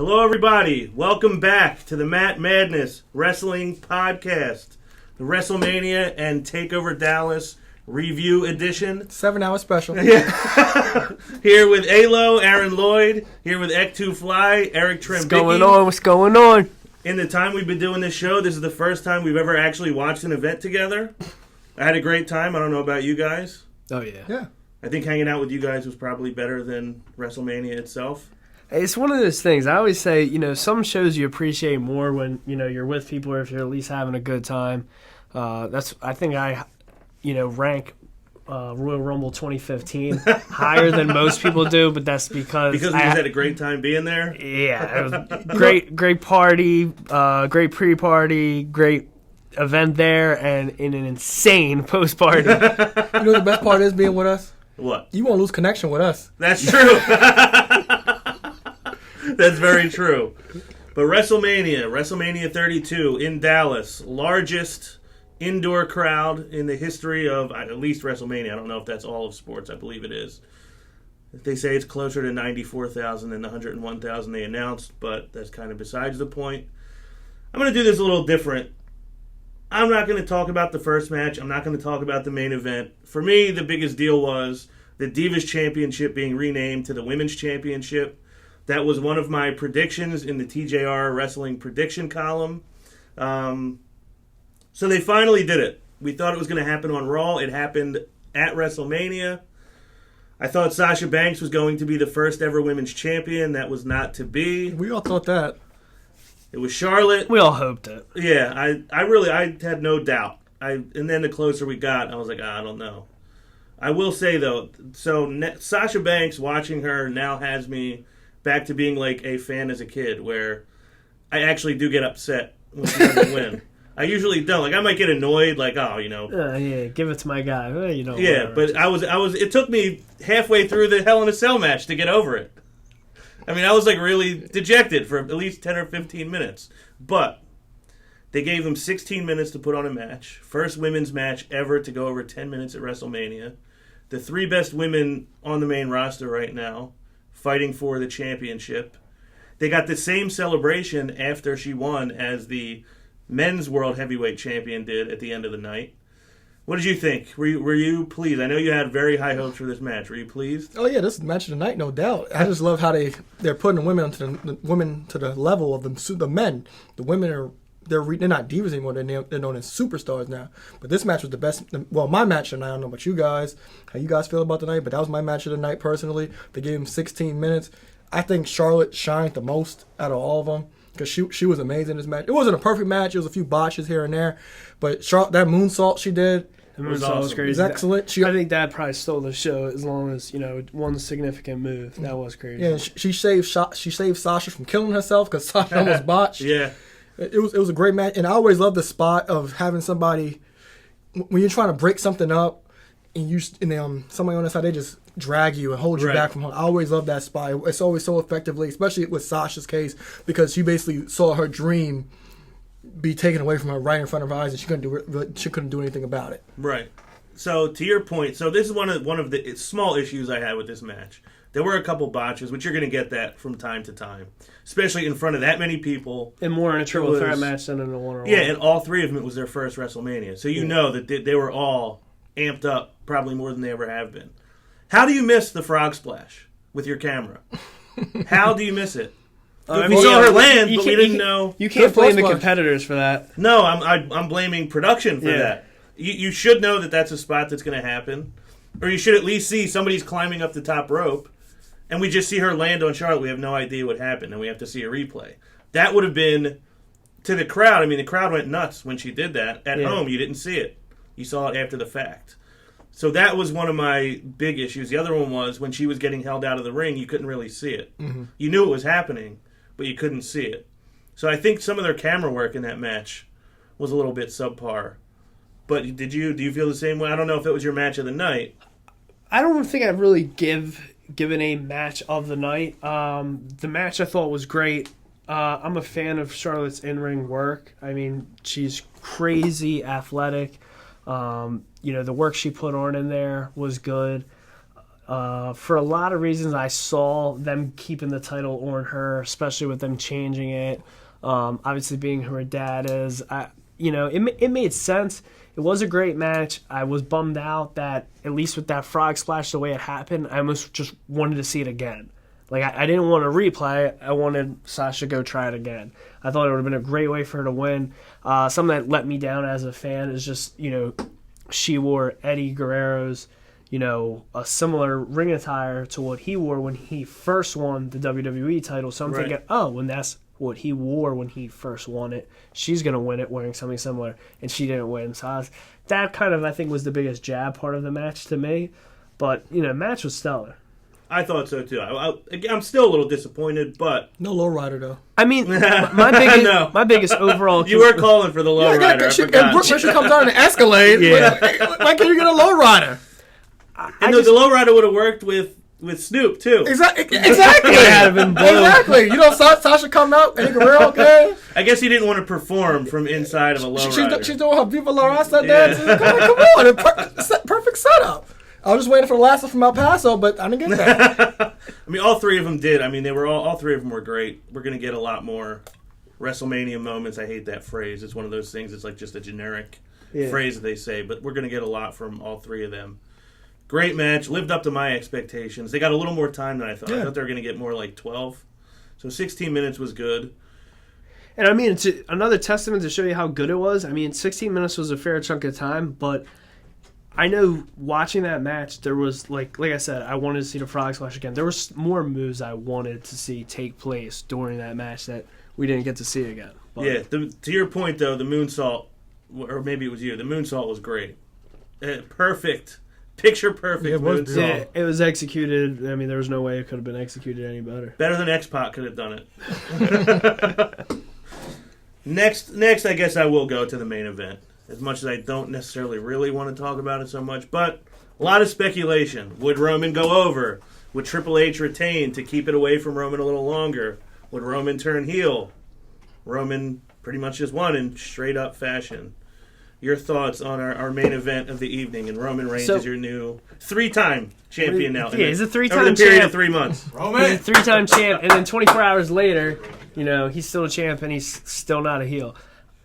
Hello, everybody. Welcome back to the Matt Madness Wrestling Podcast, the WrestleMania and TakeOver Dallas Review Edition. 7-hour special. Yeah. Here with Alo, Aaron Lloyd. Here with Ek2 Fly, Eric Trembicki. What's going on? What's going on? In the time we've been doing this show, this is the first time we've ever actually watched an event together. I had a great time. I don't know about you guys. Oh, yeah. Yeah. I think hanging out with you guys was probably better than WrestleMania itself. It's one of those things. I always say, some shows you appreciate more when, you're with people or if you're at least having a good time. I think I rank Royal Rumble 2015 higher than most people do, but that's because we just had a great time being there. Yeah, it was great party, great pre-party, great event there, and in an insane post-party. You know the best part is being with us? What? You won't lose connection with us. That's true. That's very true. But WrestleMania 32 in Dallas, largest indoor crowd in the history of at least WrestleMania. I don't know if that's all of sports. I believe it is. They say it's closer to 94,000 than the 101,000 they announced, but that's kind of besides the point. I'm going to do this a little different. I'm not going to talk about the first match. I'm not going to talk about the main event. For me, the biggest deal was the Divas Championship being renamed to the Women's Championship. That was one of my predictions in the TJR Wrestling prediction column. So they finally did it. We thought it was going to happen on Raw. It happened at WrestleMania. I thought Sasha Banks was going to be the first ever women's champion. That was not to be. We all thought that. It was Charlotte. We all hoped it. Yeah, I had no doubt. And then the closer we got, I was like, I don't know. I will say, though, Sasha Banks, watching her now has me back to being like a fan as a kid, where I actually do get upset when she doesn't win. I usually don't. Like, I might get annoyed, like, yeah, give it to my guy. Yeah, but I was. It took me halfway through the Hell in a Cell match to get over it. I mean, I was like really dejected for at least 10 or 15 minutes. But they gave them 16 minutes to put on a match. First women's match ever to go over 10 minutes at WrestleMania. The three best women on the main roster right now, fighting for the championship. They got the same celebration after she won as the men's world heavyweight champion did at the end of the night. What did you think? Were you pleased? I know you had very high hopes for this match. Were you pleased? Oh yeah, this is the match of the night, no doubt. I just love how they're putting the women to the level of the men. The women are they're not divas anymore. They're known as superstars now. But this match was the best. Well, my match of the night. I don't know about you guys, how you guys feel about the night, but that was my match of the night personally. They gave him 16 minutes. I think Charlotte shined the most out of all of them because she was amazing in this match. It wasn't a perfect match. It was a few botches here and there, but Charlotte, that moonsault she did. The moonsault was crazy. It was excellent. I think that probably stole the show as long as one significant move. That was crazy. Yeah, she saved Sasha from killing herself because Sasha almost botched. Yeah. It was a great match, and I always love the spot of having somebody when you're trying to break something up, and somebody on the side they just drag you and hold you back from home. I always love that spot. It's always so effectively, especially with Sasha's case, because she basically saw her dream be taken away from her right in front of her eyes, and she couldn't do anything about it. Right. So to your point, this is one of the small issues I had with this match. There were a couple botches, which you're going to get that from time to time, especially in front of that many people. And more in a triple threat match than in a one-on-one. Yeah, and all three of them, it was their first WrestleMania. So you know that they were all amped up, probably more than they ever have been. How do you miss the frog splash with your camera? How do you miss it? We saw her land, but we didn't know. You can't blame the competitors for that. No, I'm blaming production for that. You should know that that's a spot that's going to happen. Or you should at least see somebody's climbing up the top rope, and we just see her land on Charlotte. We have no idea what happened, and we have to see a replay. That would have been, to the crowd, I mean, the crowd went nuts when she did that. At home, you didn't see it. You saw it after the fact. So that was one of my big issues. The other one was when she was getting held out of the ring, you couldn't really see it. Mm-hmm. You knew it was happening, but you couldn't see it. So I think some of their camera work in that match was a little bit subpar. But do you feel the same way? I don't know if it was your match of the night. I don't think I've really given a match of the night. The match I thought was great. I'm a fan of Charlotte's in-ring work. I mean, she's crazy athletic. The work she put on in there was good. For a lot of reasons, I saw them keeping the title on her, especially with them changing it. Obviously, being who her dad is, it made sense. It was a great match. I was bummed out that, at least with that frog splash, the way it happened, I almost just wanted to see it again. Like, I didn't want to replay. I wanted Sasha to go try it again. I thought it would have been a great way for her to win. Something that let me down as a fan is just, she wore Eddie Guerrero's, a similar ring attire to what he wore when he first won the WWE title. So I'm thinking, when that's what he wore when he first won it, she's going to win it wearing something similar, and she didn't win. So that kind of, I think, was the biggest jab part of the match to me. But, the match was stellar. I thought so, too. I'm still a little disappointed, but... No lowrider, though. I mean, my biggest overall... You were calling for the lowrider, I forgot. And Brooke, when she comes down in the Escalade, why can't you get a lowrider? And the lowrider would have worked with Snoop, too. Exactly. Exactly. Sasha come out, Eddie Guerrero, okay? I guess he didn't want to perform from inside of a lowrider. She's doing her Viva La Raza dance. Come on. Perfect setup. I was just waiting for the last one from El Paso, but I didn't get that. I mean, all three of them did. I mean, they were all three of them were great. We're going to get a lot more WrestleMania moments. I hate that phrase. It's one of those things. It's like just a generic phrase that they say, but we're going to get a lot from all three of them. Great match. Lived up to my expectations. They got a little more time than I thought. I thought they were going to get more like 12. So 16 minutes was good. And I mean, it's another testament to show you how good it was. I mean, 16 minutes was a fair chunk of time, but I know watching that match, there was, like I said, I wanted to see the frog splash again. There was more moves I wanted to see take place during that match that we didn't get to see again. But, yeah, to your point, though, the moonsault, or maybe it was you, the moonsault was great. Perfect. Picture-perfect moonsault. Yeah, it was executed. I mean, there was no way it could have been executed any better. Better than X-Pac could have done it. Next, I guess I will go to the main event. As much as I don't necessarily really want to talk about it so much, but a lot of speculation. Would Roman go over? Would Triple H retain to keep it away from Roman a little longer? Would Roman turn heel? Roman pretty much just won in straight-up fashion. Your thoughts on our main event of the evening, and Roman Reigns is your new three-time champion now. Yeah, he's a three-time over the period champ. of 3 months. Roman! He's a three-time champ, and then 24 hours later, he's still a champ, and he's still not a heel.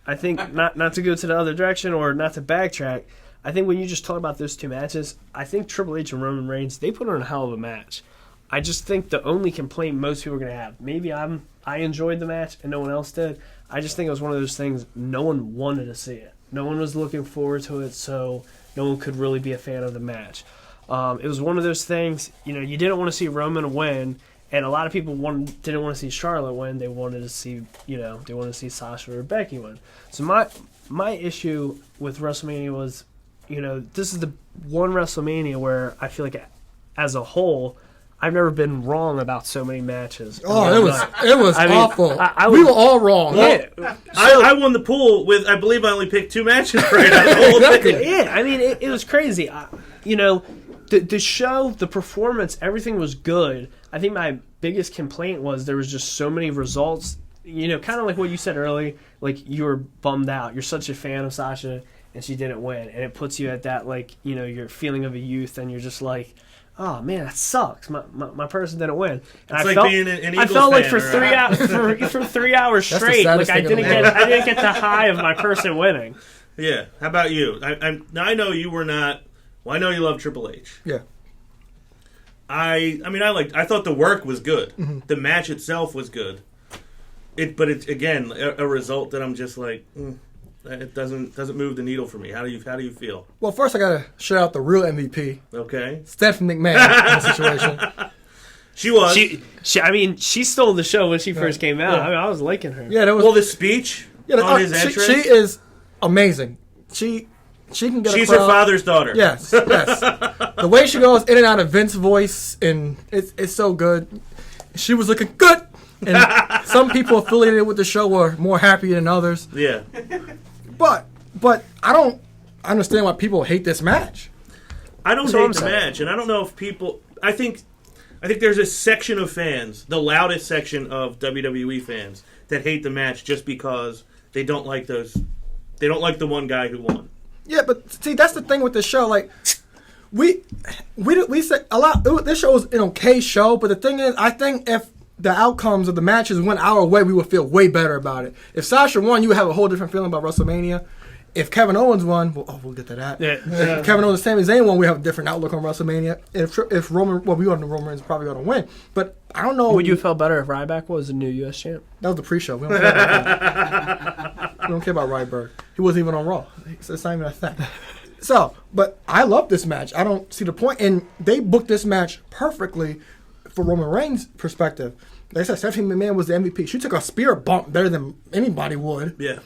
I think, not to go to the other direction or not to backtrack, I think when you just talk about those two matches, I think Triple H and Roman Reigns, they put on a hell of a match. I just think the only complaint most people are going to have, maybe I enjoyed the match and no one else did, I just think it was one of those things, no one wanted to see it. No one was looking forward to it, so no one could really be a fan of the match. It was one of those things, you didn't want to see Roman win, and a lot of people didn't want to see Charlotte win. They wanted to see, Sasha or Becky win. So my issue with WrestleMania was, this is the one WrestleMania where I feel like, as a whole, I've never been wrong about so many matches. Oh, it was awful. We were all wrong. Yeah. I won the pool with, I believe I only picked 2 matches right out of the whole thing. Yeah, I mean, it was crazy. The show, the performance, everything was good. I think my biggest complaint was there was just so many results. Kind of like what you said earlier, like you were bummed out. You're such a fan of Sasha, and she didn't win. And it puts you at that, your feeling of a youth, and you're just like, oh man, that sucks. My person didn't win. And it's like being an Eagles I felt like fan, for 3 hours for 3 hours That's straight, like I didn't get the high of my person winning. Yeah. How about you? I know you were not. Well, I know you love Triple H. Yeah. I thought the work was good. Mm-hmm. The match itself was good. But it's again a result that I'm just like, it doesn't move the needle for me. How do you feel? Well, first I gotta shout out the real MVP, Okay. Stephanie McMahon, in the situation. She was. She stole the show when she first came out. Yeah. I was liking her. Yeah, there was. Well, the speech on his entrance. She is amazing. She can get. She's a crowd. her father's daughter. Yes. The way she goes in and out of Vince's voice, and it's so good. She was looking good, and some people affiliated with the show were more happy than others. Yeah. But I don't understand why people hate this match. I don't hate the match, and I don't know if people. I think there's a section of fans, the loudest section of WWE fans, that hate the match just because they don't like those. They don't like the one guy who won. Yeah, but see, that's the thing with the show. Like, we said a lot. This show was an okay show, but the thing is, I think if the outcomes of the matches went our way, we would feel way better about it. If Sasha won, you would have a whole different feeling about WrestleMania. If Kevin Owens won, we'll get to that. Yeah. If Kevin Owens, Sami Zayn won, we have a different outlook on WrestleMania. If Roman, we all know Roman Reigns is probably going to win, but I don't know. Would you have felt better if Ryback was the new U.S. champ? That was the pre-show. We don't care about that. We don't care about Ryberg. He wasn't even on Raw. It's not even a thing. So, but I love this match. I don't see the point. And they booked this match perfectly for Roman Reigns' perspective. Like I said, Stephanie McMahon was the MVP. She took a spear bump better than anybody would. Yeah.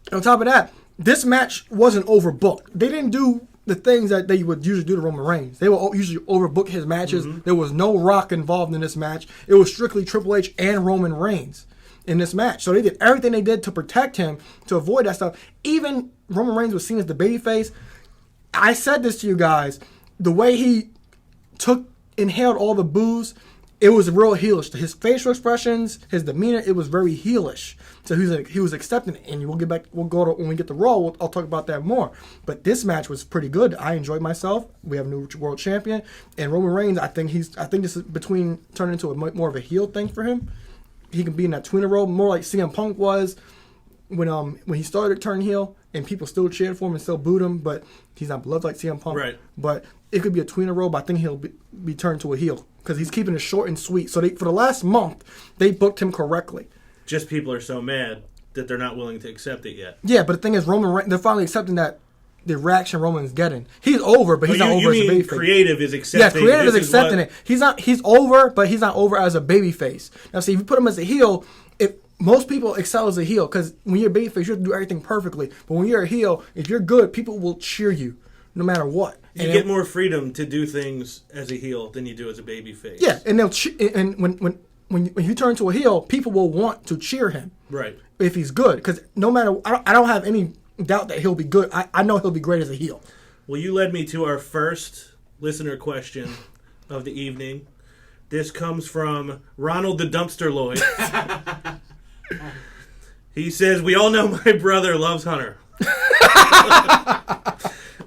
And on top of that, this match wasn't overbooked. They didn't do the things that they would usually do to Roman Reigns. They will usually overbook his matches. Mm-hmm. There was no Rock involved in this match. It was strictly Triple H and Roman Reigns in this match. So they did everything they did to protect him, to avoid that stuff. Even Roman Reigns was seen as the babyface. I said this to you guys. The way he inhaled all the boos, it was real heelish. His facial expressions, his demeanor, it was very heelish. So he was accepting it. And we'll go to when we get to Raw, I'll talk about that more. But this match was pretty good. I enjoyed myself. We have a new world champion. And Roman Reigns, I think this is turning into more of a heel thing for him. He can be in that tweener role, more like CM Punk was when he started turning heel, and people still cheered for him and still booed him, but he's not beloved like CM Punk. Right. But it could be a tweener role, but I think he'll be turned to a heel because he's keeping it short and sweet. So for the last month, they booked him correctly. Just people are so mad that they're not willing to accept it yet. Yeah, but the thing is, Roman Reigns, they're finally accepting that the reaction Roman's getting. He's over, but he's not over as a babyface. Creative is accepting. Yeah, creative is accepting it. He's over, but he's not over as a babyface. Now, see, if you put him as a heel, most people excel as a heel because when you're a babyface, you have to do everything perfectly. But when you're a heel, if you're good, people will cheer you no matter what. You get more freedom to do things as a heel than you do as a babyface. Yeah, and when you turn to a heel, people will want to cheer him. Right. If he's good. Because no matter, I don't have any doubt that he'll be good. I know he'll be great as a heel. Well, you led me to our first listener question of the evening. This comes from Ronald the Dumpster Lloyd. He says, "We all know my brother loves Hunter.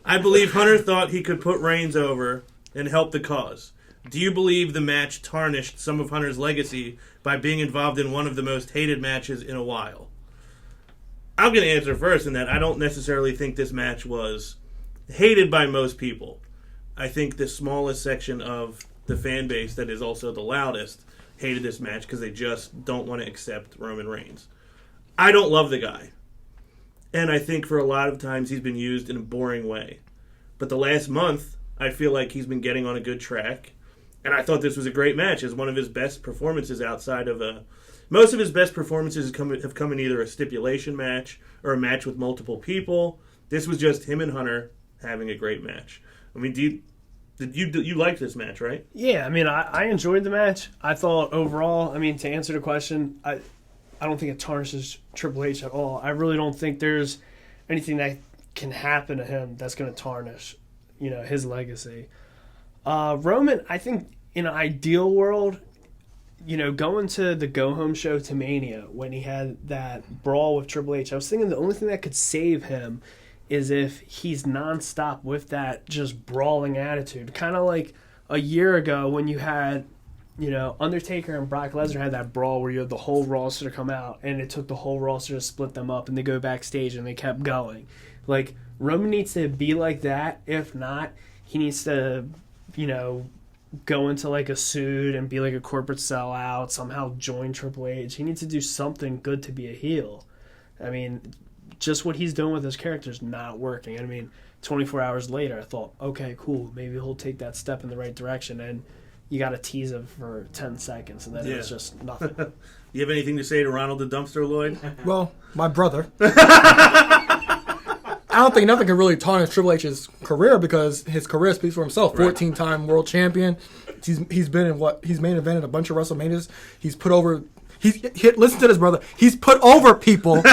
I believe Hunter thought he could put Reigns over and help the cause. Do you believe the match tarnished some of Hunter's legacy by being involved in one of the most hated matches in a while?" I'm going to answer first in that I don't necessarily think this match was hated by most people. I think the smallest section of the fan base that is also the loudest hated this match because they just don't want to accept Roman Reigns. I don't love the guy. And I think for a lot of times he's been used in a boring way. But the last month, I feel like he's been getting on a good track. And I thought this was a great match. It's one of his best performances outside of a... Most of his best performances have come in either a stipulation match or a match with multiple people. This was just him and Hunter having a great match. I mean, you liked this match, right? Yeah, I mean, I enjoyed the match. I thought overall, I mean, to answer the question, I don't think it tarnishes Triple H at all. I really don't think there's anything that can happen to him that's going to tarnish, his legacy. Roman, I think in an ideal world, going to the go-home show to Mania when he had that brawl with Triple H, I was thinking the only thing that could save him is if he's nonstop with that just brawling attitude. Kind of like a year ago when you had, Undertaker and Brock Lesnar had that brawl where you had the whole roster come out and it took the whole roster to split them up and they go backstage and they kept going. Like, Roman needs to be like that. If not, he needs to, go into like a suit and be like a corporate sellout, somehow join Triple H. He needs to do something good to be a heel. I mean, just what he's doing with his character is not working. I mean, 24 hours later, I thought, okay, cool, maybe he'll take that step in the right direction. And you got to tease him for 10 seconds, and then it's just nothing. You have anything to say to Ronald the Dumpster Lloyd? Well, my brother. I don't think nothing can really tarnish Triple H's career because his career speaks for himself. 14-time world champion. He's been in he's main evented a bunch of WrestleManias. He's put over. Listen to this, brother. He's put over people. Do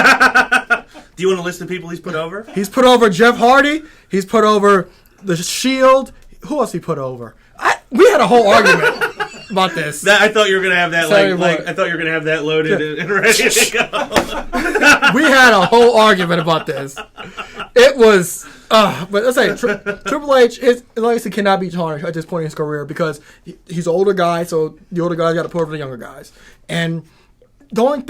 you want to list the people he's put over? He's put over Jeff Hardy. He's put over The Shield. Who else he put over? We had a whole argument about this. I thought you were gonna have that I thought you were gonna have that loaded and ready to go. We had a whole argument about this. It was But let's say Triple H, his legacy cannot be tarnished at this point in his career because he's an older guy, so the older guys got to put over the younger guys. And the only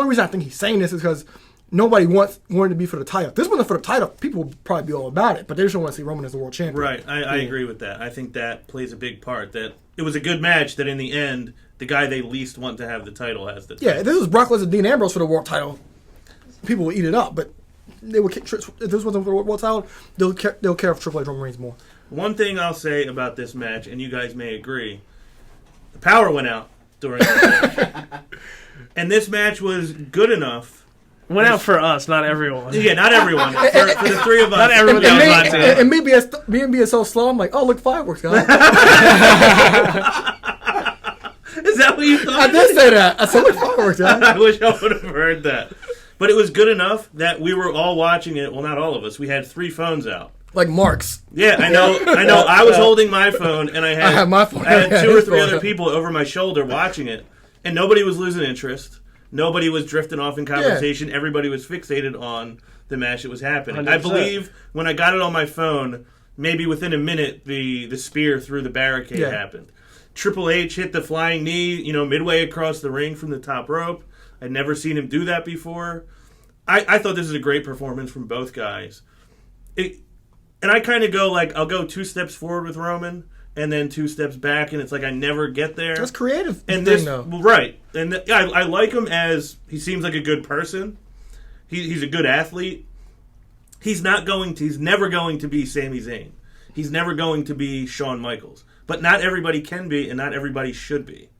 reason I think he's saying this is because nobody wanted to be for the title. If this wasn't for the title, people would probably be all about it, but they just don't want to see Roman as the world champion. Right, I agree with that. I think that plays a big part. That it was a good match. That in the end, the guy they least want to have the title has the title. Yeah, if this was Brock Lesnar and Dean Ambrose for the world title, people would eat it up. But they would. If this wasn't for the world title, they'll care for Triple H Roman Reigns more. One thing I'll say about this match, and you guys may agree, the power went out during the match. And this match was good enough. Went out for us, not everyone. Yeah, not everyone. For the three of us. Not everyone. And me being so slow, I'm like, oh, look, fireworks, guys. Is that what you thought? I did say that. I said, look, fireworks, guys. I wish I would have heard that. But it was good enough that we were all watching it. Well, not all of us. We had 3 phones out. Like Mark's. Yeah, I know. I was holding my phone, and I had my phone. I had 2 or 3 other people over my shoulder watching it, and nobody was losing interest. Nobody was drifting off in conversation. Yeah. Everybody was fixated on the match that was happening. 100%. I believe when I got it on my phone, maybe within a minute, the spear through the barricade happened. Triple H hit the flying knee, midway across the ring from the top rope. I'd never seen him do that before. I thought this was a great performance from both guys. And I kind of go I'll go 2 steps forward with Roman, and then 2 steps back, and it's like I never get there. That's creative. And this, right? And I like him as he seems like a good person. He's a good athlete. He's never going to be Sami Zayn. He's never going to be Shawn Michaels. But not everybody can be, and not everybody should be.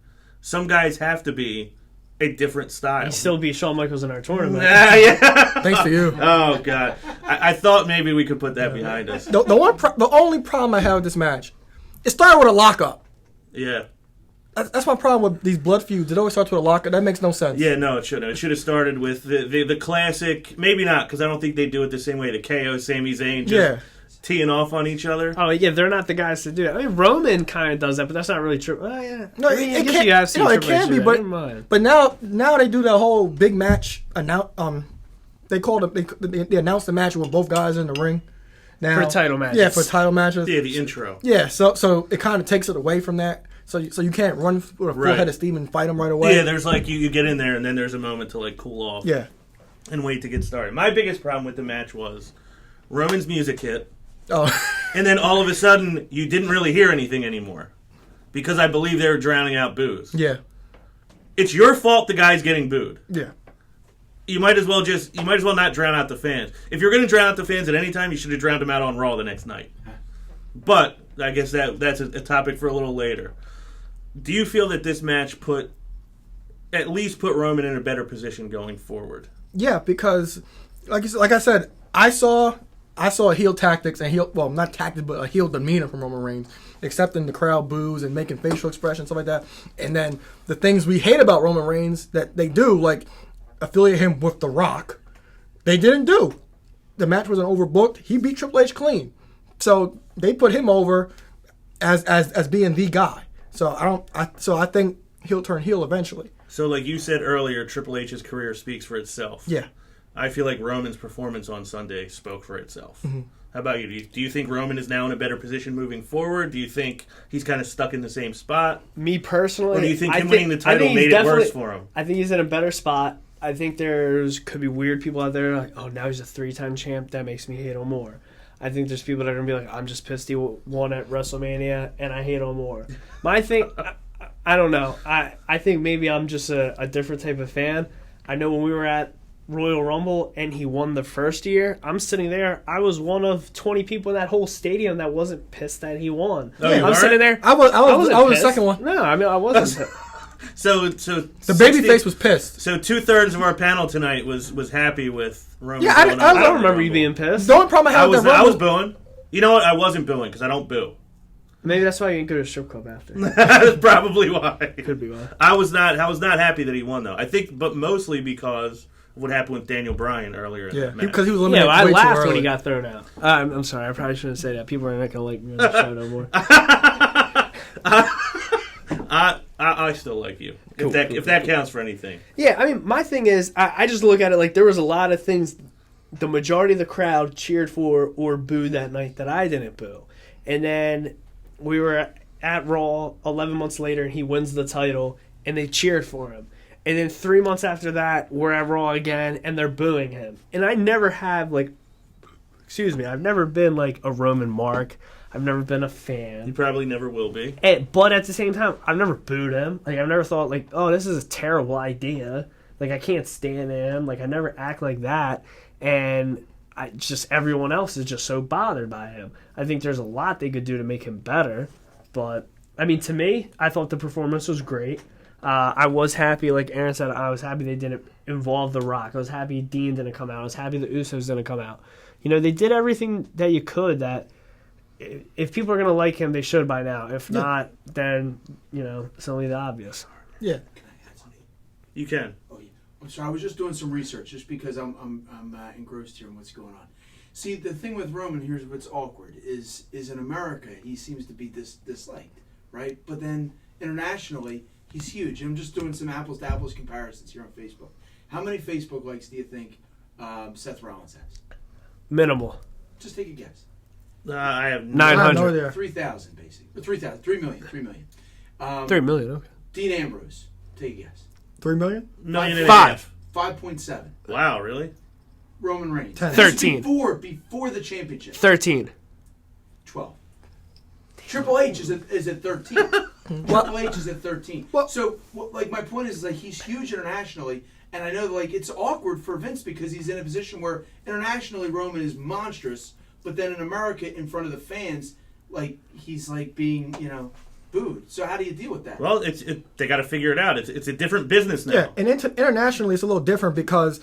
Some guys have to be a different style. He still beat Shawn Michaels in our tournament. Yeah. Thanks to you. Oh God, I thought maybe we could put that behind us. The only problem I have with this match. It started with a lockup. Yeah. That's my problem with these blood feuds. It always starts with a lockup. That makes no sense. Yeah, no, it shouldn't. It should have started with the classic, maybe not, because I don't think they do it the same way. The KO, Sami Zayn, just teeing off on each other. Oh, yeah, they're not the guys to do it. I mean, Roman kind of does that, but that's not really true. Oh, yeah. No, I mean, it can be, but now they do that whole big match. They call they announce the match with both guys in the ring. Now, for title matches. Yeah, for title matches. Yeah, the intro. Yeah, so it kind of takes it away from that. So you can't run with a full head of steam and fight them right away. Yeah, there's you get in there and then there's a moment to cool off. Yeah. And wait to get started. My biggest problem with the match was Roman's music hit. Oh. And then all of a sudden you didn't really hear anything anymore. Because I believe they were drowning out boos. Yeah. It's your fault the guy's getting booed. Yeah. You might as well not drown out the fans. If you're going to drown out the fans at any time, you should have drowned them out on Raw the next night. But I guess that's a topic for a little later. Do you feel that this match at least put Roman in a better position going forward? Yeah, because like I said, I saw heel tactics and not tactics, but a heel demeanor from Roman Reigns, accepting the crowd boos and making facial expressions, stuff like that. And then the things we hate about Roman Reigns that they do, like affiliate him with The Rock, they didn't do. The match wasn't overbooked. He beat Triple H clean, so they put him over as being the guy. So I think he'll turn heel eventually. So like you said earlier, Triple H's career speaks for itself. Yeah. I feel like Roman's performance on Sunday spoke for itself. Mm-hmm. How about you? Do you think Roman is now in a better position moving forward? Do you think he's kind of stuck in the same spot? Me personally, or do you think winning the title made it worse for him? I think he's in a better spot. I think could be weird people out there like, oh, now he's a 3-time champ. That makes me hate him more. I think there's people that are going to be like, I'm just pissed he won at WrestleMania, and I hate him more. My thing, I don't know. I think maybe I'm just a different type of fan. I know when we were at Royal Rumble and he won the first year, I'm sitting there. I was one of 20 people in that whole stadium that wasn't pissed that he won. Oh, I'm sitting there. I was the second one. No, I mean, I wasn't. So the babyface was pissed. So 2/3 of our panel tonight was happy with Roman. Yeah, I don't remember you being pissed. The only problem I had with I was booing. You know what? I wasn't booing because I don't boo. Maybe that's why you didn't go to a strip club after. That's probably why. Could be why. I was not happy that he won though. I think, but mostly because of what happened with Daniel Bryan earlier. In that match. Because he was eliminated. Yeah, way I laughed too when he early. got thrown out. I'm sorry. I probably shouldn't say that. People are not gonna like me on the show no more. I still like you. If that counts for anything. Yeah, I mean, my thing is, I just look at it like there was a lot of things the majority of the crowd cheered for or booed that night that I didn't boo. And then we were at Raw 11 months later, and he wins the title, and they cheered for him. And then 3 months after that, we're at Raw again, and they're booing him. And I never have, like, I've never been, like, a Roman mark. I've never been a fan. You probably never will be. But at the same time, I've never booed him. Like, I've never thought, like, oh, this is a terrible idea. Like, I can't stand him. Like, I never act like that. And everyone else is just so bothered by him. I think there's a lot they could do to make him better. But, I mean, to me, I thought the performance was great. I was happy, like Aaron said, I was happy they didn't involve The Rock. I was happy Dean didn't come out. I was happy the Usos didn't come out. You know, they did everything that you could that if people are going to like him, they should by now. If not, then, you know, it's only the obvious. Yeah. Can I add something? You can. Oh, yeah. I'm sorry. I was just doing some research just because I'm engrossed here in what's going on. See, the thing with Roman, here's what's awkward, is in America, he seems to be disliked, right? But then internationally, he's huge. I'm just doing some apples-to-apples comparisons here on Facebook. How many Facebook likes do you think Seth Rollins has? Minimal. Just take a guess. I have 900. 3,000, basically. 3,000. 3 million. 3 million. 3 million, okay. Dean Ambrose. Take a guess. 3 million? Million and a Five. half. 5.7. Wow, really? Roman Reigns. 10. This is 13. Before the championship. 13. 12. Triple H is at 13. Triple H is at 13. So, like, my point is, like, he's huge internationally, and I know, like, it's awkward for Vince because he's in a position where internationally Roman is monstrous, but then in America, in front of the fans, like, he's, like, being, you know, booed. So how do you deal with that? Well, they got to figure it out. It's a different business now. Yeah, and internationally it's a little different because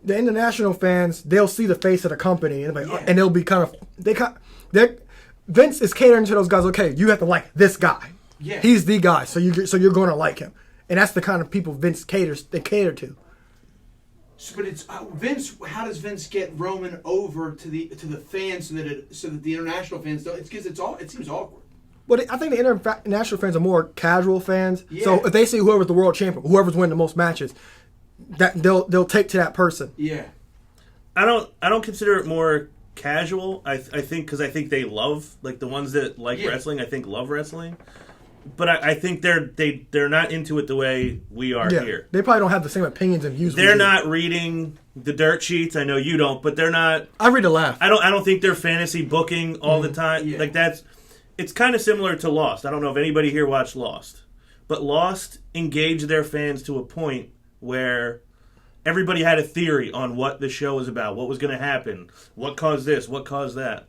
the international fans, they'll see the face of the company and they'll be kind of Vince is catering to those guys. Okay, you have to like this guy. Yeah, he's the guy, so you're going to like him, and that's the kind of people Vince cater to. But it's Vince. How does Vince get Roman over to the fans so that the international fans don't? It's because it seems awkward. But I think the international fans are more casual fans. Yeah. So if they see whoever's the world champion, whoever's winning the most matches, that they'll take to that person. Yeah, I don't consider it more casual. I think because I think they love, like, the ones that like wrestling. I think love wrestling, but I think they're not into it the way we are here. They probably don't have the same opinions and views. They're not reading the dirt sheets. I know you don't, but they're not. I read the laugh. I don't think they're fantasy booking all the time. Yeah. Like that's. It's kind of similar to Lost. I don't know if anybody here watched Lost, but Lost engaged their fans to a point where everybody had a theory on what the show was about, what was going to happen, what caused this, what caused that.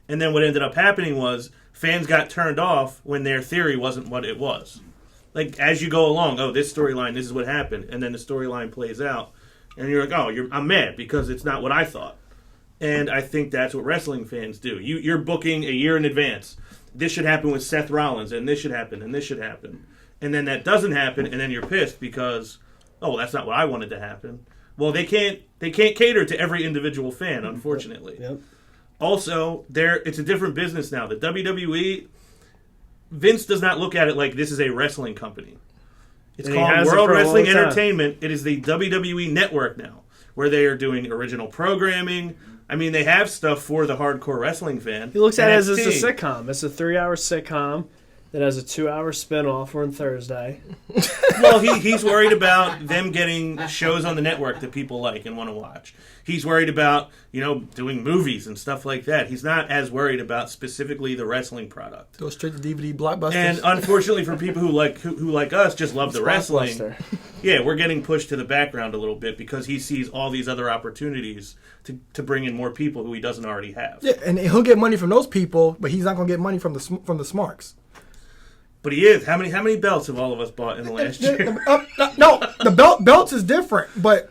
And then what ended up happening was fans got turned off when their theory wasn't what it was. Like, as you go along, oh, this storyline, this is what happened, and then the storyline plays out, and you're like, oh, I'm mad because it's not what I thought. And I think that's what wrestling fans do. You're booking a year in advance. This should happen with Seth Rollins, and this should happen, and this should happen. And then that doesn't happen, and then you're pissed because, oh, well, that's not what I wanted to happen. Well, they can't cater to every individual fan, unfortunately. Yep. Also, it's a different business now. The WWE, Vince does not look at it like this is a wrestling company. It's called World Wrestling Entertainment. It is the WWE Network now, where they are doing original programming. I mean, they have stuff for the hardcore wrestling fan. He looks at it as NXT. it's a sitcom. It's a 3-hour sitcom that has a 2-hour spinoff on Thursday. Well, he's worried about them getting shows on the network that people like and want to watch. He's worried about, doing movies and stuff like that. He's not as worried about specifically the wrestling product. Go straight to DVD blockbusters. And unfortunately for people who like us, just love the wrestling. Yeah, we're getting pushed to the background a little bit because he sees all these other opportunities to bring in more people who he doesn't already have. Yeah, and he'll get money from those people, but he's not going to get money from the smarks. But he is. How many belts have all of us bought in the last year? No, the belts is different, but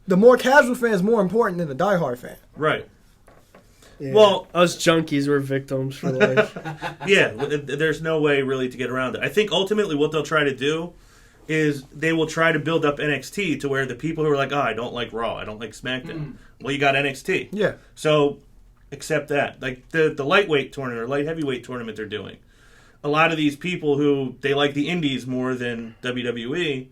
the more casual fan is more important than the diehard fan. Right. Yeah. Well, us junkies were victims for life. Yeah, there's no way really to get around it. I think ultimately what they'll try to do is they will try to build up NXT to where the people who are like, I don't like Raw, I don't like SmackDown. Well, you got NXT. Yeah. So accept that. Like the lightweight tournament or light heavyweight tournament they're doing. A lot of these people who they like the indies more than WWE,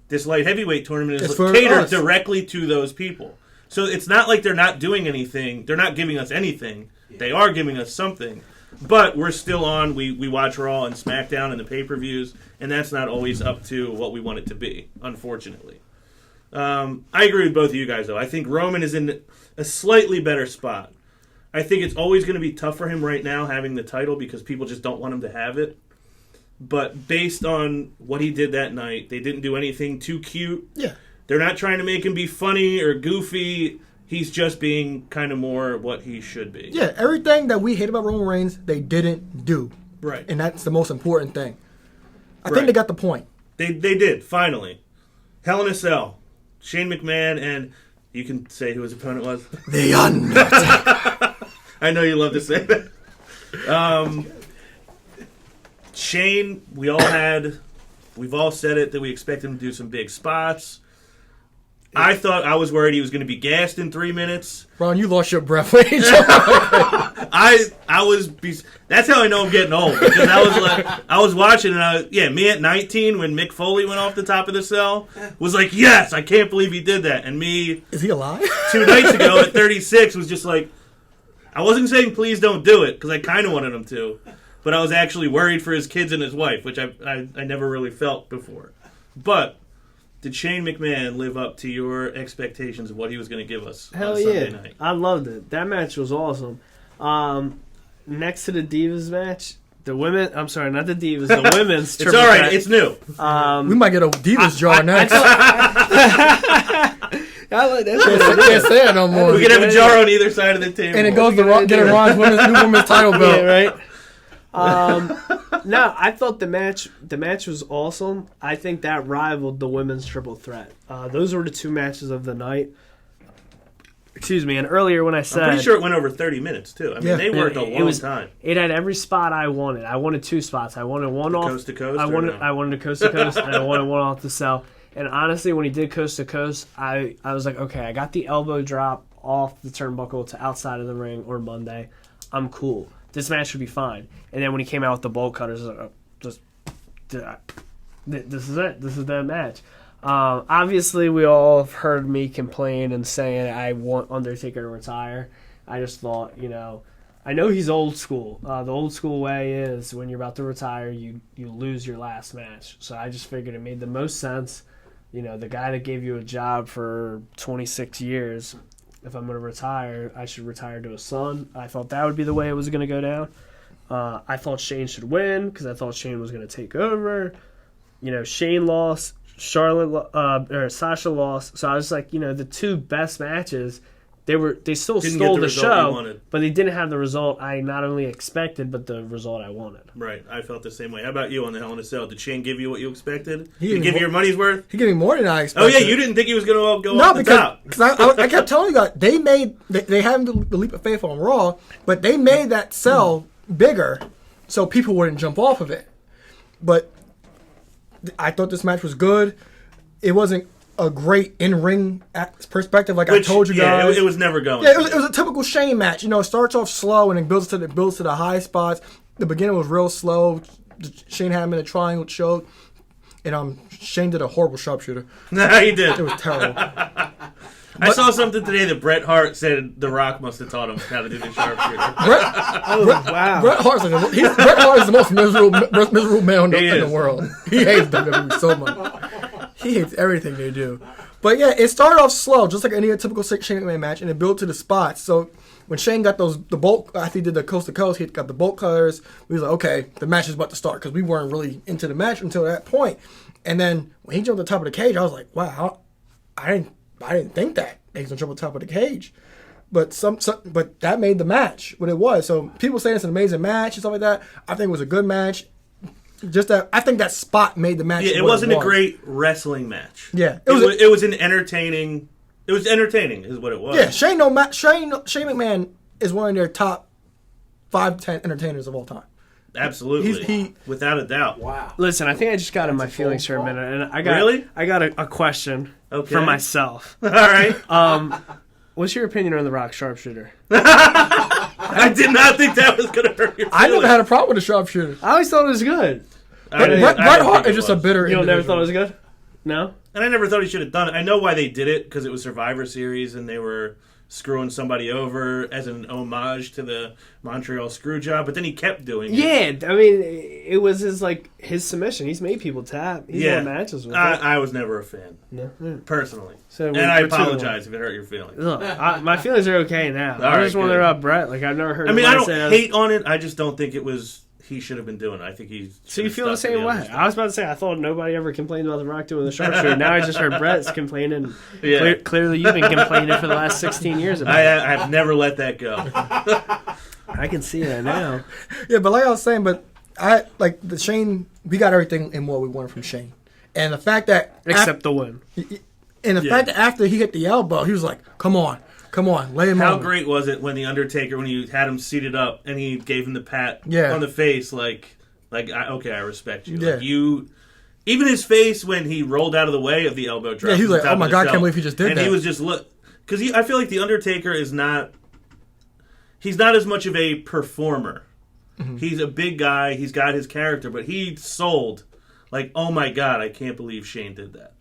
this light heavyweight tournament is catered directly to those people. So it's not like they're not doing anything. They're not giving us anything. Yeah. They are giving us something. But we're still on. We watch Raw and SmackDown and the pay-per-views, and that's not always up to what we want it to be, unfortunately. I agree with both of you guys, though. I think Roman is in a slightly better spot. I think it's always going to be tough for him right now having the title because people just don't want him to have it. But based on what he did that night, they didn't do anything too cute. Yeah. They're not trying to make him be funny or goofy. He's just being kind of more what he should be. Yeah, everything that we hate about Roman Reigns, they didn't do. Right. And that's the most important thing. I think they got the point. They did, finally. Hell in a Cell. Shane McMahon and... You can say who his opponent was? The Undertaker. I know you love to say that. Shane, we've all said it, that we expect him to do some big spots. I was worried he was going to be gassed in 3 minutes. Ron, you lost your breath when you jumped. That's how I know I'm getting old. Because I was watching, and me at 19 when Mick Foley went off the top of the cell was like, yes, I can't believe he did that. And me, is he alive? 2 nights ago at 36 was just like, I wasn't saying please don't do it because I kind of wanted him to, but I was actually worried for his kids and his wife, which I never really felt before. But did Shane McMahon live up to your expectations of what he was going to give us on Sunday night? I loved it. That match was awesome. Next to the Divas match, the women... I'm sorry, not the Divas, the women's It's all right, it's new. We might get a Divas jar next. Can't say it no more. We can have a jar on either side of the table. And it goes to get Ron's new women's title belt. Yeah, right? No, I thought the match was awesome. I think that rivaled the women's triple threat. Those were the 2 matches of the night. Excuse me. And earlier when I said... I'm pretty sure it went over 30 minutes, too. I mean, they worked a long time. It had every spot I wanted. I wanted 2 spots. I wanted one off... Coast to coast? I wanted a coast to coast, and I wanted one off the cell. And honestly, when he did coast to coast, I was like, okay, I got the elbow drop off the turnbuckle to outside of the ring on Monday. I'm cool. This match should be fine. And then when he came out with the bolt cutters, I was like, this is it. This is the match. Obviously, we all have heard me complain and saying I want Undertaker to retire. I just thought, I know he's old school. The old school way is when you're about to retire, you lose your last match. So I just figured it made the most sense. The guy that gave you a job for 26 years, if I'm going to retire, I should retire to a son. I thought that would be the way it was going to go down. I thought Shane should win because I thought Shane was going to take over. Shane lost. Sasha lost. So I was like, the 2 best matches, they still stole the show, but they didn't have the result I not only expected, but the result I wanted. Right. I felt the same way. How about you on the Hell in a Cell? Did Shane give you what you expected? Did he give you your money's worth? He gave me more than I expected. Oh, yeah, you didn't think he was going to go off the top. Because I kept telling you guys, they had the leap of faith on Raw, but they made that cell bigger so people wouldn't jump off of it. But I thought this match was good. It wasn't a great in-ring perspective, I told you guys. It was never going. Yeah, it was a typical Shane match. It starts off slow and it builds to the high spots. The beginning was real slow. Shane had him in a triangle choke, and Shane did a horrible sharpshooter. Nah, he did. It was terrible. I saw something today that Bret Hart said The Rock must have taught him how to do the sharpshooter. Wow. Bret Hart is the most miserable man in the world. He hates WWE so much. He hates everything they do. But yeah, it started off slow, just like any typical Shane McMahon match, and it built to the spots. So when Shane got the bolt, after he did the coast to coast, he got the bolt cutters. We was like, okay, the match is about to start, because we weren't really into the match until that point. And then when he jumped on top of the cage, I was like, wow, I didn't think that he was gonna jump on top of the cage. But but that made the match what it was. So people saying it's an amazing match and stuff like that. I think it was a good match. I think that spot made the match. Yeah, it wasn't a great wrestling match. Yeah, it was an entertaining. It was entertaining, is what it was. Yeah, Shane McMahon is one of their top 5-10 entertainers of all time. Absolutely, without a doubt. Wow. Listen, I think I just got in my feelings for a minute, and I got a question for myself. All right. What's your opinion on the Rock sharpshooter? I did not think that was going to hurt your feelings. I never had a problem with the sharpshooter. I always thought it was good. Bret Hart is just a bitter. You never thought it was good? No. And I never thought he should have done it. I know why they did it, because it was Survivor Series and they were screwing somebody over as an homage to the Montreal Screwjob, but then he kept doing it. Yeah, I mean, it was his submission. He's made people tap. He's won matches with it. I was never a fan, personally. So and I apologize if it hurt your feelings. Look, my feelings are okay now. All I just right, wonder good. about Brett. Like, I've never heard. I mean, I don't hate on it. I just don't think it was. He should have been doing it. I think he. So you feel the same way? I was about to say I thought nobody ever complained about The Rock doing the sharpshooter. Now I just heard Brett's complaining. Yeah. Clearly, you've been complaining for the last 16 years about it. I have never let that go. I can see that now. Yeah, but like I was saying, I like the Shane. We got everything in what we wanted from Shane, and the fact that Except the win. and the fact that after he hit the elbow, he was like, "Come on, lay him How on." great was it when the Undertaker, when you had him seated up and he gave him the pat Yeah. on the face, okay, I respect you. Yeah. Like even his face when he rolled out of the way of the elbow drop. Yeah, he was like, on top "Oh my of the God, I shelf. can't believe he just did and that." he was just because I feel like the Undertaker is not. He's not as much of a performer. Mm-hmm. He's a big guy. He's got his character, but he sold like, oh my God, I can't believe Shane did that.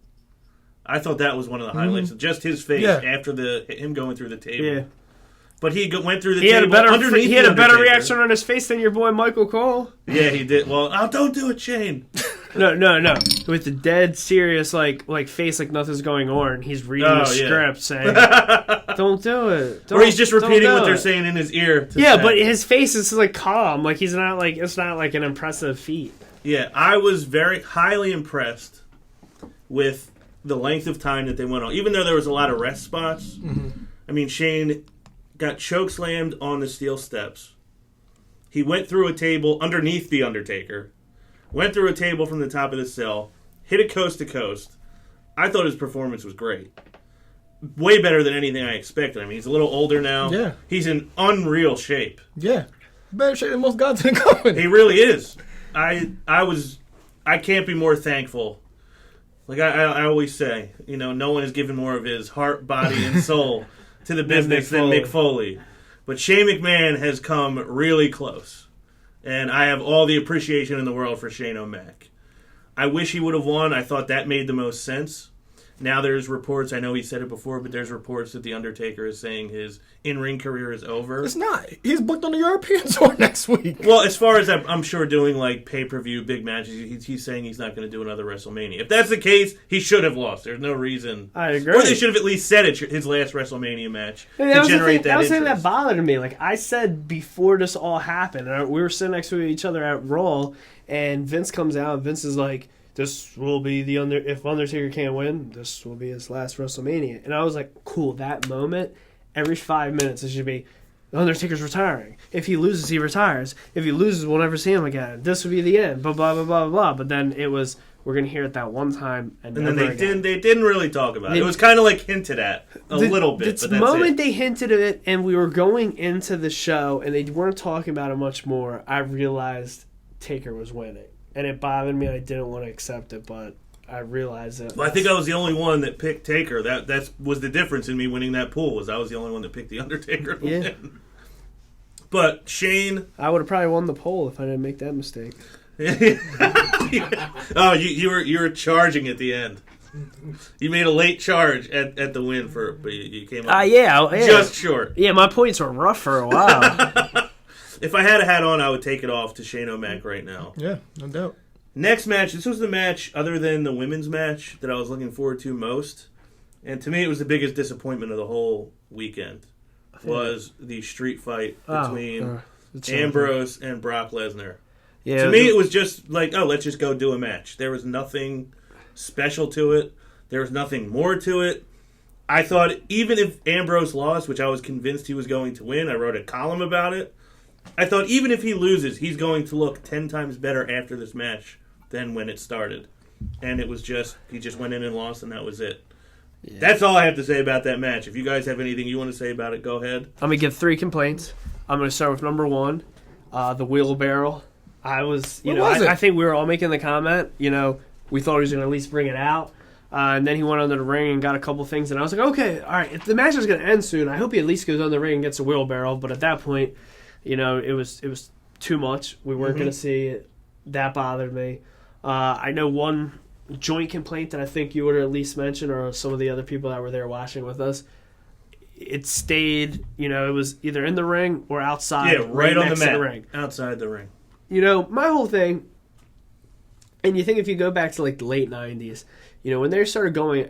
I thought that was one of the highlights of just his face after him going through the table. Yeah. But he went through the He table had underneath. He had the a better Undertaker. reaction on his face than your boy Michael Cole. Yeah, he did. Well, don't do it, Shane. No. With the dead serious like face like nothing's going on. He's reading the script saying, "Don't do it." Or he's just repeating what they're saying. saying in his ear. Yeah, but his face is like calm. Like he's not like it's not like an impressive feat. Yeah, I was very highly impressed with the length of time that they went on. Even though there was a lot of rest spots. Mm-hmm. I mean, Shane got chokeslammed on the steel steps. He went through a table underneath the Undertaker. Went through a table from the top of the cell. Hit it coast to coast. I thought his performance was great. Way better than anything I expected. I mean, he's a little older now. Yeah. He's in unreal shape. Yeah, better shape than most gods in the company. He really is. I can't be more thankful. Like I always say, no one has given more of his heart, body, and soul to the business than Mick Foley. But Shane McMahon has come really close. And I have all the appreciation in the world for Shane O'Mac. I wish he would have won. I thought that made the most sense. Now there's reports, I know he said it before, but there's reports that The Undertaker is saying his in-ring career is over. It's not. He's booked on the European tour next week. Well, as far as I'm sure doing like pay-per-view big matches, he's saying he's not going to do another WrestleMania. If that's the case, he should have lost. There's no reason. I agree. Or they should have at least said his last WrestleMania match to generate that was the thing interest. that bothered me. Like I said before this all happened, we were sitting next to each other at Raw, and Vince comes out, and Vince is like, this will be if Undertaker can't win, this will be his last WrestleMania. And I was like, cool, that moment, every 5 minutes it should be, the Undertaker's retiring. If he loses, he retires. If he loses, we'll never see him again. This will be the end, blah, blah, blah, blah, blah. But then it was, we're going to hear it that one time and then they didn't really talk about it. It was kind of like hinted at a little bit, but the that's moment it. they hinted at it and we were going into the show and they weren't talking about it much more, I realized Taker was winning. And it bothered me. I didn't want to accept it, but I realized it. Well, I think I was the only one that picked Taker. That was the difference in me winning that pool, was I was the only one that picked The Undertaker to win. But Shane... I would have probably won the poll if I didn't make that mistake. Oh, you were charging at the end. You made a late charge at the win, but you came up just short. Yeah, my points were rough for a while. If I had a hat on, I would take it off to Shane O'Mac right now. Yeah, no doubt. Next match, this was the match, other than the women's match, that I was looking forward to most. And to me, it was the biggest disappointment of the whole weekend, was the street fight between Ambrose and Brock Lesnar. Yeah, to me, it was just like, let's just go do a match. There was nothing special to it. There was nothing more to it. I thought even if Ambrose lost, which I was convinced he was going to win, I wrote a column about it, I thought even if he loses, he's going to look 10 times better after this match than when it started. And it was just, he just went in and lost, and that was it. Yeah. That's all I have to say about that match. If you guys have anything you want to say about it, go ahead. I'm going to give 3 complaints. I'm going to start with number 1, the wheelbarrow. I think we were all making the comment, we thought he was going to at least bring it out. And then he went under the ring and got a couple things, and I was like, okay, all right, if the match is going to end soon, I hope he at least goes under the ring and gets a wheelbarrow. But at that point, it was too much. We weren't going to see it. That bothered me. I know one joint complaint that I think you would at least mention, or some of the other people that were there watching with us. It stayed, it was either in the ring or outside. Yeah, right on the mat. Ring. Outside the ring. My whole thing, and you think if you go back to like the late 90s, when they started going,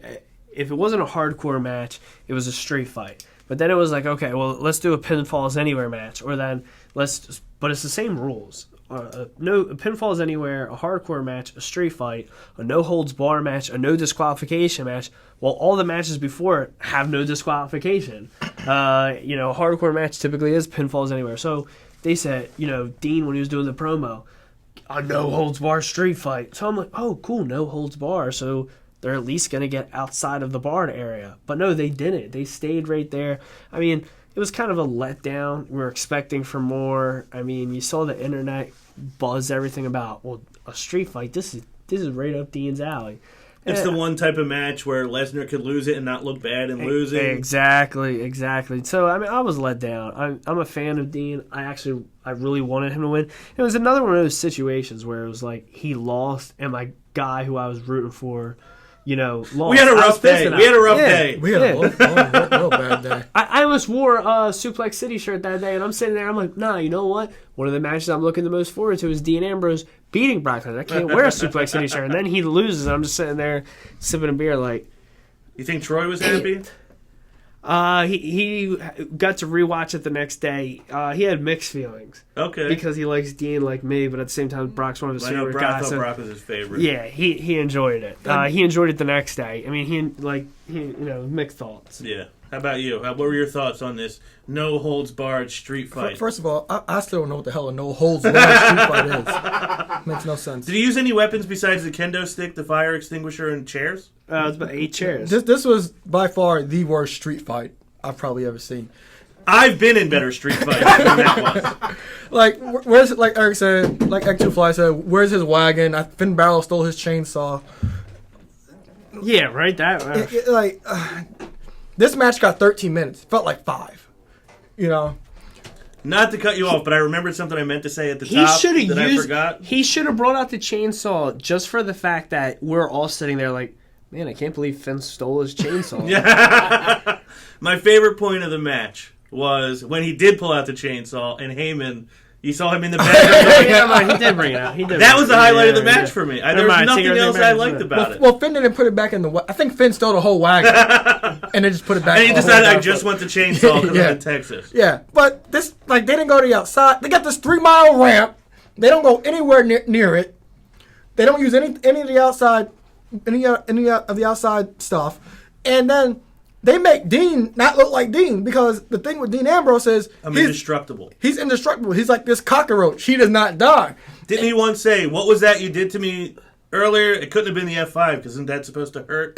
if it wasn't a hardcore match, it was a straight fight. But then it was like, okay, well, let's do a pinfalls anywhere match, or then but it's the same rules. No pinfalls anywhere, a hardcore match, a street fight, a no holds bar match, a no disqualification match. Well, all the matches before it have no disqualification. A hardcore match typically is pinfalls anywhere. So they said, Dean, when he was doing the promo, a no holds bar street fight. So I'm like, oh, cool, no holds bar. So they're at least going to get outside of the barred area. But no, they didn't. They stayed right there. I mean, it was kind of a letdown. We were expecting for more. I mean, you saw the internet buzz everything about, well, a street fight. This is right up Dean's alley. It's the one type of match where Lesnar could lose it and not look bad in losing. Exactly. So, I mean, I was let down. I'm a fan of Dean. I really wanted him to win. It was another one of those situations where it was like he lost, and my guy who I was rooting for, lost. We had a rough day. We had a real bad day. I almost wore a Suplex City shirt that day, and I'm sitting there, I'm like, nah, you know what? One of the matches I'm looking the most forward to is Dean Ambrose beating Brock Lesnar. I can't wear a Suplex City shirt. And then he loses, and I'm just sitting there sipping a beer like... You think Troy was happy? He got to rewatch it the next day. He had mixed feelings. Okay. Because he likes Dean like me, but at the same time, Brock's one of his favorite guys. I thought Brock was his favorite. Yeah, he enjoyed it. He enjoyed it the next day. I mean, he mixed thoughts. Yeah. How about you? What were your thoughts on this no holds barred street fight? First of all, I still don't know what the hell a no holds barred street fight is. Makes no sense. Did he use any weapons besides the kendo stick, the fire extinguisher, and chairs? It was about 8 chairs. This was by far the worst street fight I've probably ever seen. I've been in better street fights than that was. Like, where's, like Eric said, like X2Fly said, where's his wagon? Finn Balor stole his chainsaw. Yeah, right? This match got 13 minutes. Felt like 5. Not to cut you off, but I remembered something I meant to say at the top that I forgot. He should have brought out the chainsaw just for the fact that we're all sitting there like, man, I can't believe Finn stole his chainsaw. Yeah. My favorite point of the match was when he did pull out the chainsaw and Heyman, you saw him in the back. He did bring it out. That was the highlight of the match for me. There was nothing else I liked about it. Well, Finn didn't put it back in the... I think Finn stole the whole wagon and then just put it back. And he decided I just want the chainsaw because I'm in Texas. Yeah, but this, they didn't go to the outside. They got this 3-mile ramp. They don't go anywhere near it. They don't use any of the outside... Any of the outside stuff, and then they make Dean not look like Dean, because the thing with Dean Ambrose is I'm indestructible. He's indestructible. He's like this cockroach. He does not die. Didn't he once say, "What was that you did to me earlier? It couldn't have been the F5 because isn't that supposed to hurt?"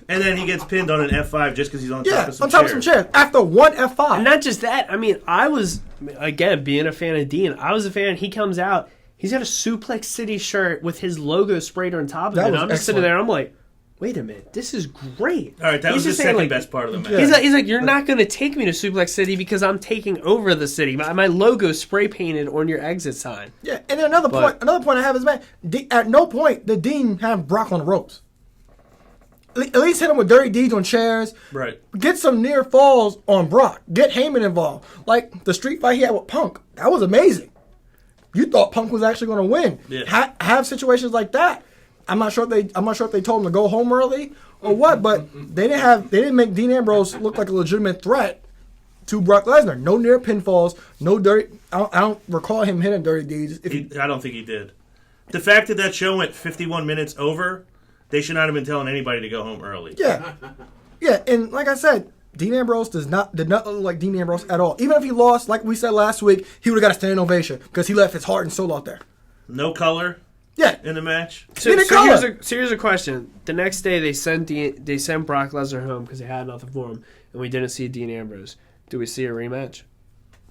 And then he gets pinned on an F5 just because he's on top of some chairs. After one F5. And not just that. I mean, I was, again, being a fan of Dean. I was a fan. He comes out. He's got a Suplex City shirt with his logo sprayed on top of it. And I'm just sitting there. I'm like, wait a minute. This is great. All right, that was the second best part of the match. Yeah. He's like, you're not going to take me to Suplex City because I'm taking over the city. My logo spray painted on your exit sign. Yeah, and then another point I have is, man, at no point did Dean have Brock on the ropes. At least hit him with dirty deeds on chairs. Right. Get some near falls on Brock. Get Heyman involved. Like the street fight he had with Punk. That was amazing. You thought Punk was actually going to win. Yeah. Have situations like that. I'm not sure if they told him to go home early or what, but they didn't make Dean Ambrose look like a legitimate threat to Brock Lesnar. No near pinfalls, no dirty. I don't recall him hitting dirty deeds. I don't think he did. The fact that show went 51 minutes over, they should not have been telling anybody to go home early. Yeah, yeah, and like I said, Dean Ambrose did not look like Dean Ambrose at all. Even if he lost, like we said last week, he would have got a standing ovation because he left his heart and soul out there. No color. Yeah, in the match. So here's a question. The next day they sent Brock Lesnar home because they had nothing for him, and we didn't see Dean Ambrose. Do we see a rematch?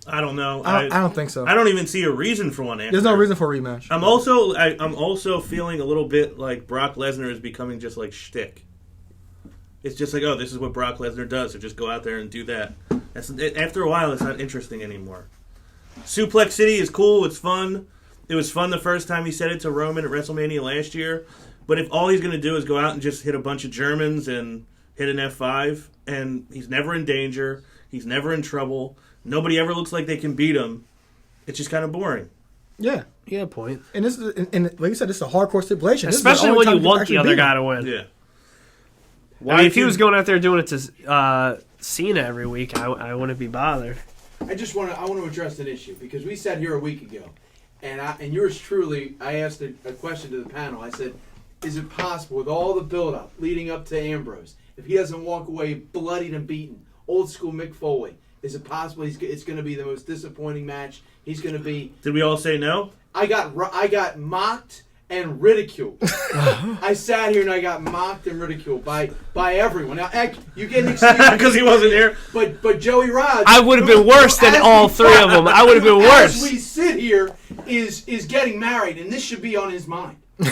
I don't know. I don't think so. I don't even see a reason for one. There's no reason for a rematch. I'm also feeling a little bit like Brock Lesnar is becoming just like shtick. It's just like, oh, this is what Brock Lesnar does, so just go out there and do that. After a while, it's not interesting anymore. Suplex City is cool, it's fun. It was fun the first time he said it to Roman at WrestleMania last year. But if all he's going to do is go out and just hit a bunch of Germans and hit an F5, and he's never in danger, he's never in trouble, nobody ever looks like they can beat him, it's just kind of boring. Yeah. Yeah, point. And this is, and like you said, this is a hardcore stipulation. Especially when you want the other guy to win. Yeah. I mean, if he was going out there doing it to Cena every week, I wouldn't be bothered. I want to address an issue because we sat here a week ago, and yours truly, I asked a question to the panel. I said, is it possible with all the build-up leading up to Ambrose, if he doesn't walk away bloodied and beaten, old school Mick Foley, is it possible it's going to be the most disappointing match? He's going to be. Did we all say no? I got mocked and ridiculed. I sat here and I got mocked and ridiculed by everyone. Now, you get an excuse because he wasn't here. But Joey Rod, I would have been worse than all three of them. I would have been worse. As we sit here, is getting married, and this should be on his mind. He's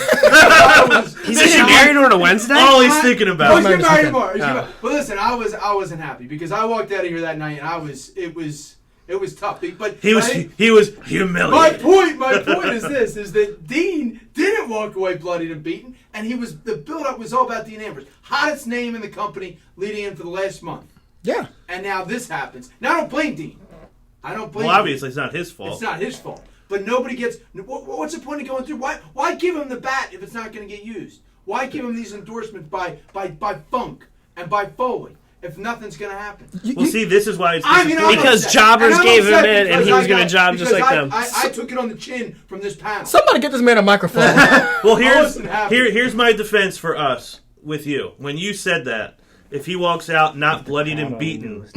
getting married on a Wednesday. All he's thinking about. He's getting married tomorrow. But listen, I wasn't happy because I walked out of here that night and it was tough. But he was humiliated. My point is this: is that Dean didn't walk away bloodied and beaten, and the build-up was all about Dean Ambrose, hottest name in the company leading in for the last month. Yeah. And now this happens. Now I don't blame Dean. Well, obviously it's not his fault. It's not his fault. But nobody gets. What's the point of going through? Why give him the bat if it's not going to get used? Why give him these endorsements by Funk and by Foley if nothing's going to happen? Well, see, this is why it's disappointing. Because jobbers gave him in, and he was going to job just like them. I took it on the chin from this panel. Somebody get this man a microphone. Well, here's my defense for us with you. When you said that, if he walks out not bloodied and beaten,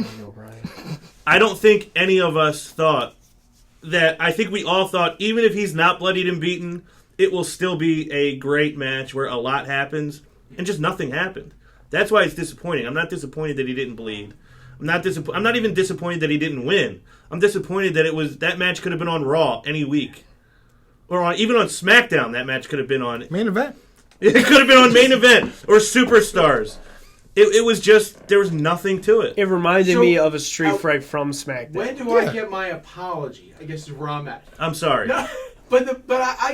I don't think any of us thought that. I think we all thought, even if he's not bloodied and beaten, it will still be a great match where a lot happens, and just nothing happened. That's why it's disappointing. I'm not disappointed that he didn't bleed. I'm not even disappointed that he didn't win. I'm disappointed that that match could have been on Raw any week, or even on SmackDown. That match could have been on main event. It could have been on main event or Superstars. It was just, there was nothing to it. It reminded me of a street fight from SmackDown. When do I get my apology? I guess is where I'm at. I'm sorry. No, but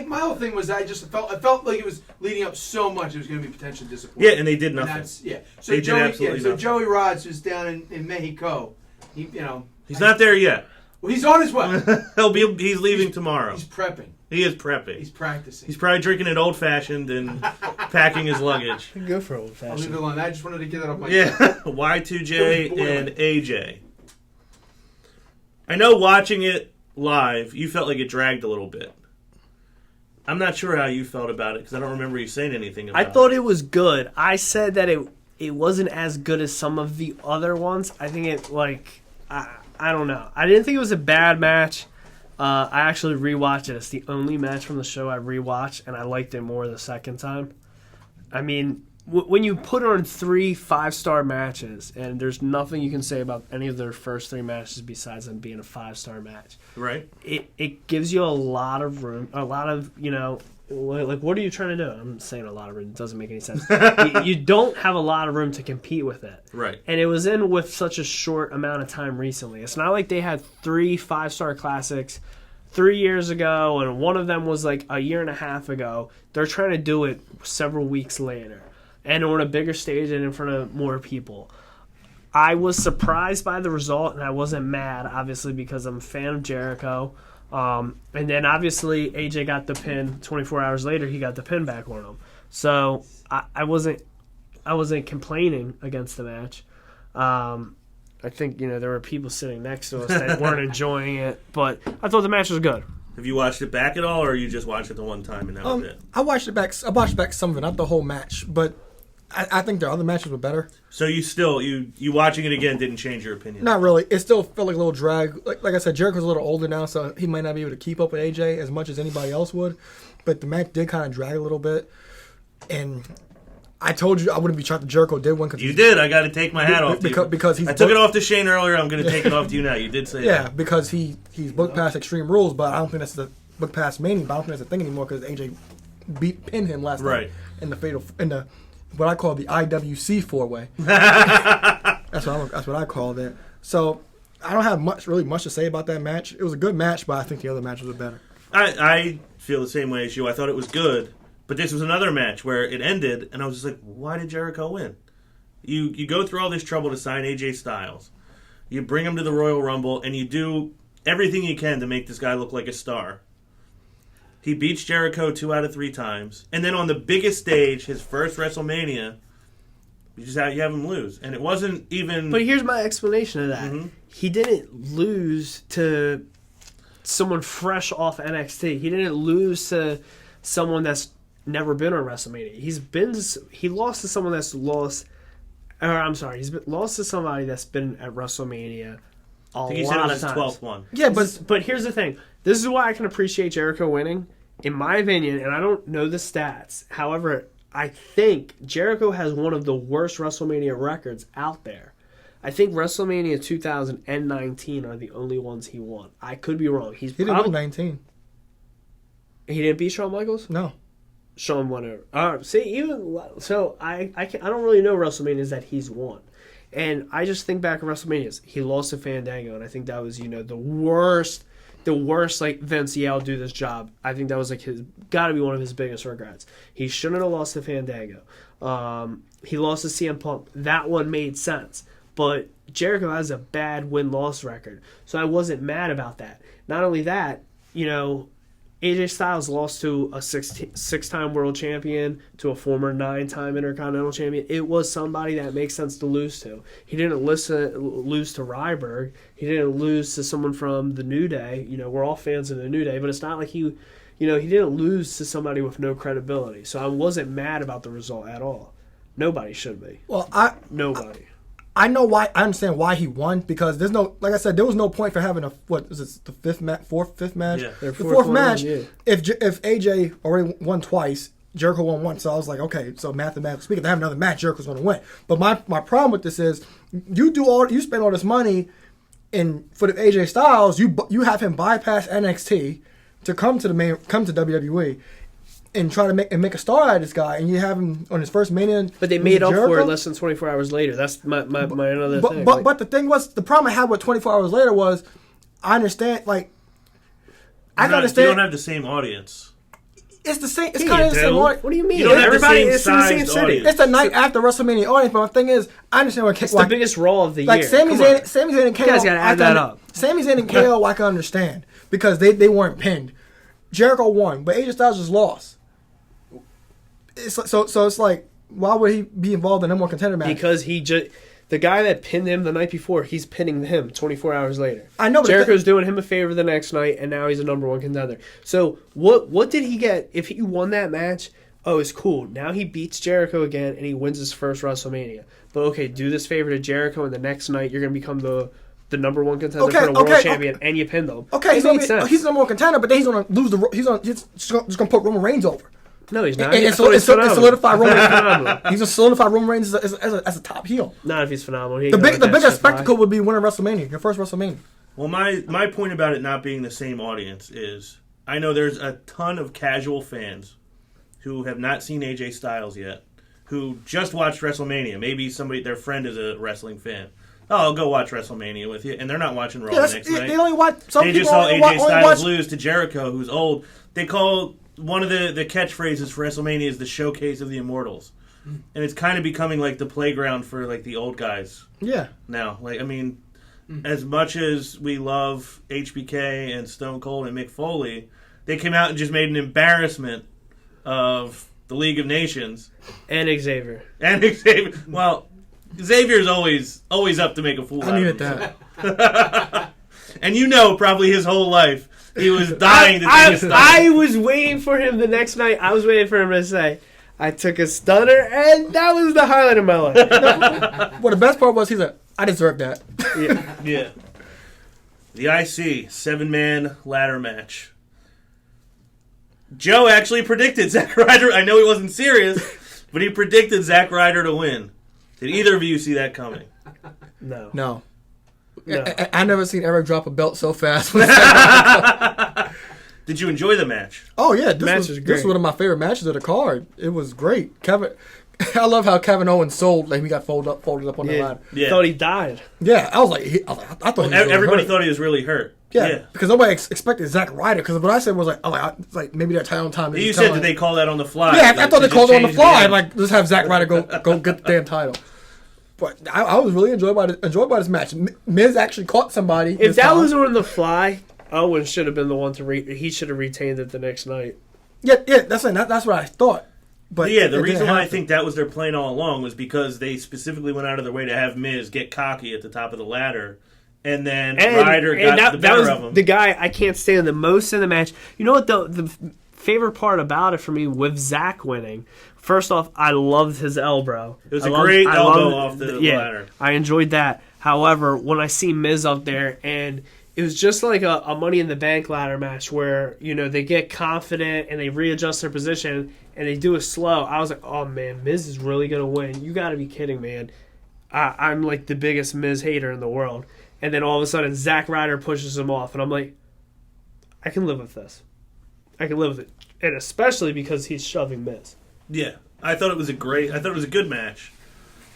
my whole thing was I felt like it was leading up so much it was going to be potentially disappointing. Yeah, and they did nothing. So they did absolutely nothing. So Joey Rods, who's down in Mexico, he's not there yet. Well, he's on his way. He's leaving tomorrow. He's prepping. He is prepping. He's practicing. He's probably drinking it old-fashioned and packing his luggage. Go for I'll old-fashioned. leave it alone. I just wanted to get that off my chest. Y2J and AJ. I know watching it live, you felt like it dragged a little bit. I'm not sure how you felt about it because I don't remember you saying anything about it. I thought it was good. I said that it wasn't as good as some of the other ones. I think I don't know. I didn't think it was a bad match. I actually rewatched it. It's the only match from the show I rewatched, and I liked it more the second time. I mean, when you put on 3 5-star matches, and there's nothing you can say about any of their first 3 matches besides them being a 5-star match. Right. It gives you a lot of room, a lot of, like, what are you trying to do? I'm saying a lot of room. It doesn't make any sense. You don't have a lot of room to compete with it. Right. And it was in with such a short amount of time recently. It's not like they had 3 5-star classics 3 years ago, and one of them was like a year and a half ago. They're trying to do it several weeks later, and on a bigger stage and in front of more people. I was surprised by the result, and I wasn't mad, obviously, because I'm a fan of Jericho. And then obviously AJ got the pin 24 hours later. He got the pin back on him. So I wasn't complaining against the match. I think there were people sitting next to us that weren't enjoying it, but I thought the match was good. Have you watched it back at all, or you just watched it the one time and that was it? I watched it back some of it, not the whole match, but I think their other matches were better. So you watching it again didn't change your opinion? Not really. It still felt like a little drag. Like I said, Jericho's a little older now, so he might not be able to keep up with AJ as much as anybody else would. But the match did kind of drag a little bit. And I told you I wouldn't be shocked if Jericho did win. You did. I got to take my hat off to you. Because he's I took it off to Shane earlier. I'm going to take it off to you now. You did say that. Yeah, because he's booked past Extreme Rules, but I don't think that's the booked past Mania. But I don't think that's a thing anymore because AJ pinned him last night in the what I call the IWC 4-way. That's what I called it. So I don't have much to say about that match. It was a good match, but I think the other matches were better. I feel the same way as you. I thought it was good, but this was another match where it ended, and I was just like, why did Jericho win? You go through all this trouble to sign AJ Styles. You bring him to the Royal Rumble, and you do everything you can to make this guy look like a star. He beats Jericho 2 out of 3 times. And then on the biggest stage, his first WrestleMania, you have him lose. And it wasn't even... But here's my explanation of that. Mm-hmm. He didn't lose to someone fresh off NXT. He didn't lose to someone that's never been on WrestleMania. He lost to someone that's lost... he's lost to somebody that's been at WrestleMania a lot of times. He said it was his 12th one. Yeah, but here's the thing. This is why I can appreciate Jericho winning, in my opinion, and I don't know the stats. However, I think Jericho has one of the worst WrestleMania records out there. I think WrestleMania 2019 are the only ones he won. I could be wrong. He didn't win 19. He didn't beat Shawn Michaels? No. Shawn won it. I don't really know WrestleManias that he's won. And I just think back at WrestleManias. He lost to Fandango, and I think that was, the worst, like, Vince, I'll do this job. I think that was, like, got to be one of his biggest regrets. He shouldn't have lost to Fandango. He lost to CM Punk. That one made sense. But Jericho has a bad win-loss record. So I wasn't mad about that. Not only that, AJ Styles lost to a six-time world champion, to a former 9-time Intercontinental champion. It was somebody that makes sense to lose to. He didn't lose to Ryberg. He didn't lose to someone from the New Day. We're all fans of the New Day, but it's not like he didn't lose to somebody with no credibility. So I wasn't mad about the result at all. Nobody should be. Well, nobody. I know why. I understand why he won, because there's no, like I said, there was no point for having the fifth match? Yeah. The fourth match. Yeah. If AJ already won twice, Jericho won once. So I was like, okay, so mathematically speaking, they have another match, Jericho's going to win. But my problem with this is, you spend all this money for the AJ Styles, you have him bypass NXT to come to WWE. And try to make a star out of this guy, and you have him on his first Mania. But they made up for it less than 24 hours later. That's my another thing. But the thing was, the problem I had with 24 hours later was, I understand, like, I can understand. You don't have the same audience. It's the same. It's kind of the same audience. What do you mean? You don't Everybody is in the same city. Audience. It's the night after WrestleMania audience, but the thing is, I understand what it's the biggest Raw of the year. Like Sami Zayn and KO. You guys gotta add that up. Sami Zayn and KO, I can understand, because they weren't pinned. Jericho won, but AJ Styles just lost. So it's like, why would he be involved in a more contender match? Because the guy that pinned him the night before, he's pinning him 24 hours later. I know, but Jericho's doing him a favor the next night, and now he's a number 1 contender. So what did he get if he won that match? Oh, it's cool. Now he beats Jericho again, and he wins his first WrestleMania. But okay, do this favor to Jericho, and the next night you're going to become the number 1 contender for the world champion, and you pinned them. Okay, he's the number 1 contender, but then he's going to lose he's just going to put Roman Reigns over. No, he's not. It's solidified Roman. He's a solidified Roman Reigns as a top heel. Not if he's phenomenal. The biggest spectacle would be winning WrestleMania, your first WrestleMania. Well, my point about it not being the same audience is, I know there's a ton of casual fans who have not seen AJ Styles yet, who just watched WrestleMania. Maybe their friend is a wrestling fan. Oh, I'll go watch WrestleMania with you, and they're not watching Raw next night. They only watch. They just saw AJ Styles lose to Jericho, who's old. They call one of the catchphrases for WrestleMania is the showcase of the Immortals, and it's kind of becoming like the playground for like the old guys. Yeah. Now, as much as we love HBK and Stone Cold and Mick Foley, they came out and just made an embarrassment of the League of Nations and Xavier. Well, Xavier's always up to make a fool out of himself. That. And probably his whole life he was dying to take a stunner. I was waiting for him the next night. I was waiting for him to say, I took a stunner, and that was the highlight of my life. Well, the best part was he's like, I deserve that. Yeah. The IC 7-man ladder match. Joe actually predicted Zack Ryder. I know he wasn't serious, but he predicted Zack Ryder to win. Did either of you see that coming? No. I never seen Eric drop a belt so fast. Did you enjoy the match? Oh yeah, this was great. This was one of my favorite matches of the card. It was great. I love how Kevin Owens sold. Like, he got folded up on the ladder. Yeah. Thought he died. Yeah, I was like, I thought he was really everybody hurt. thought he was really hurt. Yeah, because nobody expected Zack Ryder. Because what I said was like maybe that title time. You said that they call that on the fly. Yeah, I thought they called it on the fly. Yeah. Like, let's have Zack Ryder go get the damn title. But I was really enjoyed by this match. Miz actually caught somebody. If that was on the fly, Owen should have been the one to he should have retained it the next night. Yeah, that's what I thought. But yeah, the reason why I think that was their plan all along was because they specifically went out of their way to have Miz get cocky at the top of the ladder, and then Ryder got the better of him. The guy I can't stand the most in the match. You know what the favorite part about it for me with Zack winning? First off, I loved his elbow. It was a great elbow off the ladder. I enjoyed that. However, when I see Miz up there and it was just like a Money in the Bank ladder match where, they get confident and they readjust their position and they do it slow. I was like, oh, man, Miz is really going to win. You got to be kidding, man. I'm like the biggest Miz hater in the world. And then all of a sudden, Zack Ryder pushes him off. And I'm like, I can live with this. I can live with it. And especially because he's shoving Miz. Yeah, I thought it was a good match.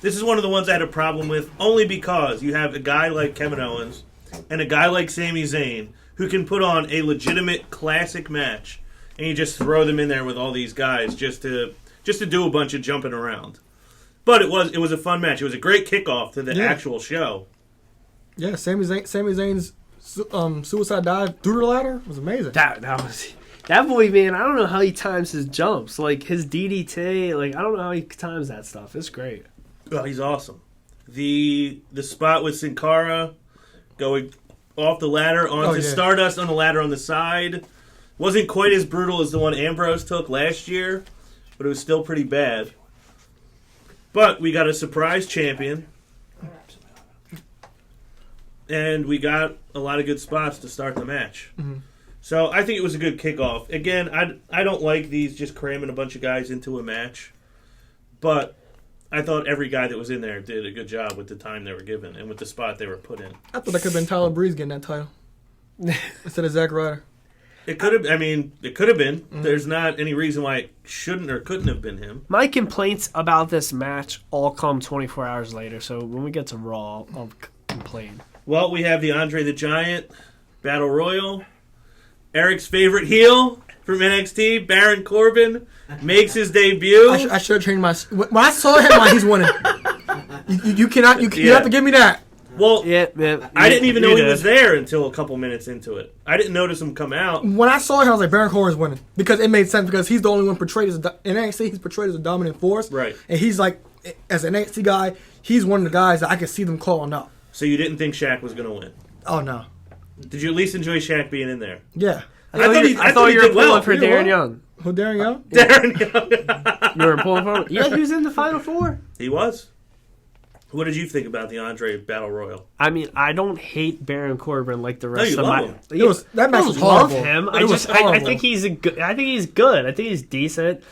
This is one of the ones I had a problem with only because you have a guy like Kevin Owens and a guy like Sami Zayn who can put on a legitimate classic match, and you just throw them in there with all these guys just to do a bunch of jumping around. But it was a fun match. It was a great kickoff to the actual show. Yeah, Sami Zayn's suicide dive through the ladder was amazing. That boy, man, I don't know how he times his jumps. Like, his DDT, I don't know how he times that stuff. It's great. Oh, he's awesome. The spot with Sin Cara going off the ladder onto Stardust on the ladder on the side wasn't quite as brutal as the one Ambrose took last year, but it was still pretty bad. But we got a surprise champion, and we got a lot of good spots to start the match. Mm-hmm. So I think it was a good kickoff. Again, I don't like these just cramming a bunch of guys into a match, but I thought every guy that was in there did a good job with the time they were given and with the spot they were put in. I thought that could have been Tyler Breeze getting that title instead of Zack Ryder. It could have. I mean, it could have been. Mm-hmm. There's not any reason why it shouldn't or couldn't have been him. My complaints about this match all come 24 hours later. So when we get to Raw, I'll complain. Well, we have the Andre the Giant Battle Royal. Eric's favorite heel from NXT, Baron Corbin, makes his debut. I should have changed my. When I saw him, he's winning. You cannot. You have to give me that. Well, I didn't even know he was there until a couple minutes into it. I didn't notice him come out. When I saw him, I was like, Baron Corbin's winning. Because it made sense, because he's the only one portrayed as in NXT, he's portrayed as a dominant force. Right. And he's like, as an NXT guy, he's one of the guys that I could see them calling up. So you didn't think Shaq was going to win? Oh, no. Did you at least enjoy Shaq being in there? Yeah. I thought you were pulling for Darren Young. Who, Darren Young? Darren Young. You were pulling for him? Yeah, he was in the Final Four. He was. What did you think about the Andre Battle Royal? I mean, I don't hate Baron Corbin like the rest of love my. him. That match was horrible. Love him. I think he's good. I think he's good. I think he's decent.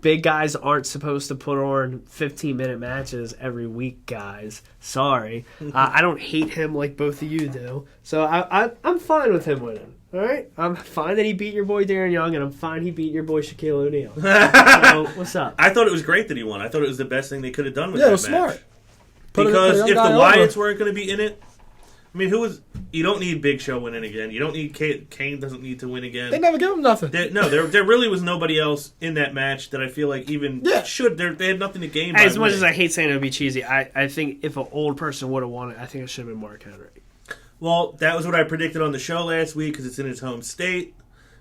Big guys aren't supposed to put on 15-minute matches every week, guys. Sorry. I don't hate him like both of you do. So I'm fine with him winning. All right? I'm fine that he beat your boy Darren Young, and I'm fine he beat your boy Shaquille O'Neal. So, what's up? I thought it was great that he won. I thought it was the best thing they could have done with that match. Yeah, it was smart. Because if the Wyatts weren't going to be in it, I mean, you don't need Big Show winning again. You don't need Kane doesn't need to win again. They never give him nothing. There really was nobody else in that match that I feel like even should. They had nothing to gain by As much winning. as I hate saying it would be cheesy, I think if an old person would have won it, I think it should have been Mark Henry. Well, that was what I predicted on the show last week because it's in his home state.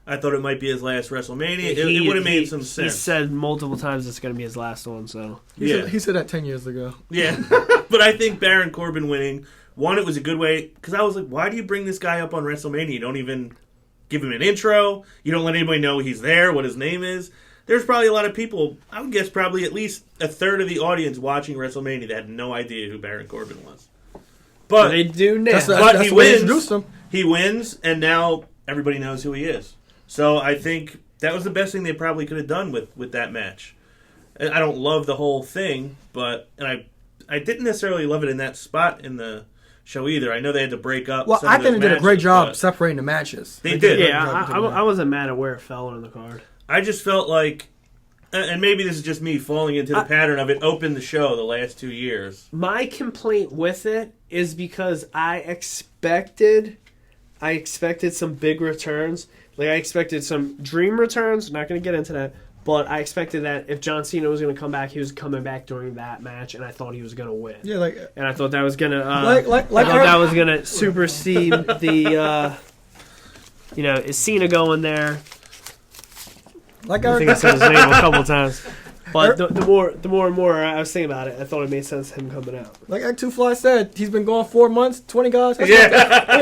I thought it might be his last WrestleMania. It would have made some sense. He said multiple times it's going to be his last one. So he said that 10 years ago. Yeah, but I think Baron Corbin winning. One, it was a good way, because I was like, why do you bring this guy up on WrestleMania? You don't even give him an intro. You don't let anybody know he's there, what his name is. There's probably a lot of people, I would guess probably at least a third of the audience watching WrestleMania that had no idea who Baron Corbin was. But they do now. But he wins. He wins, and now everybody knows who he is. So I think that was the best thing they probably could have done with that match. I don't love the whole thing, but I didn't necessarily love it in that spot in the show either. I know they had to break up. Well, I think they did a great job separating the matches. They did. Yeah, I wasn't mad at where it fell on the card. I just felt like and maybe this is just me falling into the pattern of it, opened the show the last 2 years. My complaint with it is because I expected some big returns. Like, I expected some dream returns. Not going to get into that. But I expected that if John Cena was going to come back, he was coming back during that match, and I thought he was going to win. Yeah, like, and I thought that was going to, that was going to supersede the, is Cena going there? Like I think I said his name a couple times. But the more and more I was thinking about it, I thought it made sense him coming out. Like Two Fly said, he's been gone 4 months, 20 guys. Yeah.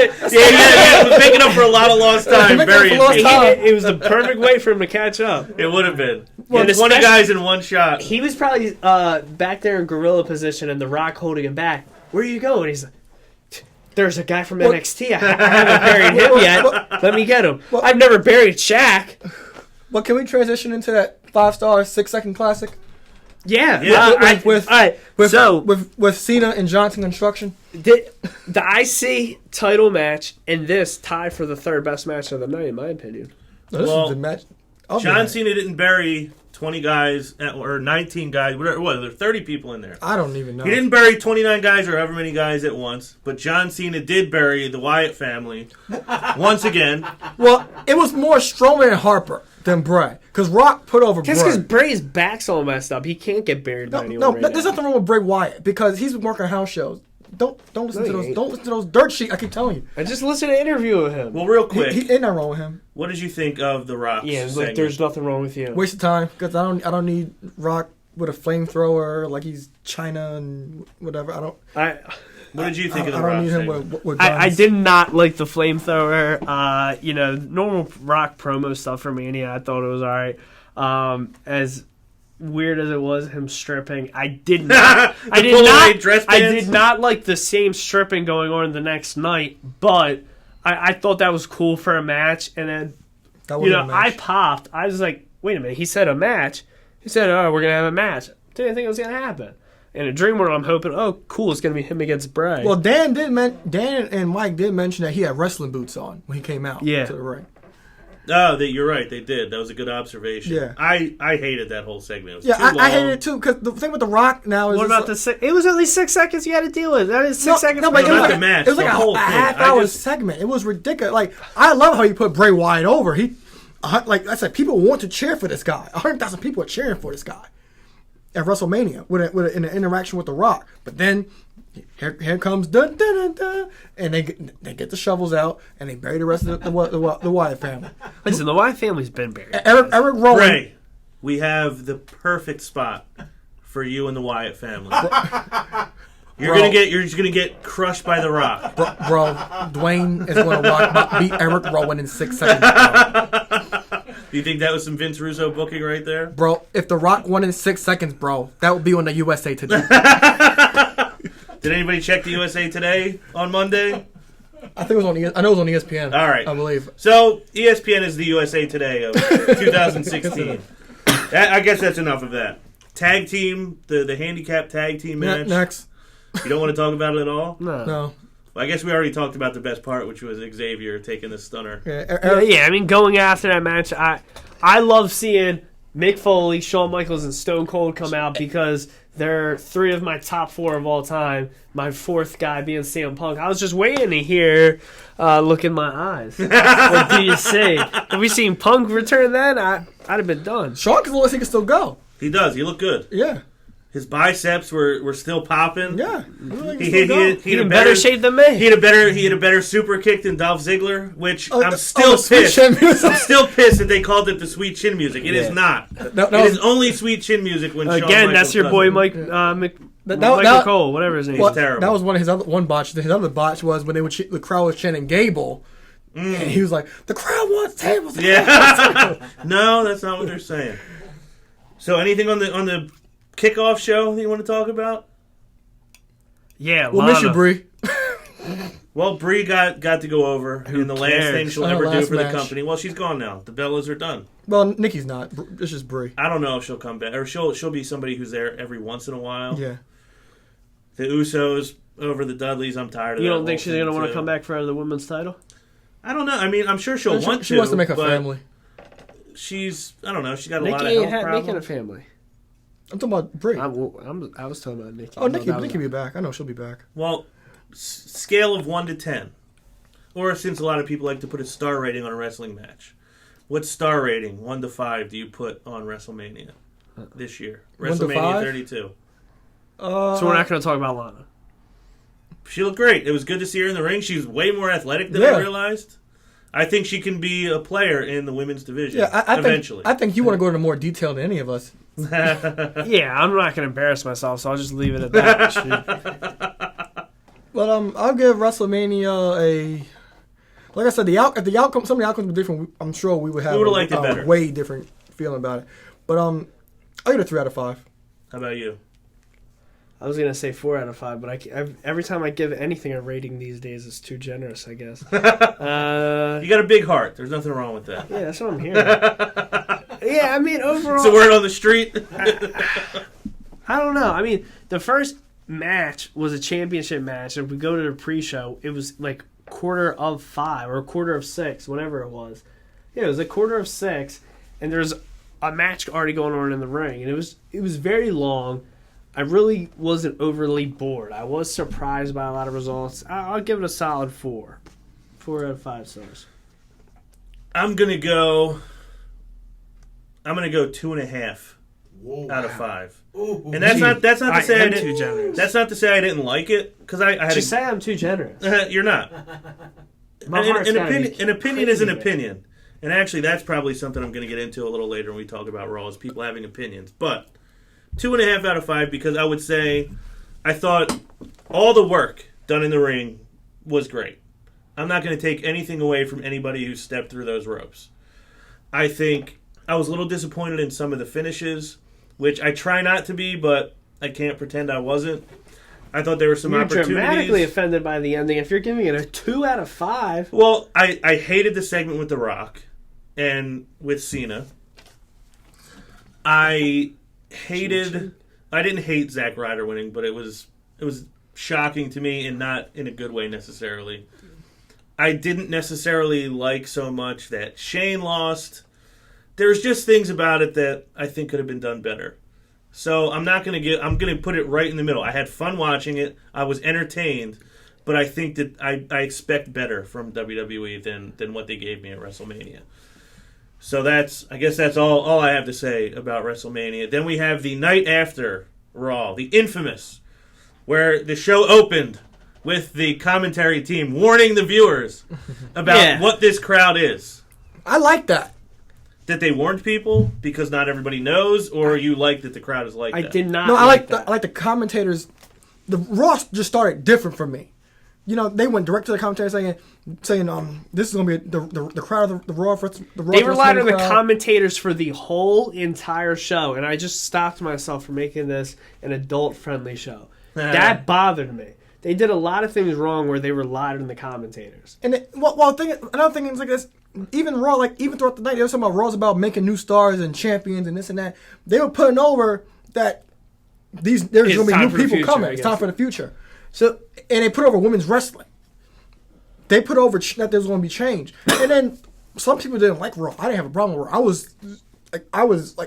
It was making up for a lot lot of lost time. It was the perfect way for him to catch up. It would have been. Well, 20 guys in one shot. He was probably back there in gorilla position and The Rock holding him back. Where are you going? He's like, there's a guy from NXT. I haven't buried him yet. Let me get him. I've never buried Shaq. Well, can we transition into that 5-star 6-second classic? Yeah. With Cena and Johnson construction. The IC title match and this tie for the third best match of the night, in my opinion. No, this is the match. John Cena didn't bury 20 guys or 19 guys. Whatever it was, there were 30 people in there. I don't even know. He didn't bury 29 guys or however many guys at once, but John Cena did bury the Wyatt family once again. Well, it was more Strowman and Harper than Bray, because Rock put over Bray. That's because Bray's back's all messed up. He can't get buried by anyone. No, there's nothing wrong with Bray Wyatt because he's been working house shows. Don't listen to those. Don't listen to those dirt sheets. I keep telling you. I just listened to an interview with him. Well, real quick, ain't nothing wrong with him. What did you think of the Rock? Yeah, like there's nothing wrong with you. Waste of time because I don't need Rock with a flamethrower like he's China and whatever. What did you think of the Rock? I don't need him with guns. I did not like the flamethrower. Normal Rock promo stuff for Mania. I thought it was all right. As weird as it was, him stripping, I did not like the same stripping going on the next night, but I thought that was cool for a match. And then I popped. I was like, wait a minute, he said a match. He said, oh, we're gonna have a match. Didn't think it was gonna happen. In a dream world, I'm hoping, oh, cool, it's gonna be him against Bray. Well, Dan and Mike did mention that he had wrestling boots on when he came out to the ring. Oh, you're right. They did. That was a good observation. Yeah, I hated that whole segment. I hated it too because the thing with the Rock now is what about it was only 6 seconds you had to deal with. That is 6 seconds. No, but it was like the match. It was like a half-hour segment. It was ridiculous. Like I love how you put Bray Wyatt over. Like I said, people want to cheer for this guy. 100,000 people are cheering for this guy at WrestleMania in an interaction with the Rock. But then here comes dun dun dun dun, and they get the shovels out and they bury the rest of the Wyatt family. Listen, the Wyatt family's been buried. Eric Rowan. Ray, we have the perfect spot for you and the Wyatt family. You're just gonna get crushed by the Rock, bro. Dwayne is going to beat Eric Rowan in 6 seconds. Bro. Do you think that was some Vince Russo booking right there, bro? If the Rock won in 6 seconds, bro, that would be on the USA Today. Did anybody check the USA Today on Monday? I think it was on. I know it was on ESPN. All right, I believe. So ESPN is the USA Today of 2016. I guess that's enough of that. Tag team, the handicap tag team match. Next. You don't want to talk about it at all? No. Well, I guess we already talked about the best part, which was Xavier taking the stunner. Yeah. I mean, going after that match, I love seeing Mick Foley, Shawn Michaels, and Stone Cold come out because they're 3 of my top 4 of all time. My 4th guy being CM Punk. I was just waiting to hear, look in my eyes. What do you say? Have we seen Punk return then? I'd have been done. Shawn can still go. He does. He looked good. Yeah. His biceps were still popping. Yeah, he had better shape than me. He had a better super kick than Dolph Ziggler, which I'm still pissed. I'm still pissed that they called it the Sweet Chin Music. It is not. It is only Sweet Chin Music when Shawn Michaels that's your boy Michael Cole, whatever his name is. Terrible. That was one botch. His other botch was when the crowd was chanting Gable, and he was like, "The crowd wants tables." Yeah. No, that's not what they're saying. So, anything on the kickoff show that you want to talk about? Yeah, we'll miss you, Brie. Well, Brie got to go over in the last thing she'll ever do for match. the company. Well, she's gone now. The Bellas are done. Well, Nikki's not. It's just Brie. I don't know if she'll come back, or she'll be somebody who's there every once in a while. Yeah. The Usos over the Dudleys. I'm tired of. You don't think she's gonna want to come back for the women's title? I don't know. I mean, I'm sure she'll want to. She wants to make a family. she's I don't know. She got a Nikki lot of ain't health had Nikki in a problems. family. I'm talking about Brie. I was talking about Nikki. Oh, Nikki No, that was- will be back. I know she'll be back. Well, scale of 1 to 10, or since a lot of people like to put a star rating on a wrestling match, what star rating 1 to 5 do you put on WrestleMania this year? 1 to WrestleMania 5? 32. So we're not going to talk about Lana. She looked great. It was good to see her in the ring. She's way more athletic than I realized. I think she can be a player in the women's division eventually. I think you want to go into more detail than any of us. Yeah, I'm not going to embarrass myself, so I'll just leave it at that. But I'll give WrestleMania a. Like I said, if the outcome, some of the outcomes were different, I'm sure we would have liked it better. Way different feeling about it. But I'll give it a 3 out of 5. How about you? I was going to say 4 out of 5, but every time I give anything a rating these days, it's too generous, I guess. You got a big heart. There's nothing wrong with that. Yeah, that's what I'm hearing. Yeah, I mean, overall... It's a word on the street. I don't know. I mean, the first match was a championship match. If we go to the pre-show, it was like 5:15 or 6:15, whatever it was. Yeah, it was 6:15, and there's a match already going on in the ring, and it was very long. I really wasn't overly bored. I was surprised by a lot of results. I'll give it a solid 4. 4 out of 5 stars. I'm gonna go 2.5 out of 5. Ooh, And that's not to say I am too didn't. generous. That's not to say I didn't like it because I had. Just say I'm too generous. You're not. My heart's gotta be An opinion is an crazy. opinion, and actually that's probably something I'm going to get into a little later when we talk about Raw is people having opinions. But 2.5 out of 5 because I would say I thought all the work done in the ring was great. I'm not going to take anything away from anybody who stepped through those ropes. I think I was a little disappointed in some of the finishes, which I try not to be, but I can't pretend I wasn't. I thought there were some You're opportunities. dramatically offended by the ending. If you're giving it a 2 out of 5, Well, I hated the segment with The Rock and with Cena. I didn't hate Zack Ryder winning, but it was shocking to me and not in a good way necessarily. I didn't necessarily like so much that Shane lost. There's just things about it that I think could have been done better. So I'm going to put it right in the middle. I had fun watching it. I was entertained, but I think that I expect better from WWE than what they gave me at WrestleMania. So I guess that's all I have to say about WrestleMania. Then we have the night after Raw, the infamous, where the show opened with the commentary team warning the viewers about what this crowd is. I like that. That they warned people because not everybody knows, or you like that the crowd is like that? I did not. No, I like like the commentators. The Raw just started different for me. You know, they went direct to the commentators saying, this is going to be the crowd of the Raw. The Raw They relied on the crowd. commentators for the whole entire show, and I just stopped myself from making this an adult-friendly show. That bothered me. They did a lot of things wrong where they relied on the commentators. And another thing is like this. Even Raw, even throughout the night, they were talking about Raw's about making new stars and champions and this and that. They were putting over that there's going to be new people coming. It's time for the future. So, and they put over women's wrestling. They put over that there's going to be change. And then some people didn't like Raw. I didn't have a problem with Raw.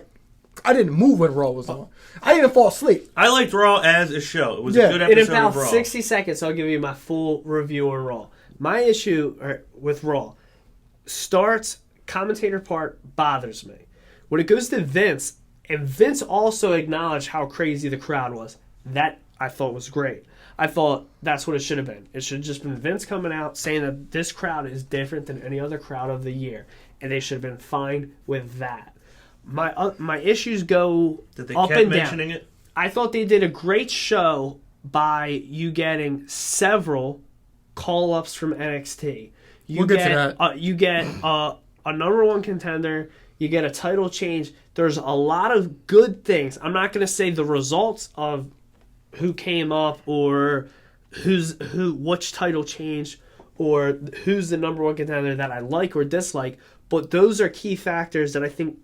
I didn't move when Raw was on. I didn't fall asleep. I liked Raw as a show. It was a good episode In about of Raw. 60 seconds, I'll give you my full review on Raw. My issue with Raw starts, commentator part bothers me. When it goes to Vince, and Vince also acknowledged how crazy the crowd was, that I thought was great. I thought that's what it should have been. It should have just been Vince coming out saying that this crowd is different than any other crowd of the year, and they should have been fine with that. My issues go That they up kept and mentioning down. it? I thought they did a great show by you getting several call-ups from NXT. We'll get to that. You get a number one contender. You get a title change. There's a lot of good things. I'm not going to say the results of who came up or which title changed or who's the number one contender that I like or dislike, but those are key factors that I think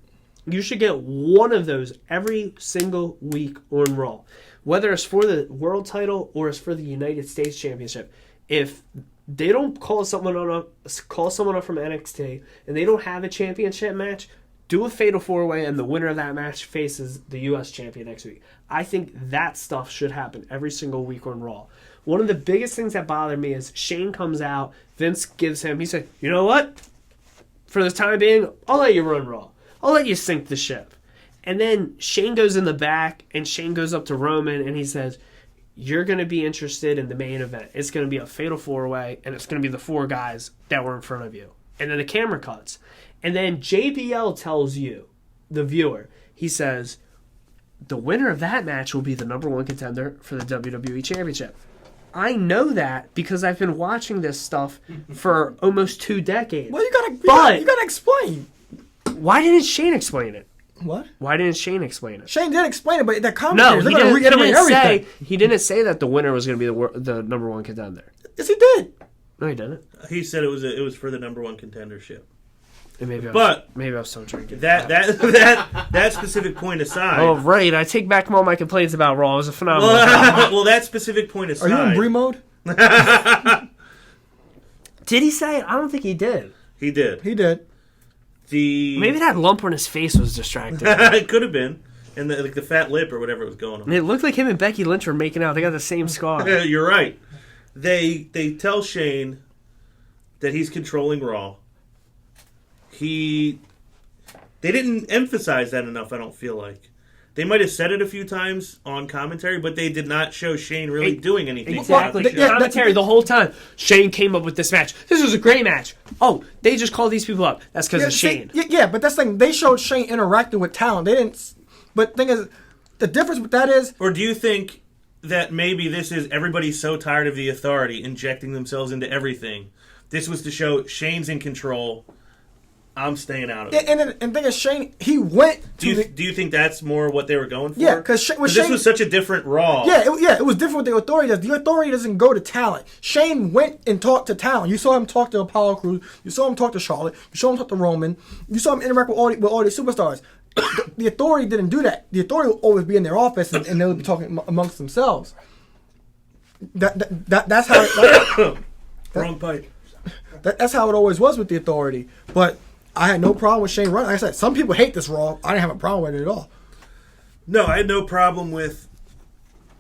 you should get one of those every single week on Raw. Whether it's for the world title or it's for the United States Championship. If they don't call someone up from NXT and they don't have a championship match, do a fatal 4-way, and the winner of that match faces the U.S. champion next week. I think that stuff should happen every single week on Raw. One of the biggest things that bothered me is Shane comes out, Vince gives him, he said, you know what? For the time being, I'll let you run Raw. I'll let you sink the ship. And then Shane goes in the back, and Shane goes up to Roman, and he says, you're going to be interested in the main event. It's going to be a fatal 4-way, and it's going to be the 4 guys that were in front of you. And then the camera cuts. And then JBL tells you, the viewer, he says, the winner of that match will be the number 1 contender for the WWE Championship. I know that because I've been watching this stuff for almost 2 decades. Well, you gotta explain. Why didn't Shane explain it? What? Why didn't Shane explain it? Shane did explain it, but the No, commentators, they're going to reiterate everything. He didn't say that the winner was going to be the number 1 contender. Yes, he did. No, he didn't. He said it was for the number 1 contendership. And maybe I was still drinking. That specific point aside. Oh, right. I take back all my complaints about Raw. It was a phenomenal. Well, that specific point aside. Are you in Brie mode? Did he say it? I don't think he did. He did. He did. Maybe that lump on his face was distracting. It could have been. And the fat lip or whatever was going on. It looked like him and Becky Lynch were making out. They got the same scar. You're right. They tell Shane that he's controlling Raw. They didn't emphasize that enough, I don't feel like. They might have said it a few times on commentary, but they did not show Shane really doing anything. Exactly. Commentary the whole time. Shane came up with this match. This was a great match. Oh, they just called these people up. That's because of Shane. But that's the thing. They showed Shane interacting with talent. They didn't. But the thing is, the difference with that is... Or do you think that maybe this is everybody's so tired of the Authority injecting themselves into everything? This was to show Shane's in control. I'm staying out of it. And the thing is, Shane, he went to do you think that's more what they were going for? Yeah, because this was such a different Raw. It was different with the Authority does. The Authority doesn't go to talent. Shane went and talked to talent. You saw him talk to Apollo Crews. You saw him talk to Charlotte. You saw him talk to Roman. You saw him interact with all the superstars. The Authority didn't do that. The Authority would always be in their office and they would be talking amongst themselves. That's how. Wrong pipe. That's how it always was with the Authority. But I had no problem with Shane running. Like I said, some people hate this Raw. I didn't have a problem with it at all. No, I had no problem with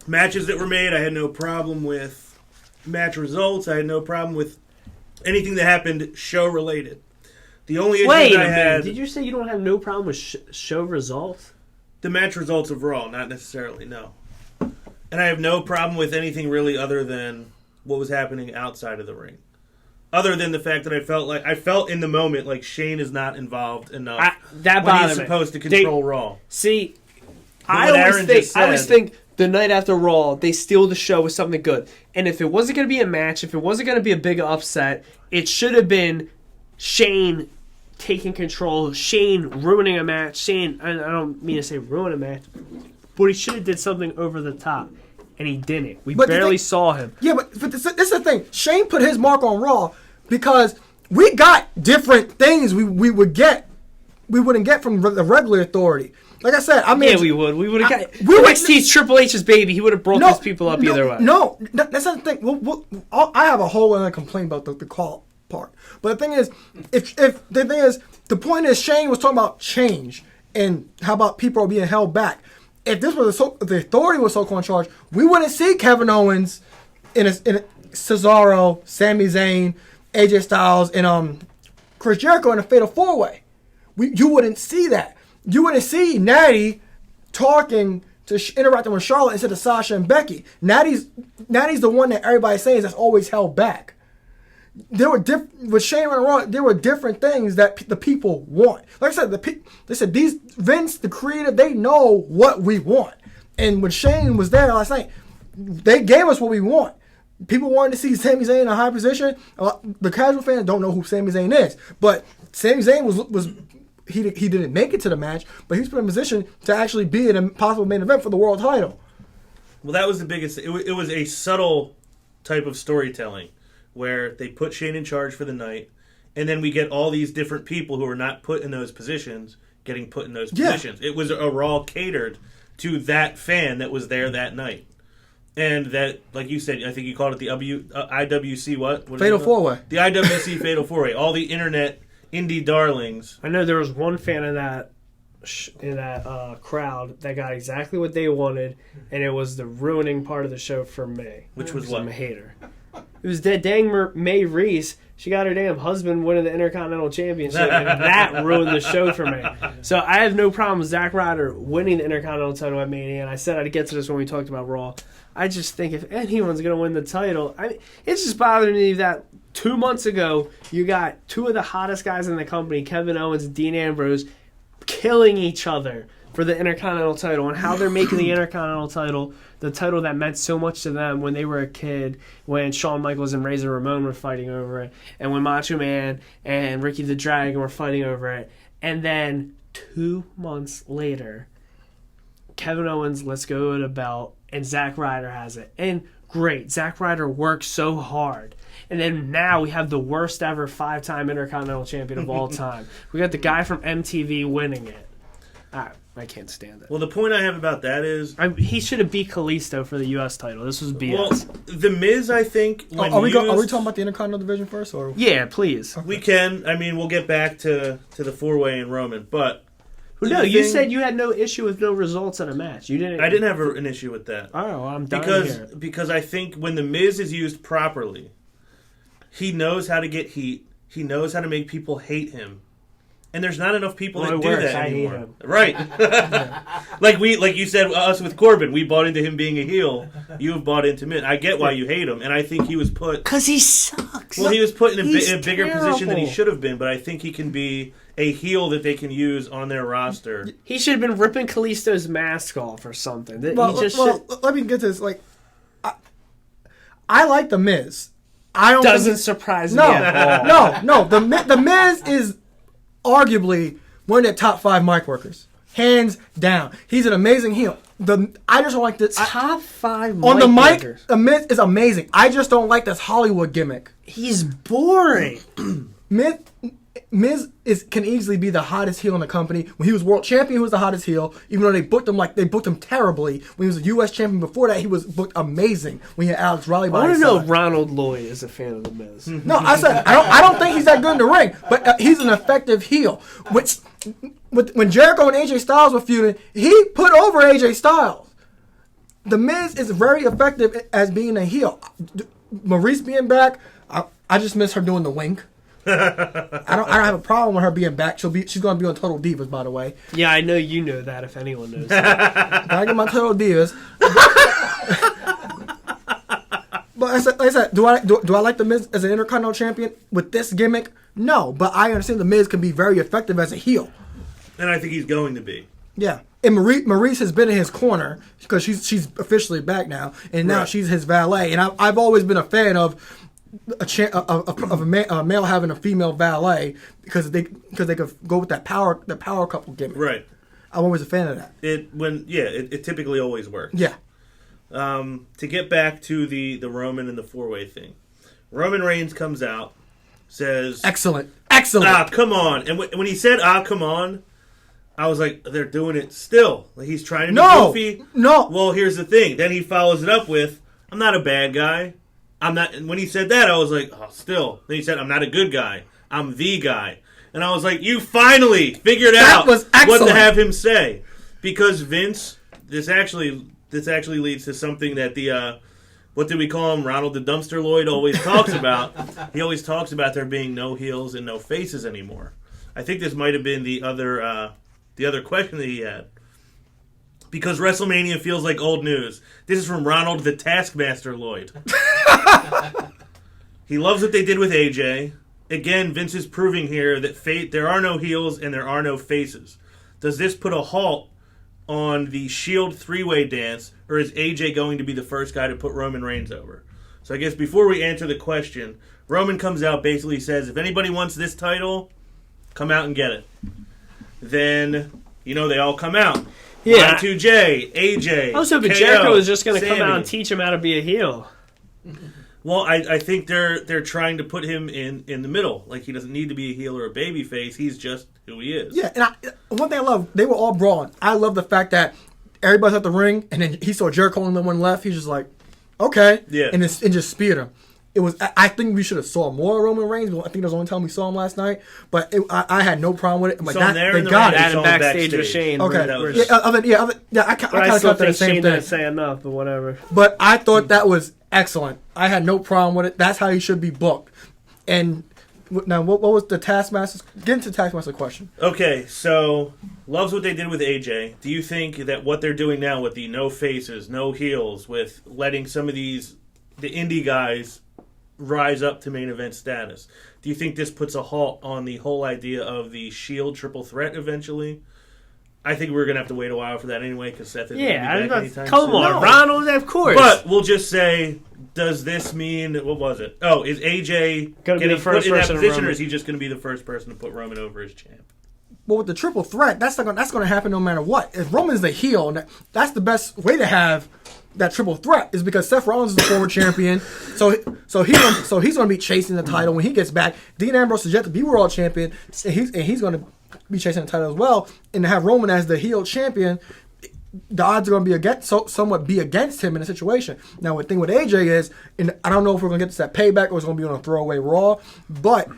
matches that were made. I had no problem with match results. I had no problem with anything that happened show related. The only issue that I had... Did you say you don't have no problem with show results? The match results of Raw, not necessarily, no. And I have no problem with anything really other than what was happening outside of the ring. Other than the fact that I felt in the moment like Shane is not involved enough when he's supposed to control Raw. See, I always think the night after Raw, they steal the show with something good. And if it wasn't going to be a match, if it wasn't going to be a big upset, it should have been Shane taking control, Shane ruining a match, Shane, I don't mean to say ruin a match, but he should have did something over the top. And he didn't. We barely saw him. Yeah, but this is the thing. Shane put his mark on Raw because we got different things we wouldn't get from the regular Authority. Like I said, we would. We would have got NXT's Triple H's baby. He would have brought these people up either way. No, that's not the thing. I have a whole other complaint about the call part. But the thing is, the point is Shane was talking about change and how about people are being held back. If this was the Authority was so-called in charge, we wouldn't see Kevin Owens in Cesaro, Sami Zayn, AJ Styles, and Chris Jericho in a Fatal 4-Way. You wouldn't see that. You wouldn't see Natty talking interacting with Charlotte instead of Sasha and Becky. Natty's the one that everybody's saying that's always held back. There were with Shane running Raw. There were different things that the people want. Like I said, they said these Vince, the creator, they know what we want. And when Shane was there last night, they gave us what we want. People wanted to see Sami Zayn in a high position. The casual fans don't know who Sami Zayn is, but Sami Zayn was he didn't make it to the match, but he was put in a position to actually be in a possible main event for the world title. Well, that was the biggest. It was a subtle type of storytelling, where they put Shane in charge for the night, and then we get all these different people who are not put in those positions getting put in those positions. It was a Raw catered to that fan that was there that night. And that, like you said, I think you called it the IWC what? Fatal 4-Way. The IWC Fatal 4-Way. All the internet indie darlings. I know there was one fan in that crowd that got exactly what they wanted, and it was the ruining part of the show for me. Which was what? I'm a hater. It was that dang Mae Reese. She got her damn husband winning the Intercontinental Championship, and that ruined the show for me. So I have no problem with Zack Ryder winning the Intercontinental title at Mania, and I said I'd get to this when we talked about Raw. I just think if anyone's going to win the title, it's just bothering me that 2 months ago you got two of the hottest guys in the company, Kevin Owens and Dean Ambrose, killing each other for the Intercontinental title, and how they're making the Intercontinental title the title that meant so much to them when they were a kid, when Shawn Michaels and Razor Ramon were fighting over it, and when Macho Man and Ricky the Dragon were fighting over it. And then 2 months later, Kevin Owens lets go of the belt, and Zack Ryder has it. And great, Zack Ryder worked so hard. And then now we have the worst ever 5-time Intercontinental Champion of all time. We got the guy from MTV winning it. I can't stand it. Well, the point I have about that is... he should have beat Kalisto for the U.S. title. This was BS. Well, The Miz, I think... Are we talking about the Intercontinental Division first? Or? Yeah, please. We can. I mean, we'll get back to the 4-way and Roman, but... No, you said you had no issue with no results in a match. You didn't. I didn't have an issue with that. Oh, well, I'm done because I think when The Miz is used properly, he knows how to get heat. He knows how to make people hate him. And there's not enough people that do that anymore. I hate him. Right. like you said, us with Corbin, we bought into him being a heel. You've bought into Miz. I get why you hate him, and I think he was put... Because he sucks. Well, he was put in a bigger position than he should have been, but I think he can be a heel that they can use on their roster. He should have been ripping Kalisto's mask off or something. Let me get this. I like The Miz. Doesn't surprise me at all. No. The Miz is arguably one of the top 5 mic workers, hands down. He's an amazing heel. I just don't like this. Top 5 on the mic. Workers. The Miz is amazing. I just don't like this Hollywood gimmick. He's boring. Miz can easily be the hottest heel in the company. When he was world champion, he was the hottest heel. Even though they booked him terribly. When he was a U.S. champion before that, he was booked amazing. When he had Alex Riley by his side. I want to know if Ronald Lloyd is a fan of The Miz. No, I said I don't think he's that good in the ring, but he's an effective heel. When Jericho and AJ Styles were feuding, he put over AJ Styles. The Miz is very effective as being a heel. Maurice being back, I just miss her doing the wink. I don't have a problem with her being back. She's going to be on Total Divas, by the way. Yeah, I know you know that. If anyone knows that, I get my Total Divas. But like I said, do I like The Miz as an Intercontinental Champion with this gimmick? No, but I understand The Miz can be very effective as a heel. And I think he's going to be. Yeah, and Maurice has been in his corner because she's officially back now, and now she's his valet. And I've always been a fan of a male having a female valet because they could go with that power couple gimmick. Right. I'm always a fan of that. It typically always works. Yeah. To get back to the Roman and the 4-way thing, Roman Reigns comes out, says, Excellent. Come on. And when he said, come on, I was like, they're doing it still. Like he's trying to be goofy. No. Well, here's the thing. Then he follows it up with, I'm not a bad guy. I'm not. And when he said that, I was like, still. Then he said, I'm not a good guy. I'm the guy. And I was like, you finally figured out what to have him say. Because Vince, this actually leads to something that the, what did we call him? Ronald the Dumpster Lloyd always talks about. He always talks about there being no heels and no faces anymore. I think this might have been the other question that he had. Because WrestleMania feels like old news. This is from Ronald the Taskmaster Lloyd. He loves what they did with AJ. Again, Vince is proving here that there are no heels and there are no faces. Does this put a halt on the Shield 3-way dance, or is AJ going to be the first guy to put Roman Reigns over? So I guess before we answer the question, Roman comes out, basically says, if anybody wants this title, come out and get it. Then, they all come out. Yeah. Y2J, AJ, I was hoping KO, Jericho was just going to come Sammy. out and teach him how to be a heel. Well, I think they're trying to put him in the middle. Like, he doesn't need to be a heel or a baby face. He's just who he is. Yeah, and one thing I love, they were all brawling. I love the fact that everybody's at the ring, and then he saw Jericho and the one left. He's just like, okay. Yeah. And just speared him. it was. I think we should have saw more Roman Reigns. I think that was the only time we saw him last night. But I had no problem with it. I'm like, they got it. And backstage with Shane. Okay. I kind I of still thought that think same Shane thing. didn't say enough, but whatever. But I thought that was excellent. I had no problem with it. That's how he should be booked. And now, what was the Taskmaster's? Get into the Taskmaster question. Okay, so loves what they did with AJ. Do you think that what they're doing now with the no faces, no heels, with letting some of the indie guys rise up to main event status, do you think this puts a halt on the whole idea of the Shield triple threat eventually? I think we're going to have to wait a while for that anyway, because Seth isn't going to be back anytime come soon. on, Ronald, of course. But we'll just say, does this mean, what was it? Oh, is AJ getting put in that position, or is he just going to be the first person to put Roman over as champ? Well, with the triple threat, that's going to happen no matter what. If Roman's the heel, that's the best way to have that triple threat, is because Seth Rollins is the former champion, so he's going to be chasing the title when he gets back. Dean Ambrose is yet to be world champion, and he's going to be chasing the title as well. And to have Roman as the heel champion, the odds are going to be somewhat against him in a situation. Now, the thing with AJ is, and I don't know if we're going to get to that payback or it's going to be on a throwaway Raw, but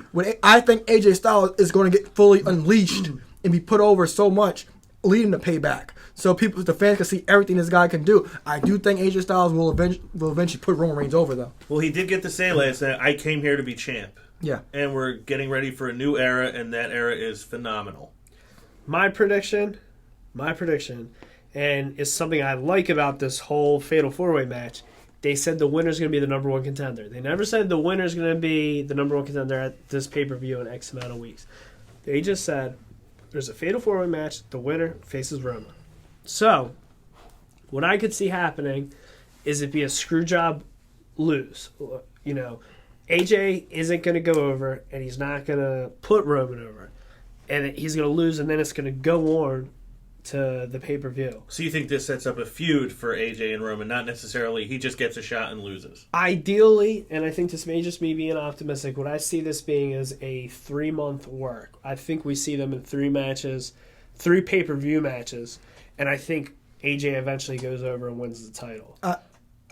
I think AJ Styles is going to get fully unleashed and be put over so much leading to payback. So the fans can see everything this guy can do. I do think AJ Styles will eventually put Roman Reigns over, though. Well, he did get to say last night, I came here to be champ. Yeah. And we're getting ready for a new era, and that era is phenomenal. My prediction, and it's something I like about this whole Fatal 4-Way match, they said the winner's going to be the number one contender. They never said the winner's going to be the number one contender at this pay-per-view in X amount of weeks. They just said there's a Fatal 4-Way match, the winner faces Roman. So, what I could see happening is it be a screw job lose. You know, AJ isn't going to go over, and he's not going to put Roman over. And he's going to lose, and then it's going to go on to the pay-per-view. So you think this sets up a feud for AJ and Roman, not necessarily he just gets a shot and loses? Ideally, and I think this may just me being optimistic, what I see this being is a 3-month work. I think we see them in 3 matches, 3 pay-per-view matches, and I think AJ eventually goes over and wins the title. I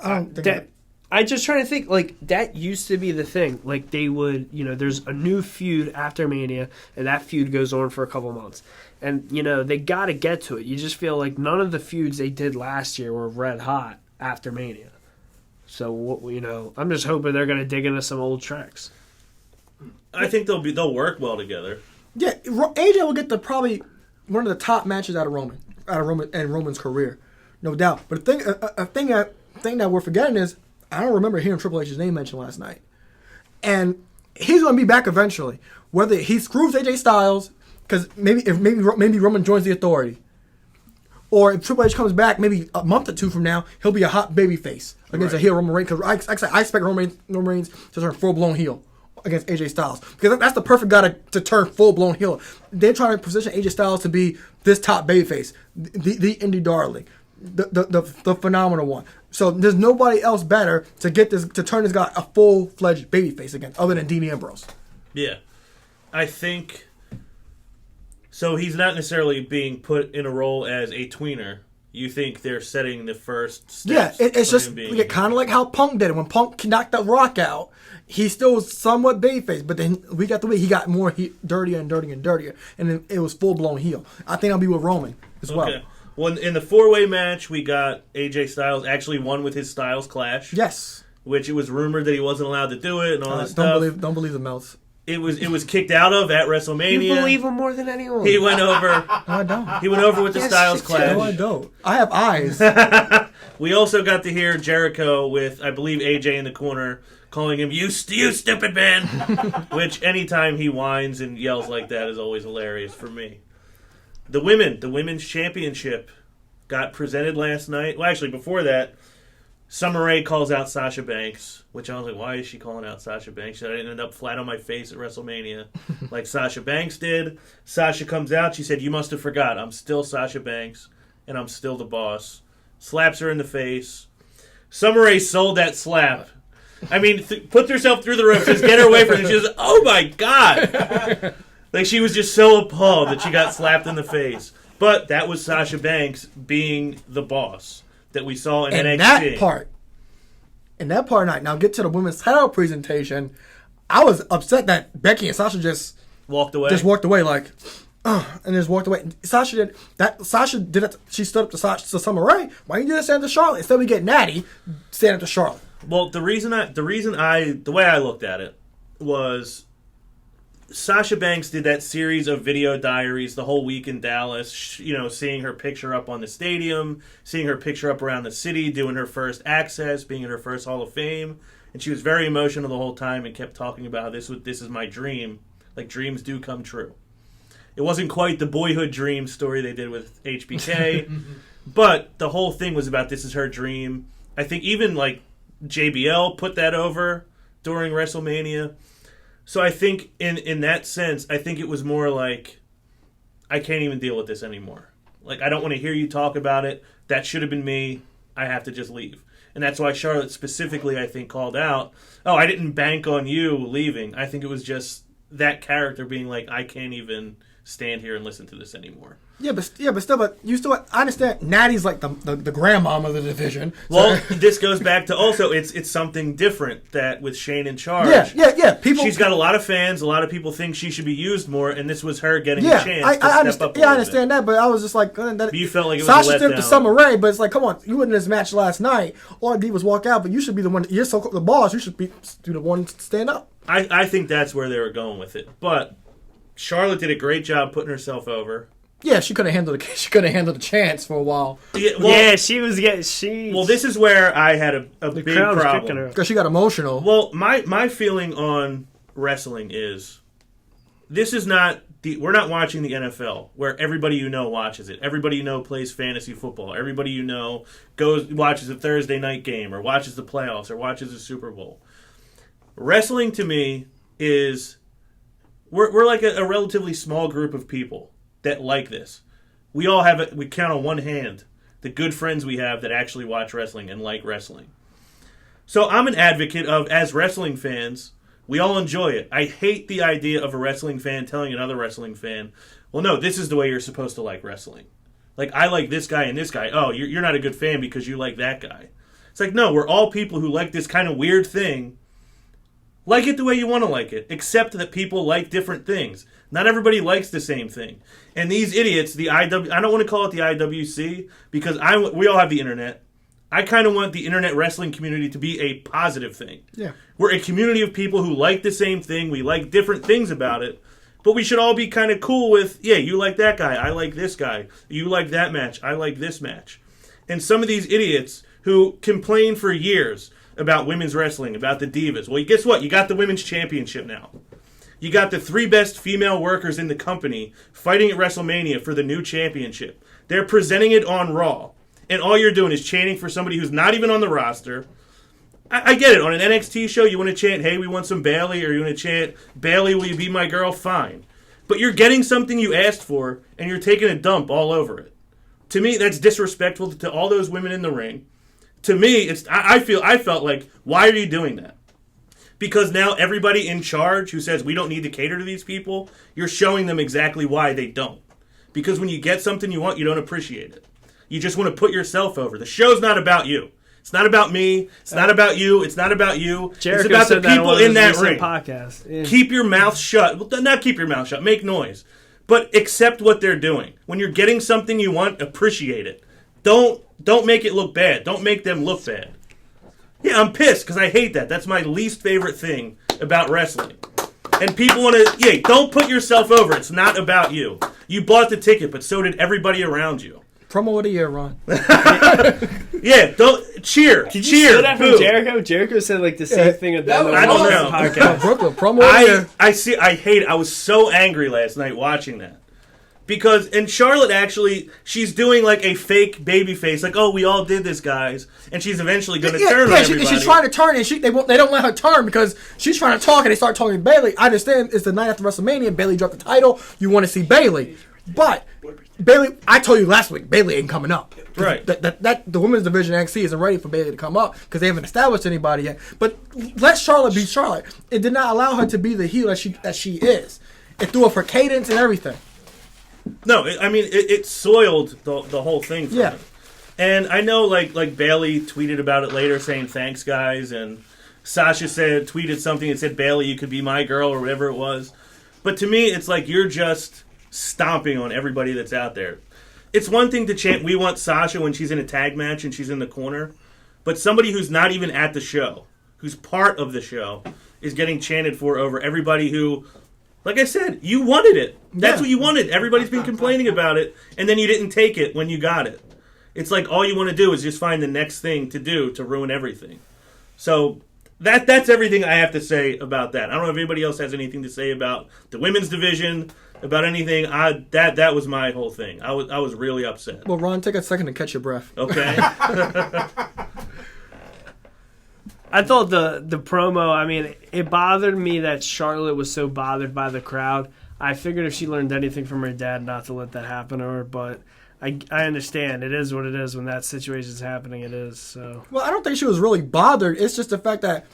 don't think I'm just trying to think, like, that used to be the thing. Like, they would, there's a new feud after Mania, and that feud goes on for a couple months. And, they got to get to it. You just feel like none of the feuds they did last year were red hot after Mania. So, I'm just hoping they're going to dig into some old tricks. I think they'll work well together. Yeah, AJ will get probably one of the top matches out of Roman and Roman's career, no doubt. But the thing that we're forgetting is, I don't remember hearing Triple H's name mentioned last night. And he's going to be back eventually. Whether he screws AJ Styles, because maybe Roman joins the Authority. Or if Triple H comes back maybe a month or 2 from now, he'll be a hot babyface against a heel Roman Reigns. Because I expect Roman Reigns to turn full-blown heel against AJ Styles. Because that's the perfect guy to turn full-blown heel. They're trying to position AJ Styles to be this top babyface, the indie darling, the phenomenal one. So there's nobody else better to turn this guy a full-fledged babyface again, other than Dean Ambrose. Yeah. I think... So he's not necessarily being put in a role as a tweener. You think they're setting the first steps? Yeah, it's just kind of like how Punk did it. When Punk knocked the Rock out, he still was somewhat babyface, but then week after week, he got more dirtier and dirtier and dirtier, and then it was full-blown heel. I think I'll be with Roman as well. Okay. Well, in the 4-way match, we got AJ Styles actually won with his Styles Clash. Yes. Which it was rumored that he wasn't allowed to do it and all that stuff. Don't believe the mouths. It was kicked out of at WrestleMania. You believe him more than anyone. He went over. No, I don't. He went over with the Styles Clash. No, I don't. I have eyes. We also got to hear Jericho with, I believe, AJ in the corner calling him, you stupid man. Which anytime he whines and yells like that is always hilarious for me. The women's championship got presented last night. Well, actually, before that, Summer Rae calls out Sasha Banks, which I was like, why is she calling out Sasha Banks? I didn't end up flat on my face at WrestleMania like Sasha Banks did. Sasha comes out. She said, you must have forgot. I'm still Sasha Banks, and I'm still the boss. Slaps her in the face. Summer Rae sold that slap. I mean, puts herself through the ropes, just get her away from it. She was, oh my God. Like, she was just so appalled that she got slapped in the face. But that was Sasha Banks being the boss that we saw in NXT. And that part in that part of the night. Now get to the women's title presentation. I was upset that Becky and Sasha just walked away. Like, and just walked away. Sasha did it. She stood up to Summer Rae. Why you do that stand up to Charlotte? Instead we get Natty stand up to Charlotte. Well, the way I looked at it was Sasha Banks did that series of video diaries the whole week in Dallas, you know, seeing her picture up on the stadium, seeing her picture up around the city, doing her first access, being in her first Hall of Fame, and she was very emotional the whole time and kept talking about this is my dream. Like, dreams do come true. It wasn't quite the boyhood dream story they did with HBK, but the whole thing was about this is her dream. I think even, like, JBL put that over during WrestleMania. So I think in that sense, I think it was more like, I can't even deal with this anymore. Like, I don't want to hear you talk about it. That should have been me. I have to just leave. And that's why Charlotte specifically, I think, called out, oh, I didn't bank on you leaving. I think it was just that character being like, I can't even stand here and listen to this anymore. But I understand Natty's like the grandmom of the division. Well, this goes back to also it's something different that with Shane in charge. Yeah. She's got a lot of fans. A lot of people think she should be used more, and this was her getting a chance to I step up. I understand that, but I was just like, you felt like it was Sasha a did letdown. to Summer Rae, but it's like, come on, you were in this match last night. All I did was walk out, but you should be the one. You're the boss. You should be the one to stand up. I think that's where they were going with it, but Charlotte did a great job putting herself over. Yeah, she could have handled the chance for a while. She was getting. Well, this is where I had a big problem because she got emotional. Well, my feeling on wrestling is this is not we're not watching the NFL where everybody you know watches it. Everybody you know plays fantasy football. Everybody you know watches a Thursday night game or watches the playoffs or watches the Super Bowl. Wrestling to me is we're like a relatively small group of people that like this. We all have we count on one hand the good friends we have that actually watch wrestling and like wrestling. So I'm an advocate of, as wrestling fans, we all enjoy it. I hate the idea of a wrestling fan telling another wrestling fan, well, no, this is the way you're supposed to like wrestling. Like, I like this guy and this guy. Oh, you're not a good fan because you like that guy. It's like, no, we're all people who like this kind of weird thing. Like it the way you want to like it, except that people like different things. Not everybody likes the same thing. And these idiots, I don't want to call it the IWC, because we all have the internet. I kind of want the internet wrestling community to be a positive thing. Yeah. We're a community of people who like the same thing. We like different things about it. But we should all be kind of cool with, yeah, you like that guy. I like this guy. You like that match. I like this match. And some of these idiots who complain for years about women's wrestling, about the divas. Well, guess what? You got the women's championship now. You got the 3 best female workers in the company fighting at WrestleMania for the new championship. They're presenting it on Raw. And all you're doing is chanting for somebody who's not even on the roster. I get it. On an NXT show, you want to chant, hey, we want some Bayley, or you want to chant, Bayley, will you be my girl? Fine. But you're getting something you asked for, and you're taking a dump all over it. To me, that's disrespectful to all those women in the ring. To me, I felt like, why are you doing that? Because now everybody in charge who says we don't need to cater to these people, you're showing them exactly why they don't. Because when you get something you want, you don't appreciate it. You just want to put yourself over. The show's not about you. It's not about me. It's not about you. It's not about you. Jericho it's about the people in that ring. Podcast. Yeah. Keep your mouth shut. Well, not keep your mouth shut. Make noise. But accept what they're doing. When you're getting something you want, appreciate it. Don't make it look bad. Don't make them look bad. Yeah, I'm pissed because I hate that. That's my least favorite thing about wrestling. And people want to, don't put yourself over. It's not about you. You bought the ticket, but so did everybody around you. Promo of the year, Ron. Yeah, don't cheer. Did you cheer. steal that from Jericho? Jericho said like the same thing at the I don't know. podcast. Brooklyn promo of the year. I hate it. I was so angry last night watching that. Because, and Charlotte actually, she's doing like a fake baby face, like, oh, we all did this, guys. And she's eventually going to turn on everybody. She's trying to turn, and they don't let her turn because she's trying to talk, and they start talking to Bayley. I understand it's the night after WrestleMania, Bayley dropped the title. You want to see Bayley. But Bayley, I told you last week, Bayley ain't coming up. Right. The women's division NXT isn't ready for Bayley to come up because they haven't established anybody yet. But let Charlotte be Charlotte. It did not allow her to be the heel that she is. It threw off her cadence and everything. No, I mean, it soiled the whole thing for me. And I know, like Bailey tweeted about it later, saying thanks, guys, and Sasha tweeted something that said, Bailey, you could be my girl, or whatever it was. But to me, it's like you're just stomping on everybody that's out there. It's one thing to chant, we want Sasha when she's in a tag match and she's in the corner, but somebody who's not even at the show, who's part of the show, is getting chanted for over everybody who, like I said, you wanted it. That's what you wanted. Everybody's been complaining about it, and then you didn't take it when you got it. It's like all you want to do is just find the next thing to do to ruin everything. So that's everything I have to say about that. I don't know if anybody else has anything to say about the women's division, about anything. That was my whole thing. I was really upset. Well, Ron, take a second to catch your breath. Okay. I thought the promo, I mean, it bothered me that Charlotte was so bothered by the crowd. I figured if she learned anything from her dad not to let that happen to her, but I understand. It is what it is. When that situation's happening, it is. So. Well, I don't think she was really bothered. It's just the fact that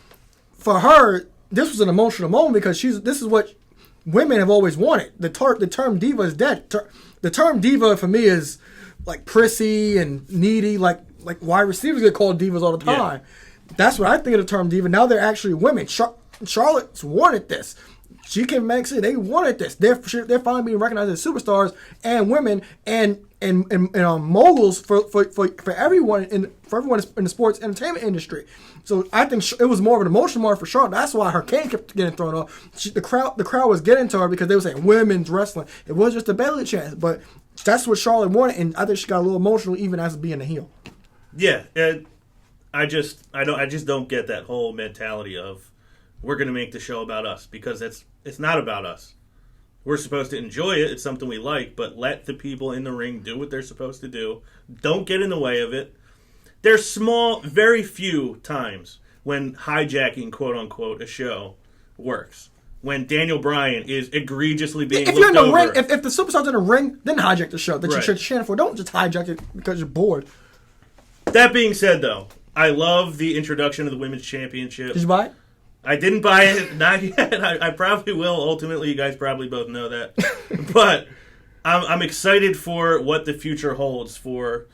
for her, this was an emotional moment because this is what women have always wanted. The term diva is dead. The term diva for me is like prissy and needy, like wide receivers get called divas all the time. Yeah. That's what I think of the term diva. Now they're actually women. Charlotte's wanted this. She came back and said they wanted this. They're finally being recognized as superstars and women and moguls for everyone in the sports entertainment industry. So I think it was more of an emotional mark for Charlotte. That's why her cane kept getting thrown off. The crowd was getting to her because they were saying women's wrestling. It was just a Bailey chance, but that's what Charlotte wanted, and I think she got a little emotional even as being a heel. Yeah, I just don't get that whole mentality of we're going to make the show about us, because it's not about us. We're supposed to enjoy it. It's something we like, but let the people in the ring do what they're supposed to do. Don't get in the way of it. There's very few times when hijacking, quote-unquote, a show works. When Daniel Bryan is egregiously being looked over. If you're in the ring, if the superstar's in the ring, then hijack the show that you should chant for. Don't just hijack it because you're bored. That being said, though, I love the introduction of the Women's Championship. Did you buy it? I didn't buy it, not yet. I probably will. Ultimately, you guys probably both know that. But I'm excited for what the future holds for,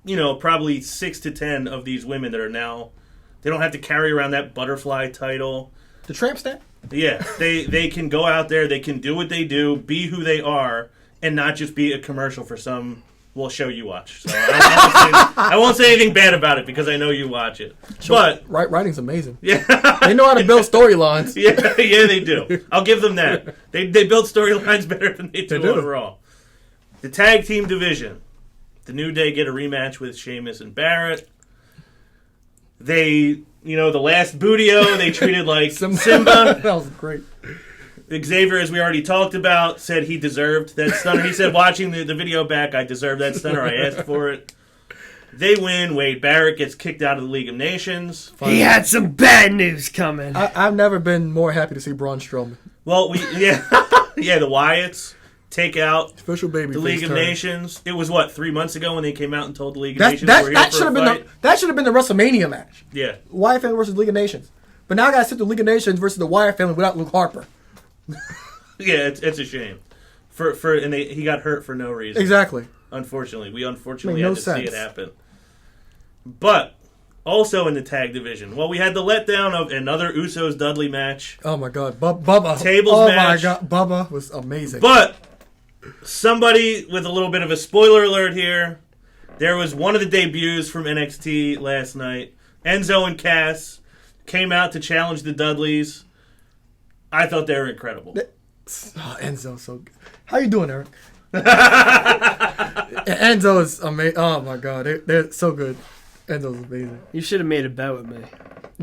probably 6 to 10 of these women that are now, they don't have to carry around that butterfly title. The tramp stamp? Yeah, they can go out there, they can do what they do, be who they are, and not just be a commercial for some show you watch. So I won't say anything bad about it because I know you watch it. But writing's amazing. Yeah, they know how to build storylines. Yeah, they do. I'll give them that. They build storylines better than they do overall. The tag team division, the New Day get a rematch with Sheamus and Barrett. They, the last Booty-O, they treated like Simba. That was great. Xavier, as we already talked about, said he deserved that stunner. He said, watching the video back, I deserve that stunner. I asked for it. They win. Wade Barrett gets kicked out of the League of Nations. He had some bad news coming. I've never been more happy to see Braun Strowman. Well, the Wyatts take out official baby the League of Nations. It was, 3 months ago when they came out and told the League of Nations that should have been the WrestleMania match. Yeah. Wyatt family versus League of Nations. But now I got to sit the League of Nations versus the Wyatt family without Luke Harper. Yeah, it's a shame. He got hurt for no reason. Exactly. Unfortunately, we had to sense. see it happen. But also in the tag division, we had the letdown of another Usos Dudley match. Oh my God, Bubba tables match. Oh my God, Bubba was amazing. But somebody with a little bit of a spoiler alert here. There was one of the debuts from NXT last night. Enzo and Cass came out to challenge the Dudleys. I thought they were incredible. Enzo's so good. How you doing, Eric? Enzo is amazing. Oh my God, they're so good. Enzo's amazing. You should have made a bet with me.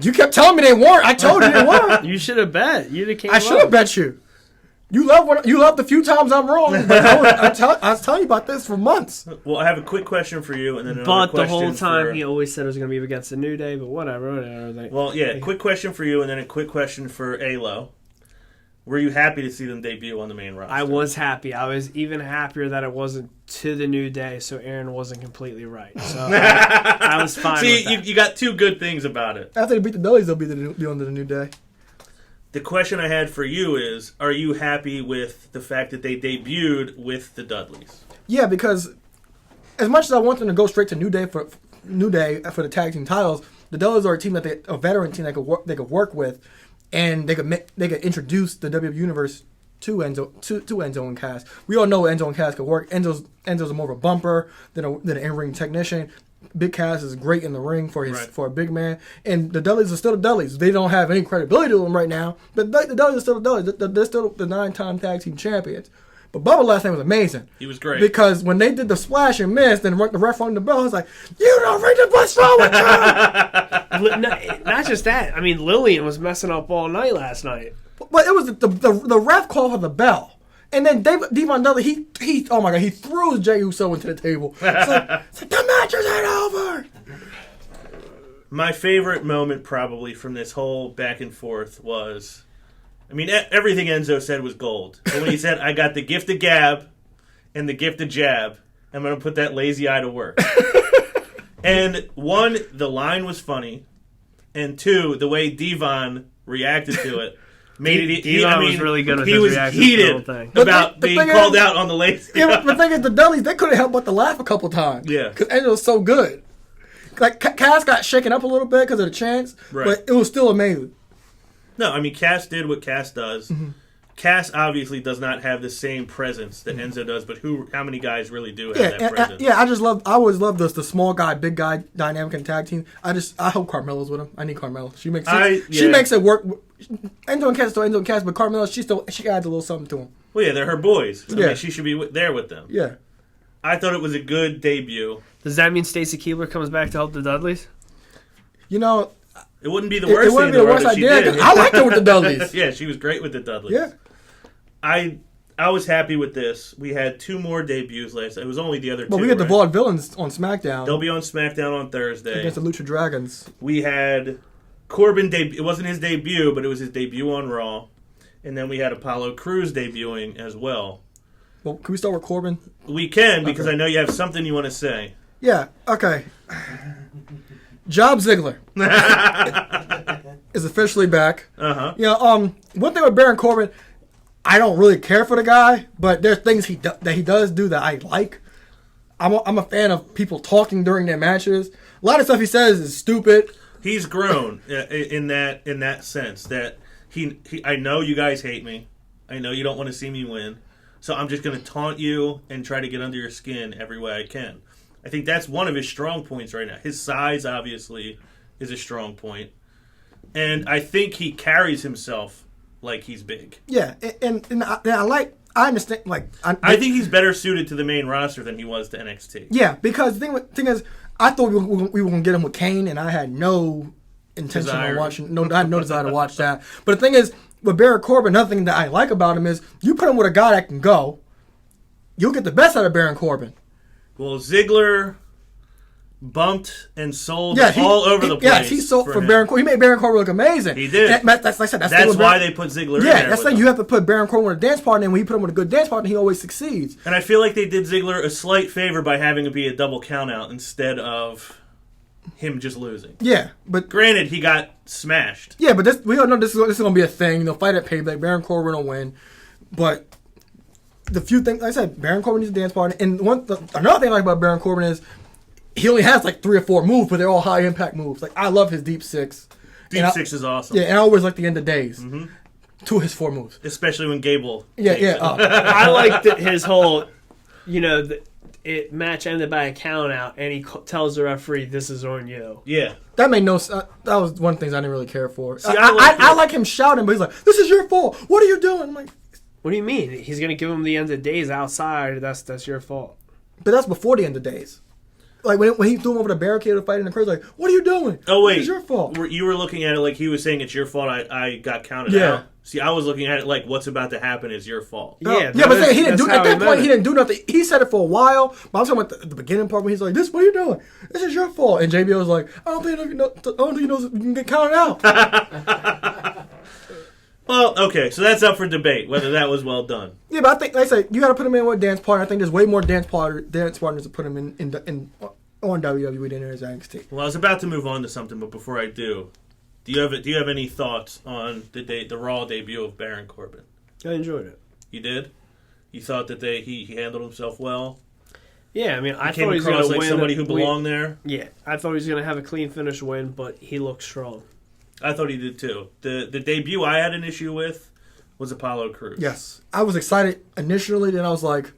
You kept telling me they weren't. I told you they weren't. You should have bet. I should have bet you. You love the few times I'm wrong. But I was telling you about this for months. Well, I have a quick question for you, and then another but question. The whole time he always said it was going to be against the New Day, but whatever. Well, yeah, quick question for you, and then a quick question for ALO. Were you happy to see them debut on the main roster? I was happy. I was even happier that it wasn't to the New Day, so Aaron wasn't completely right. So I was fine with that. You got two good things about it. After they beat the Dudleys, they'll be under the New Day. The question I had for you is, are you happy with the fact that they debuted with the Dudleys? Yeah, because as much as I want them to go straight to New Day for the tag team titles, the Dudleys are a team a veteran team they could work with, and they could introduce the WWE Universe to Enzo and Cass. We all know Enzo and Cass could work. Enzo's more of a bumper than an in-ring technician. Big Cass is great in the ring for a big man, and the Dudleys are still the Dudleys. They don't have any credibility to them right now, but the Dudleys are still the Dudleys. They're still the 9-time tag team champions. But Bubba last night was amazing. He was great. Because when they did the splash and miss, then the ref rung the bell, I was like, you don't ring the bus forward, Not just that. I mean, Lillian was messing up all night last night. But it was the ref called for the bell. And then Devon Dudley, he oh my God, he threw Jey Uso into the table. It's like, the match isn't over. My favorite moment probably from this whole back and forth was, I mean, everything Enzo said was gold. But when he said, I got the gift of gab and the gift of jab, I'm going to put that lazy eye to work. And one, the line was funny. And two, the way Devon reacted to it made it. Devon was really good with he his was reaction heated to the whole thing. about being called out on the lazy eye. Yeah, but the thing is, the Dudleys, they couldn't help but to laugh a couple times. Yeah. Because Enzo was so good. Like, Cass got shaken up a little bit because of the chants, Right. but it was still amazing. No, I mean, Cass did what Cass does. Mm-hmm. Cass obviously does not have the same presence that Enzo does, but how many guys really do have that presence? I always love the small guy, big guy dynamic in tag team. I hope Carmella's with him. I need Carmella. She makes it work. Enzo and Cass still Enzo and Cass, but Carmella, she adds a little something to him. Well, yeah, they're her boys. I Yeah. mean, she should be there with them. Yeah. I thought it was a good debut. Does that mean Stacy Keibler comes back to help the Dudleys? You know, it wouldn't be the worst thing the worst idea. I liked her with the Dudleys. Yeah, she was great with the Dudleys. Yeah. I was happy with this. We had 2 more debuts last night. It was only the other 2. But we had the Vaudevillains on SmackDown. They'll be on SmackDown on Thursday. Against the Lucha Dragons. We had Corbin It wasn't his debut, but it was his debut on Raw. And then we had Apollo Crews debuting as well. Well, can we start with Corbin? We can, because Okay. I know you have something you want to say. Yeah, okay. Job Ziggler is officially back. Uh-huh. You know, one thing with Baron Corbin, I don't really care for the guy, but there's things that he does do that I like. I'm a fan of people talking during their matches. A lot of stuff he says is stupid. He's grown in that sense that he I know you guys hate me. I know you don't want to see me win. So I'm just going to taunt you and try to get under your skin every way I can. I think that's one of his strong points right now. His size, obviously, is a strong point. And I think he carries himself like he's big. Yeah, and I understand. Like, I think he's better suited to the main roster than he was to NXT. Yeah, because the thing is, I thought we were going to get him with Kane, and I had no intention of watching. I had no desire to watch that. But the thing is, with Baron Corbin, another thing that I like about him is you put him with a guy that can go, you'll get the best out of Baron Corbin. Well, Ziggler bumped and sold all over the place. Yes, he sold for Baron Corbin. He made Baron Corbin look amazing. He did. And that's like I said. That's why they put Ziggler in there. Yeah, that's like you have to put Baron Corbin with a dance partner, and when you put him with a good dance partner, he always succeeds. And I feel like they did Ziggler a slight favor by having it be a double countout instead of him just losing. Yeah, but granted, he got smashed. Yeah, but we all know this is going to be a thing. They'll fight at Payback. Baron Corbin will win, but the few things like I said, Baron Corbin needs a dance partner. And another thing I like about Baron Corbin is he only has like 3 or 4 moves, but they're all high impact moves. Like I love his deep six. Deep six is awesome. Yeah, and I always like the end of days. Mm-hmm. 2 of his 4 moves, especially when Gable. I like his whole, it match ended by a count out, and he tells the referee, "This is on you." Yeah, that made no sense. That was one of the things I didn't really care for. See, I like him shouting, but he's like, "This is your fault. What are you doing?" I'm like, "What do you mean? He's gonna give him the end of days outside. That's your fault." But that's before the end of days. Like when he threw him over the barricade to fight in the crowd, like, "What are you doing? Oh wait, it's your fault." You were looking at it like he was saying it's your fault. I got counted out. See, I was looking at it like what's about to happen is your fault. But he didn't do at that point. He didn't do nothing. He said it for a while. But I'm talking about the beginning part when he's like, "This, what are you doing? This is your fault." And JBL was like, "I don't think you know you can get counted out." Well, okay, so that's up for debate whether that was well done. Yeah, but I think, like I said, you got to put him in with a dance partner. I think there's way more dance partners to put him in on WWE than there is NXT. Well, I was about to move on to something, but before I do you have any thoughts on the Raw debut of Baron Corbin? I enjoyed it. You did? You thought that he handled himself well? Yeah, I mean, I He came thought he was going across to like win. somebody who belonged there. Yeah, I thought he was going to have a clean finish win, but he looked strong. I thought he did too. The debut I had an issue with was Apollo Crews. Yes. I was excited initially, then I was like,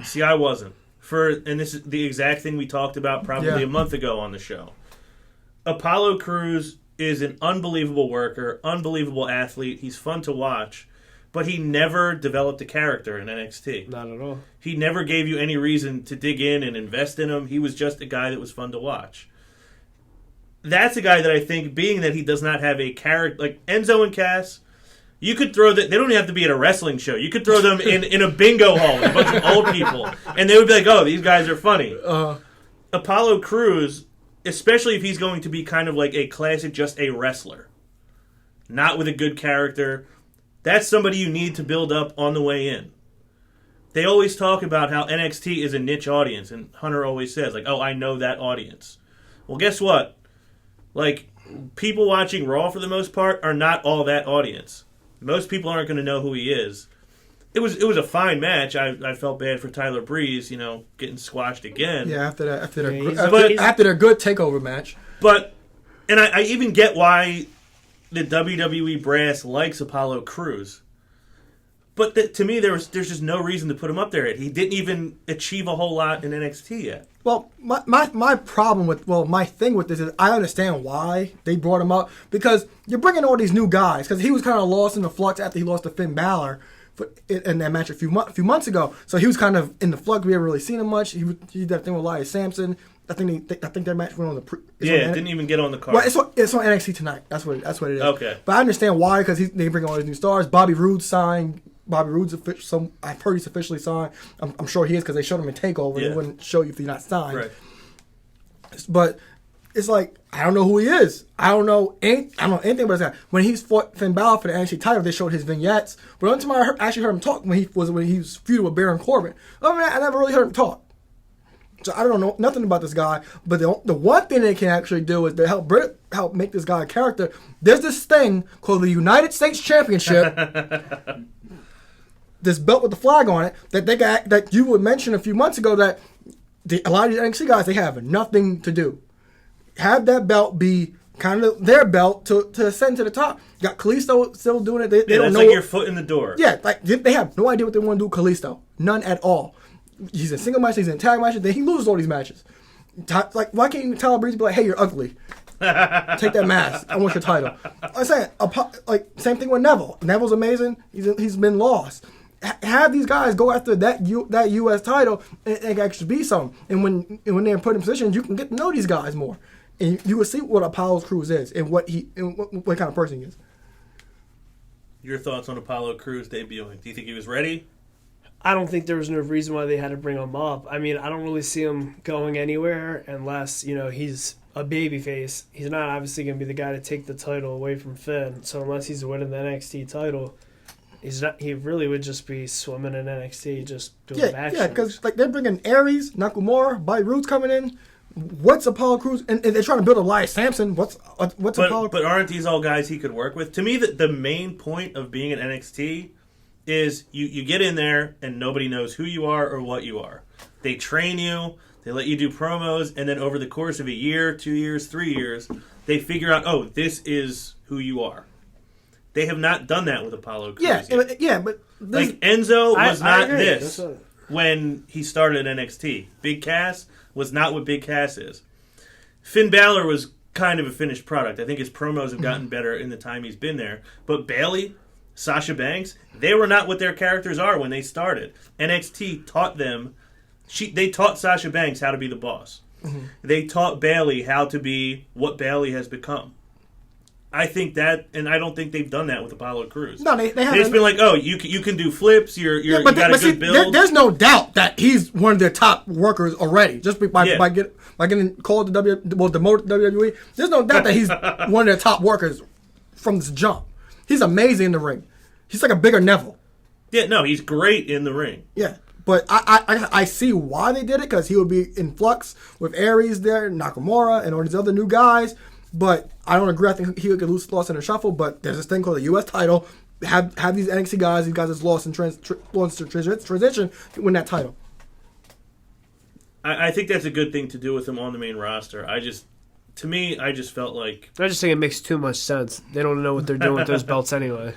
See, I wasn't. And this is the exact thing we talked about probably a month ago on the show. Apollo Crews is an unbelievable worker, unbelievable athlete. He's fun to watch, but he never developed a character in NXT. Not at all. He never gave you any reason to dig in and invest in him. He was just a guy that was fun to watch. That's a guy that I think, being that he does not have a character, like Enzo and Cass, you could throw that. They don't even have to be at a wrestling show. You could throw them in a bingo hall with a bunch of old people, and they would be like, "Oh, these guys are funny." Apollo Crews, especially if he's going to be kind of like a classic, just a wrestler, not with a good character, that's somebody you need to build up on the way in. They always talk about how NXT is a niche audience, and Hunter always says, like, "Oh, I know that audience." Well, guess what? Like, people watching Raw for the most part are not all that audience. Most people aren't going to know who he is. It was a fine match. I felt bad for Tyler Breeze, getting squashed again. yeah, after their good TakeOver match. But, and I even get why the WWE brass likes Apollo Crews. But to me, there's just no reason to put him up there yet. He didn't even achieve a whole lot in NXT yet. Well, my problem with, my thing with this is I understand why they brought him up, because you're bringing all these new guys, because he was kind of lost in the flux after he lost to Finn Balor in that match a few months ago. So he was kind of in the flux. We haven't really seen him much. He did that thing with Elias Sampson. I think that match went on the it didn't even get on the card. Well, it's on NXT tonight. That's what it is. Okay. But I understand why, because they bring all these new stars. Bobby Roode's signed. Bobby Roode's official. I've heard he's officially signed. I'm sure he is, because they showed him in TakeOver. Yeah. They wouldn't show you if he's not signed. Right. But it's like, I don't know who he is. I don't know anything about this guy. When he's fought Finn Balor for the NXT title, they showed his vignettes. But the only time I actually heard him talk when he was feuding with Baron Corbin. Other than that, I never really heard him talk. So I don't know nothing about this guy. But the one thing they can actually do is to help make this guy a character. There's this thing called the United States Championship. This belt with the flag on it that you would mention a few months ago, that a lot of these NXT guys, they have nothing to do. Have that belt be kind of their belt to ascend to the top. You got Kalisto still doing it. They don't know. Like your foot in the door. Yeah, like they have no idea what they want to do with Kalisto. None at all. He's in single matches, he's in tag matches, then he loses all these matches. Like, why can't Tyler Breeze be like, "Hey, you're ugly. Take that mask. I want your title." I'm saying, like, same thing with Neville. Neville's amazing. He's been lost. Have these guys go after that U.S. title and actually be something. And when they're put in positions, you can get to know these guys more, and you will see what Apollo Crews is and what kind of person he is. Your thoughts on Apollo Crews debuting? Do you think he was ready? I don't think there was no reason why they had to bring him up. I mean, I don't really see him going anywhere unless, he's a babyface. He's not obviously going to be the guy to take the title away from Finn. So unless he's winning the NXT title, he really would just be swimming in NXT, just doing back shows. Because they're bringing Aries, Nakamura, Bobby Roode's coming in. What's Apollo Crews? And they're trying to build Elias Sampson. What's Apollo? But aren't these all guys he could work with? To me, the main point of being in NXT is you get in there and nobody knows who you are or what you are. They train you, they let you do promos, and then over the course of a year, 2 years, 3 years, they figure out, oh, this is who you are. They have not done that with Apollo Crews. But like Enzo was not agree. this when he started NXT. Big Cass was not what Big Cass is. Finn Balor was kind of a finished product. I think his promos have gotten better in the time he's been there. But Bayley, Sasha Banks, they were not what their characters are when they started. NXT taught them. They taught Sasha Banks how to be the boss. Mm-hmm. They taught Bayley how to be what Bayley has become. I think that, and I don't think they've done that with Apollo Crews. No, they haven't. It's been like, oh, you can do flips. You got a good build. There's no doubt that he's one of their top workers already. Just by getting called to demoted to WWE. There's no doubt that he's one of their top workers from this jump. He's amazing in the ring. He's like a bigger Neville. Yeah, no, he's great in the ring. Yeah, but I see why they did it, because he would be in flux with Aries there, Nakamura, and all these other new guys. But I don't agree. I think he would get lost in the shuffle. But there's this thing called the U.S. title. Have these NXT guys, these guys that's lost in transition, win that title. I think that's a good thing to do with him on the main roster. I just felt like... I just think it makes too much sense. They don't know what they're doing with those belts anyway.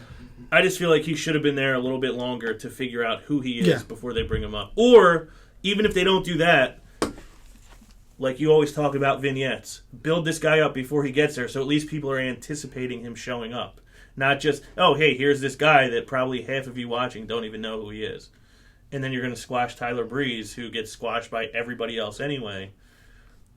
I just feel like he should have been there a little bit longer to figure out who he is before they bring him up. Or, even if they don't do that, like you always talk about vignettes, build this guy up before he gets there so at least people are anticipating him showing up. Not just, oh, hey, here's this guy that probably half of you watching don't even know who he is. And then you're going to squash Tyler Breeze, who gets squashed by everybody else anyway.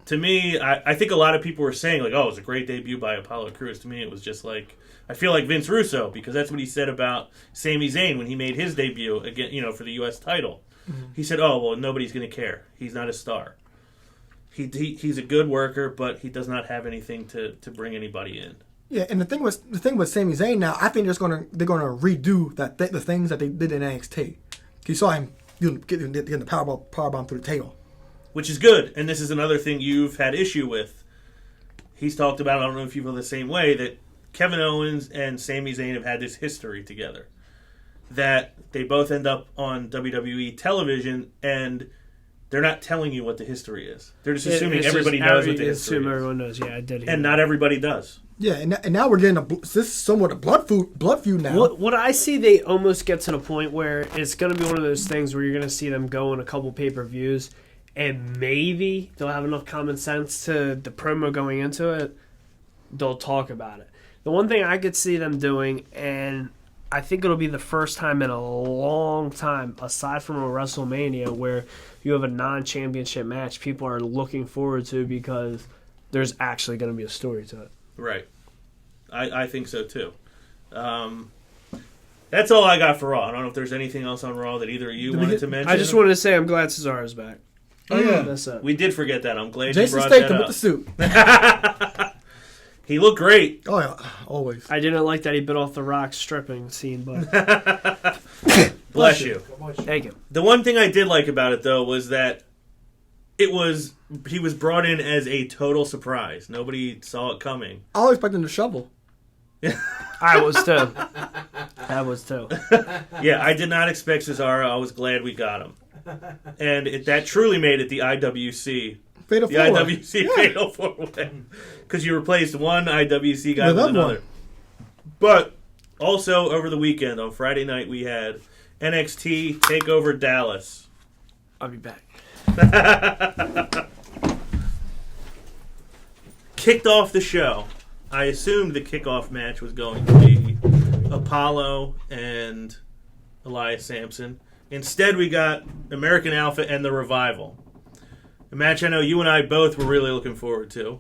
To me, I think a lot of people were saying, like, oh, it was a great debut by Apollo Crews. To me, it was just like, I feel like Vince Russo, because that's what he said about Sami Zayn when he made his debut, again, for the U.S. title. Mm-hmm. He said, oh, well, nobody's going to care. He's not a star. He's a good worker, but he does not have anything to bring anybody in. Yeah, and the thing with Sami Zayn now, I think they're gonna redo the things that they did in NXT. You saw him getting the powerbomb through the table, which is good. And this is another thing you've had issue with. He's talked about, I don't know if you feel the same way, that Kevin Owens and Sami Zayn have had this history together, that they both end up on WWE television and they're not telling you what the history is. They're just assuming everybody knows what the history is. Everyone knows. Yeah, I did hear and that. Not everybody does. Yeah, and now we're getting this is somewhat a blood feud now. What I see, they almost get to the point where it's going to be one of those things where you're going to see them go in a couple pay-per-views, and maybe they'll have enough common sense to the promo going into it. They'll talk about it. The one thing I could see them doing, and I think it'll be the first time in a long time, aside from a WrestleMania, where you have a non-championship match people are looking forward to because there's actually going to be a story to it. Right. I think so, too. That's all I got for Raw. I don't know if there's anything else on Raw that either of you wanted to mention. I just wanted to say I'm glad Cesaro's back. Oh, yeah. That's it. We did forget that. I'm glad Jason you brought Statham that with the up. suit. He looked great. Oh, yeah. Always. I didn't like that he bit off the Rock stripping scene, but... Bless you. Thank you. The one thing I did like about it, though, was that he was brought in as a total surprise. Nobody saw it coming. I was expecting to shovel. I was too. Yeah, I did not expect Cesaro. I was glad we got him. And that truly made it the IWC. Fatal 4-way. IWC Fatal 4-way. Because you replaced one IWC guy with another. One. But also over the weekend, on Friday night, we had NXT TakeOver Dallas. I'll be back. Kicked off the show. I assumed the kickoff match was going to be Apollo and Elias Sampson. Instead, we got American Alpha and the Revival. A match I know you and I both were really looking forward to.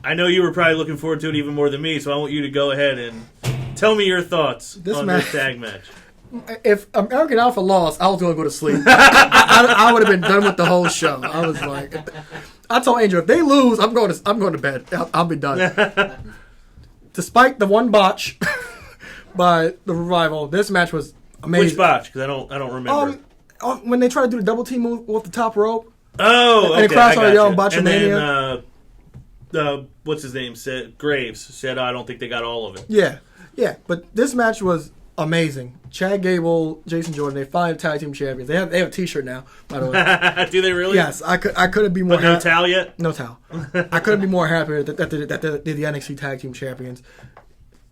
I know you were probably looking forward to it even more than me, so I want you to go ahead and tell me your thoughts on this tag match. If American Alpha lost, I was going to go to sleep. I would have been done with the whole show. I was like, I told Angel, if they lose, I'm going to bed. I'll be done. Despite the one botch by the Revival, this match was amazing. Which botch? Because I don't remember. When they try to do the double team move off the top rope. Oh, okay. And the crowd started yelling Botchamania. And then, what's his name? Graves said, I don't think they got all of it. Yeah. But this match was amazing. Chad Gable, Jason Jordan, they finally tag team champions. They have a T-shirt now, by the way. Do they really? Yes, I couldn't be more. But no towel yet? No towel. I couldn't be more happy that they're the NXT tag team champions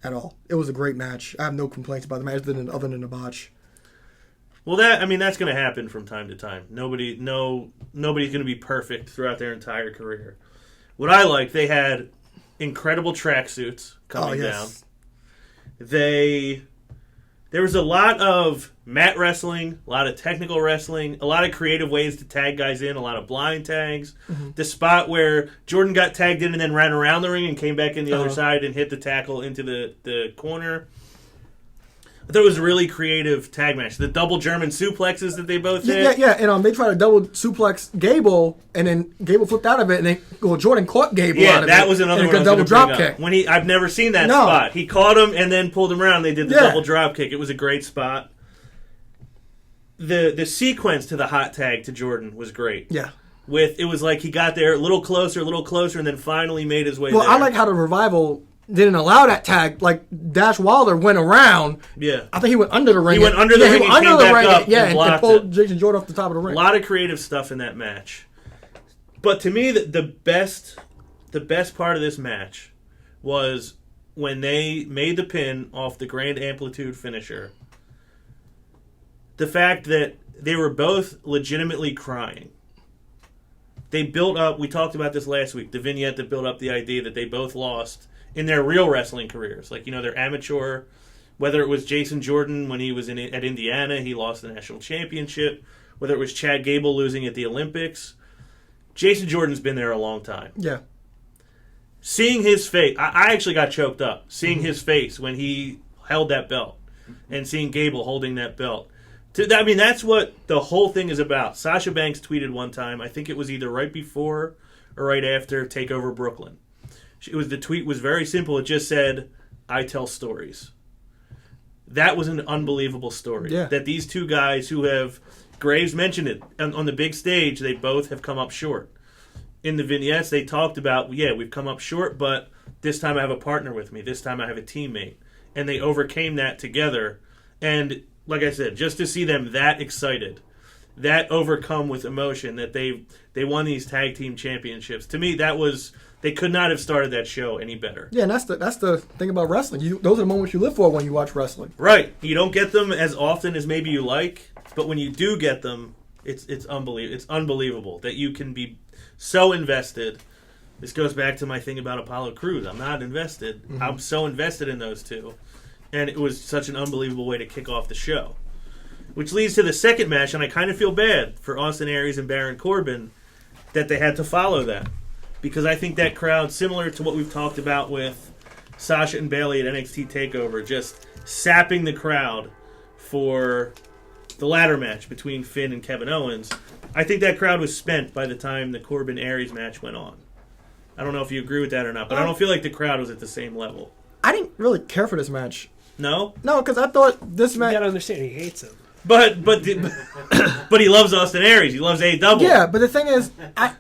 at all. It was a great match. I have no complaints about the match other than the botch. Well, that's going to happen from time to time. Nobody's going to be perfect throughout their entire career. What I like, they had incredible tracksuits coming down. There was a lot of mat wrestling, a lot of technical wrestling, a lot of creative ways to tag guys in, a lot of blind tags. Mm-hmm. The spot where Jordan got tagged in and then ran around the ring and came back in the other side and hit the tackle into the corner. I thought it was a really creative tag match. The double German suplexes that they both did. Yeah. And they tried to double suplex Gable, and then Gable flipped out of it, and then Jordan caught Gable out of it. Yeah, that was another one. And a double drop kick. I've never seen that spot. He caught him and then pulled him around. They did the double drop kick. It was a great spot. The sequence to the hot tag to Jordan was great. Yeah. It was like he got there a little closer, and then finally made his way there. Well, I like how the Revival didn't allow that tag. Like Dash Wilder went around. Yeah. I think he went under the ring. He went under the ring and came back up Yeah, and blocked and pulled it. Jason Jordan off the top of the ring. A lot of creative stuff in that match. But to me, the best part of this match was when they made the pin off the Grand Amplitude finisher. The fact that they were both legitimately crying. They built up, we talked about this last week, the vignette that built up the idea that they both lost in their real wrestling careers. Like, their amateur, whether it was Jason Jordan when he was at Indiana, he lost the national championship. Whether it was Chad Gable losing at the Olympics. Jason Jordan's been there a long time. Yeah. Seeing his face, I actually got choked up. Seeing his face when he held that belt. And seeing Gable holding that belt. That's what the whole thing is about. Sasha Banks tweeted one time, I think it was either right before or right after TakeOver Brooklyn. The tweet was very simple. It just said, I tell stories. That was an unbelievable story. Yeah. That these two guys who have, Graves mentioned it, on the big stage, they both have come up short. In the vignettes, they talked about, we've come up short, but this time I have a partner with me. This time I have a teammate. And they overcame that together. And like I said, just to see them that excited, that overcome with emotion, that they won these tag team championships. To me, they could not have started that show any better. Yeah, and that's the thing about wrestling. Those are the moments you live for when you watch wrestling. Right. You don't get them as often as maybe you like, but when you do get them, it's unbelievable. It's unbelievable that you can be so invested. This goes back to my thing about Apollo Crews. I'm not invested. Mm-hmm. I'm so invested in those two. And it was such an unbelievable way to kick off the show. Which leads to the second match, and I kind of feel bad for Austin Aries and Baron Corbin that they had to follow that. Because I think that crowd, similar to what we've talked about with Sasha and Bayley at NXT TakeOver, just sapping the crowd for the ladder match between Finn and Kevin Owens, I think that crowd was spent by the time the Corbin-Aries match went on. I don't know if you agree with that or not, but I don't feel like the crowd was at the same level. I didn't really care for this match. No? No, because I thought this match... You gotta understand, he hates him. But he loves Austin Aries. He loves AEW. Yeah, but the thing is...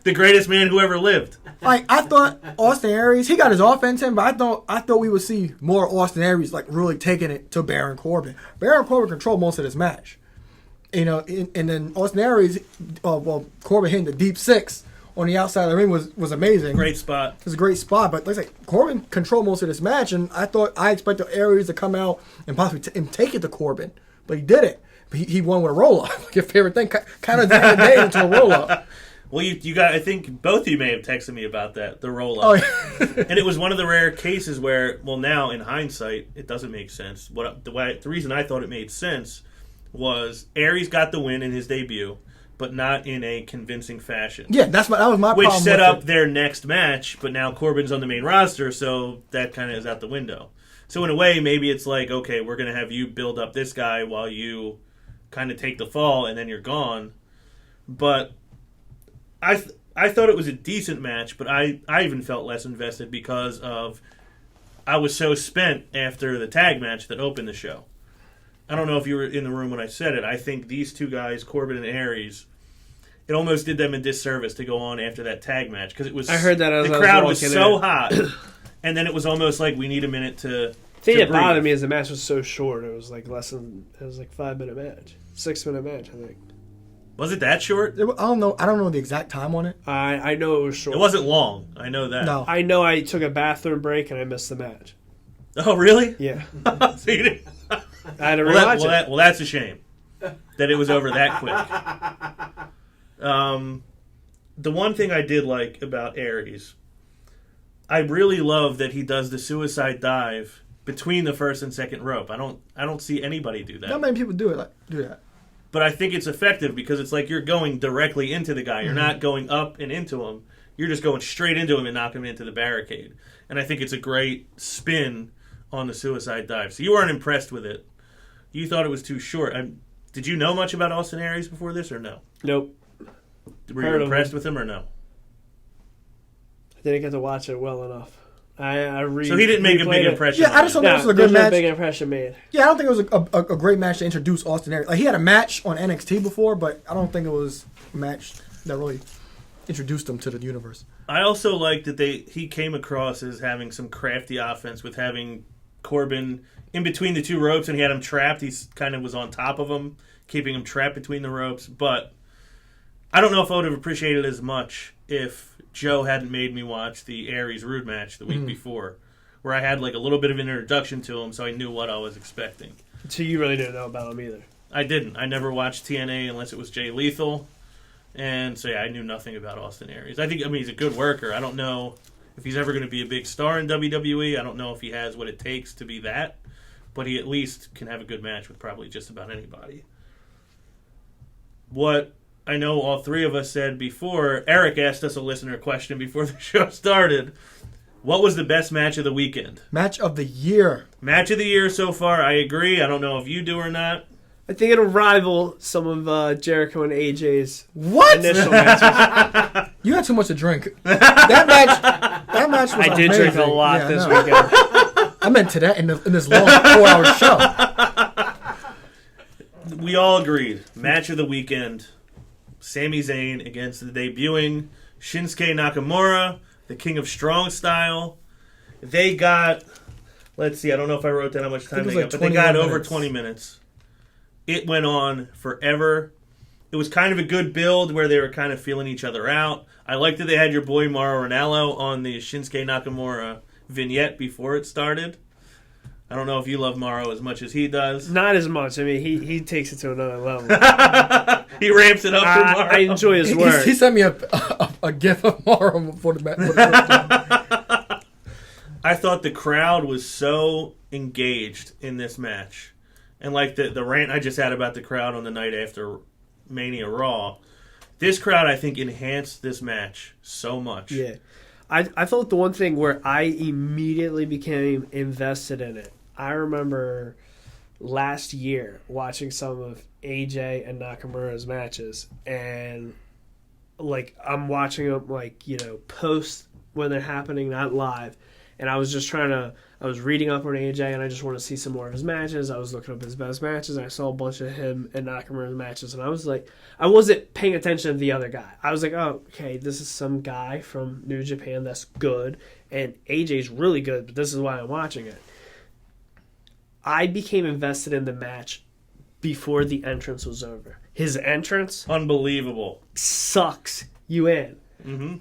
the greatest man who ever lived. I thought Austin Aries, he got his offense in, but I thought we would see more Austin Aries really taking it to Baron Corbin. Baron Corbin controlled most of this match. And then Austin Aries, Corbin hitting the deep six on the outside of the ring was amazing. Great spot. It was a great spot, but like I said, Corbin controlled most of this match, and I expected Aries to come out and possibly take it to Corbin, but he did it. But he won with a roll-up. Your favorite thing, kind of the day into a roll-up. Well, you got. I think both of you may have texted me about that, the roll-up. Oh, yeah. And it was one of the rare cases where, well, now in hindsight, it doesn't make sense. The reason I thought it made sense was Aries got the win in his debut, but not in a convincing fashion. Yeah, that was my problem. Which set up it. their next match, but now Corbin's on the main roster, so that kind of is out the window. So in a way, maybe it's like, okay, we're going to have you build up this guy while you kind of take the fall, and then you're gone. But I thought it was a decent match, but I even felt less invested because of I was so spent after the tag match that opened the show. I don't know if you were in the room when I said it. I think these two guys, Corbin and Aries, it almost did them a disservice to go on after that tag match because it was. I heard that as the crowd was so hot, and then it was almost like we need a minute to. The thing that breathe. bothered me is the match was so short. It was like 5-minute match, 6-minute match, I think. Was it that short? I don't know the exact time on it. I know it was short. It wasn't long. I know that. No. I know I took a bathroom break and I missed the match. Oh, really? Yeah. So you didn't... I had to rewatch it. Well, that's a shame that it was over that quick. The one thing I did like about Aries, I really love that he does the suicide dive between the first and second rope. I don't see anybody do that. Not many people do that. But I think it's effective because it's like you're going directly into the guy. You're not going up and into him. You're just going straight into him and knocking him into the barricade. And I think it's a great spin on the suicide dive. So you weren't impressed with it. You thought it was too short. Did you know much about Austin Aries before this or no? Nope. Were you impressed with him or no? I didn't get to watch it well enough. So he didn't make a big impression. Yeah, I just don't think it was a good match. No big impression made. Yeah, I don't think it was a great match to introduce Austin Aries. Like, he had a match on NXT before, but I don't think it was a match that really introduced him to the universe. I also like that he came across as having some crafty offense with having Corbin in between the two ropes, and he had him trapped. He kind of was on top of him, keeping him trapped between the ropes. But I don't know if I would have appreciated it as much if Joe hadn't made me watch the Aries Rude match the week before, where I had like a little bit of an introduction to him, so I knew what I was expecting. So you really didn't know about him either? I didn't. I never watched TNA unless it was Jay Lethal. And so, yeah, I knew nothing about Austin Aries. I mean, he's a good worker. I don't know if he's ever going to be a big star in WWE. I don't know if he has what it takes to be that. But he at least can have a good match with probably just about anybody. What I know all three of us said before, Eric asked us a listener question before the show started. What was the best match of the weekend? Match of the year. Match of the year so far, I agree. I don't know if you do or not. I think it'll rival some of Jericho and AJ's What? initial matches. You had too much to drink. That match was I did amazing. drink a lot Yeah, this no. weekend. I meant to that in this long 4-hour show. We all agreed. Match of the weekend. Sami Zayn against the debuting Shinsuke Nakamura, the King of Strong Style. They got, let's see, I don't know if I wrote down how much time they got, but they got over 20 minutes. It went on forever. It was kind of a good build where they were kind of feeling each other out. I liked that they had your boy Mauro Ranallo on the Shinsuke Nakamura vignette before it started. I don't know if you love Mauro as much as he does. Not as much. I mean, he takes it to another level. He ramps it up for Mauro. I enjoy his work. He sent me a gif of Mauro for the match. I thought the crowd was so engaged in this match. And like the rant I just had about the crowd on the night after Mania Raw, this crowd, I think, enhanced this match so much. Yeah. I thought the one thing where I immediately became invested in it, I remember last year watching some of AJ and Nakamura's matches, and like I'm watching them post when they're happening, not live. And I was just I was reading up on AJ, and I just want to see some more of his matches. I was looking up his best matches, and I saw a bunch of him and Nakamura's matches, and I was like, I wasn't paying attention to the other guy. I was like, oh, okay, this is some guy from New Japan that's good, and AJ's really good, but this is why I'm watching it. I became invested in the match before the entrance was over. His entrance, unbelievable, sucks you in. Mm-hmm.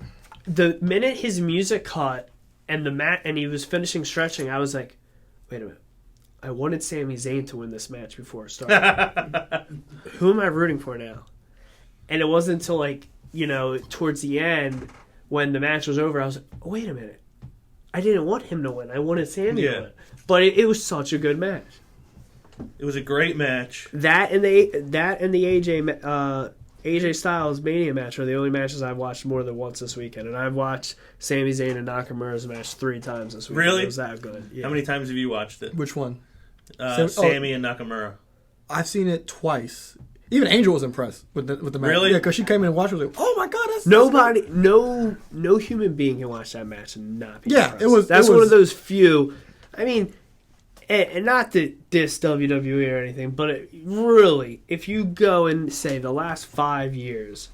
The minute his music cut, and he was finishing stretching, I was like, wait a minute. I wanted Sami Zayn to win this match before it started. Who am I rooting for now? And it wasn't until towards the end when the match was over, I was like, oh, wait a minute. I didn't want him to win. I wanted Sami to win. But it was such a good match. It was a great match. That and the AJ Styles Mania match are the only matches I've watched more than once this weekend. And I've watched Sami Zayn and Nakamura's match 3 times this weekend. Really? It was that good. Yeah. How many times have you watched it? Which one? Sami and Nakamura. I've seen it twice. Even Angel was impressed with the match. Really? Yeah, because she came in and watched it. Was like, oh my god, that's Nobody, no human being can watch that match and not be impressed. That's it was one of those few. I mean, and not to diss WWE or anything, but really, if you go and say the last 5 years,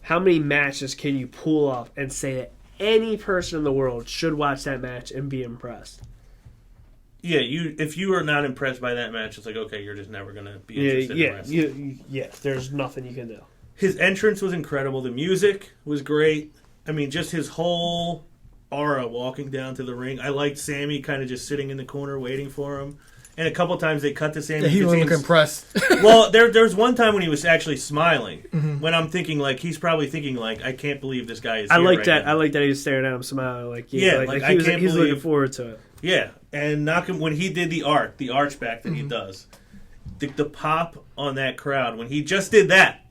how many matches can you pull off and say that any person in the world should watch that match and be impressed? Yeah, if you are not impressed by that match, it's like, okay, you're just never going to be interested in the rest. Yeah, there's nothing you can do. His entrance was incredible. The music was great. I mean, just his whole aura walking down to the ring. I liked Sami kind of just sitting in the corner waiting for him. And a couple times they cut to Sami. Yeah, he was looking impressed. Well, there's one time when he was actually smiling. Mm-hmm. When I'm thinking, he's probably thinking, I can't believe this guy is here right now. I like that he was staring at him smiling. He's looking forward to it. Yeah, and when he did the arch back that he does, the pop on that crowd, when he just did that,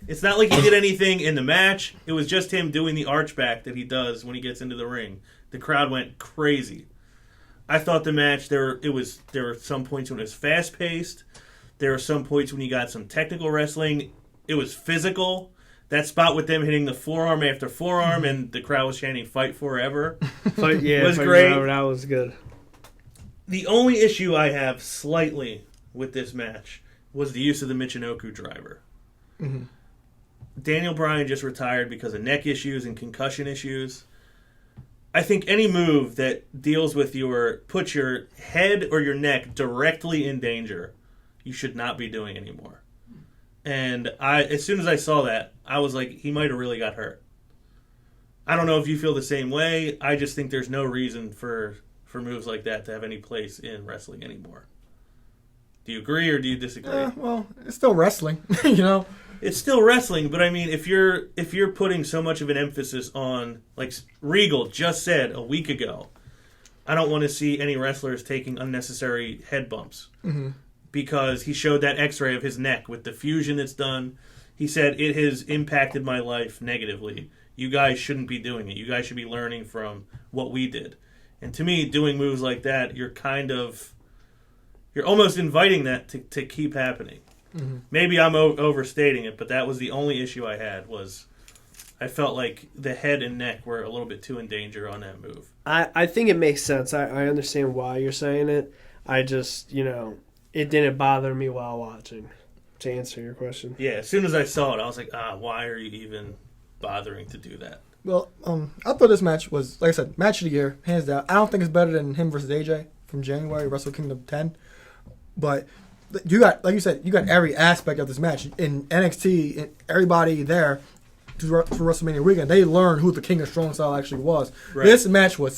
it's not like he did anything in the match. It was just him doing the arch back that he does when he gets into the ring. The crowd went crazy. I thought the match, there were some points when it was fast-paced. There were some points when you got some technical wrestling. It was physical. That spot with them hitting the forearm after forearm and the crowd was chanting "Fight Forever" was great. That was good. The only issue I have slightly with this match was the use of the Michinoku driver. Mm-hmm. Daniel Bryan just retired because of neck issues and concussion issues. I think any move that deals with puts your head or your neck directly in danger, you should not be doing anymore. And as soon as I saw that, I was like, he might have really got hurt. I don't know if you feel the same way. I just think there's no reason for moves like that to have any place in wrestling anymore. Do you agree or do you disagree? Well, it's still wrestling, you know. It's still wrestling, but I mean, if you're putting so much of an emphasis on, like Regal just said a week ago, I don't want to see any wrestlers taking unnecessary head bumps because he showed that X-ray of his neck with the fusion that's done. He said it has impacted my life negatively. You guys shouldn't be doing it. You guys should be learning from what we did. And to me, doing moves like that, you're almost inviting that to keep happening. Mm-hmm. Maybe I'm overstating it, but that was the only issue I had was I felt like the head and neck were a little bit too in danger on that move. I think it makes sense. I understand why you're saying it. I just, it didn't bother me while watching, to answer your question. Yeah, as soon as I saw it, I was like, why are you even bothering to do that? Well, I thought this match was, like I said, match of the year, hands down. I don't think it's better than him versus AJ from January, Wrestle Kingdom 10. But you got, like you said, you got every aspect of this match. In NXT, and everybody there for WrestleMania weekend, they learned who the King of Strong Style actually was. Right. This match was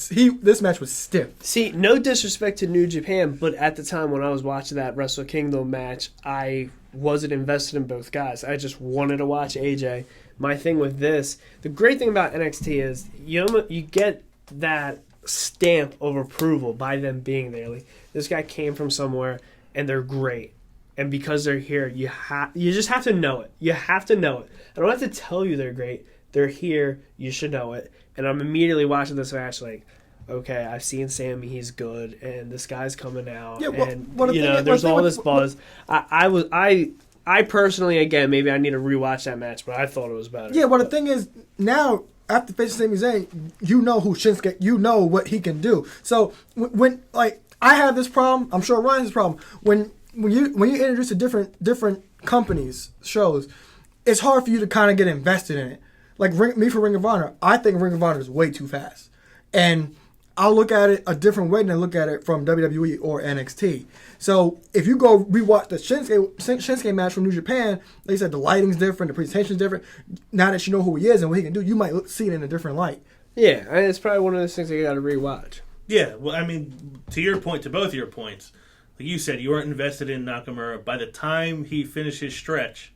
stiff. See, no disrespect to New Japan, but at the time when I was watching that Wrestle Kingdom match, I wasn't invested in both guys. I just wanted to watch AJ. My thing with this, the great thing about NXT is you get that stamp of approval by them being there. Like, this guy came from somewhere, and they're great. And because they're here, you just have to know it. You have to know it. I don't have to tell you they're great. They're here. You should know it. And I'm immediately watching this match like, okay, I've seen Sammy. He's good. And this guy's coming out. Yeah, there's all this buzz. I personally, again, maybe I need to rewatch that match, but I thought it was better. Yeah, well, the thing is, now, after facing Sami Zayn, you know who Shinsuke, you know what he can do. So, when I have this problem, I'm sure Ryan has this problem, when you introduce to different companies, shows, it's hard for you to kind of get invested in it. Like, me for Ring of Honor, I think Ring of Honor is way too fast. And I'll look at it a different way than I look at it from WWE or NXT. So if you go rewatch the Shinsuke match from New Japan, like you said, the lighting's different, the presentation's different. Now that you know who he is and what he can do, you might see it in a different light. Yeah, it's probably one of those things that you got to rewatch. Yeah, well, I mean, to both your points, like you said, you weren't invested in Nakamura. By the time he finished his stretch,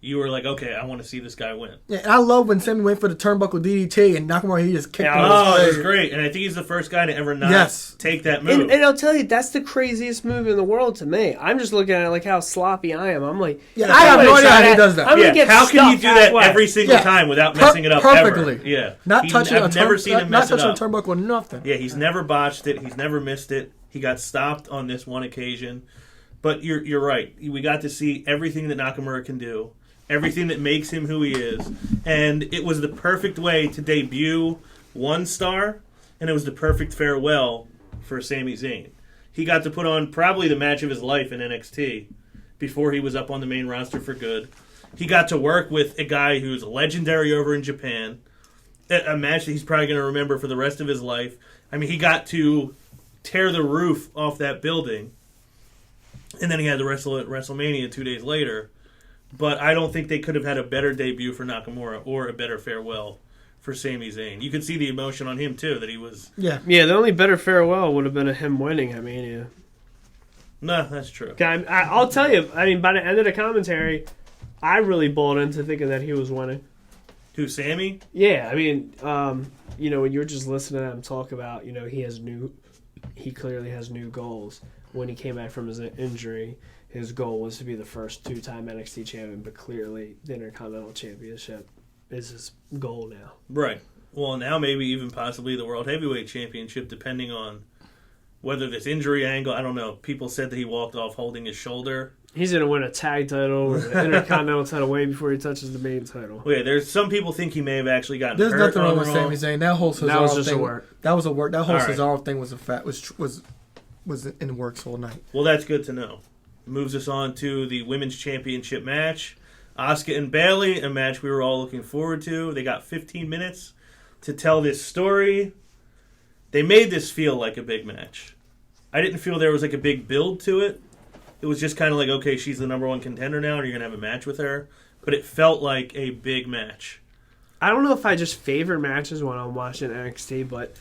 you were like, okay, I want to see this guy win. Yeah, and I love when Sammy went for the turnbuckle DDT and Nakamura, he just kicked him. Oh, it was great. And I think he's the first guy to ever not take that move. And I'll tell you, that's the craziest move in the world to me. I'm just looking at it like how sloppy I am. I'm like, I have no idea how he does that. How can you do that every single time without messing it up perfectly? Ever? Yeah. I've never seen him mess it up. Not touching a turnbuckle or nothing. Yeah, he's never botched it. He's never missed it. He got stopped on this one occasion. But you're right. We got to see everything that Nakamura can do. Everything that makes him who he is. And it was the perfect way to debut one star, and it was the perfect farewell for Sami Zayn. He got to put on probably the match of his life in NXT before he was up on the main roster for good. He got to work with a guy who's legendary over in Japan, a match that he's probably going to remember for the rest of his life. I mean, he got to tear the roof off that building, and then he had to wrestle at WrestleMania 2 days later. But I don't think they could have had a better debut for Nakamura or a better farewell for Sami Zayn. You could see the emotion on him, too, that he was... Yeah, the only better farewell would have been him winning at Mania. No, that's true. I'll tell you, I mean, by the end of the commentary, I really bought into thinking that he was winning. Who, Sammy? Yeah, I mean, when you're just listening to him talk about, he clearly has new goals. When he came back from his injury, his goal was to be the first 2-time NXT champion, but clearly the Intercontinental Championship is his goal now. Right. Well, now maybe even possibly the World Heavyweight Championship, depending on whether this injury angle, I don't know. People said that he walked off holding his shoulder. He's going to win a tag title or an Intercontinental title way before he touches the main title. Well, yeah, there's some people think he may have actually gotten hurt. There's nothing wrong with Sami Zayn. That whole Cesaro thing. That was just a work. That was a work. That whole Cesaro thing was a fact. Was in the works all night. Well, that's good to know. Moves us on to the Women's Championship match. Asuka and Bayley, a match we were all looking forward to. They got 15 minutes to tell this story. They made this feel like a big match. I didn't feel there was like a big build to it. It was just kind of like, okay, she's the number one contender now, and you're going to have a match with her. But it felt like a big match. I don't know if I just favor matches when I'm watching NXT, but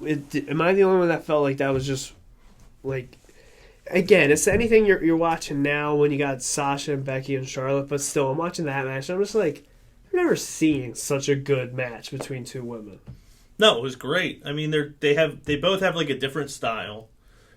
am I the only one that felt like that was just like... Again, it's anything you're watching now when you got Sasha and Becky and Charlotte, but still, I'm watching that match, and I'm just like, I've never seen such a good match between two women. No, it was great. I mean, they both have like a different style.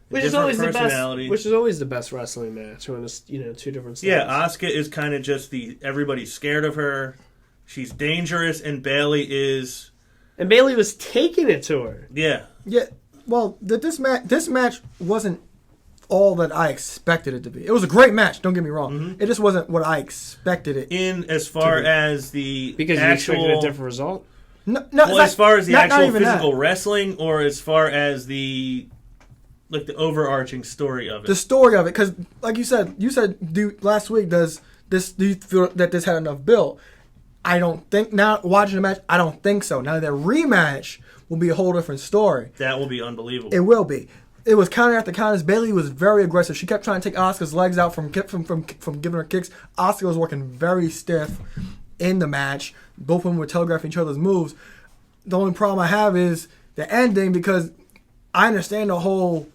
Which is always the best. Which is always the best wrestling match when it's two different styles. Yeah, Asuka is kind of just everybody's scared of her. She's dangerous, and Bayley is. And Bayley was taking it to her. Yeah. Yeah. Well, this match wasn't all that I expected it to be. It was a great match. Don't get me wrong. Mm-hmm. It just wasn't what I expected it. In as far as the because actual, you expected a different result. No, well, as far as the actual physical that. Wrestling, or as far as the overarching story of it. The story of it, because like you said last week, do you feel that this had enough build? I don't think, now watching the match, I don't think so. Now, their rematch will be a whole different story. That will be unbelievable. It will be. It was counter after counters. Bayley was very aggressive. She kept trying to take Asuka's legs out from giving her kicks. Asuka was working very stiff in the match. Both of them were telegraphing each other's moves. The only problem I have is the ending, because I understand the whole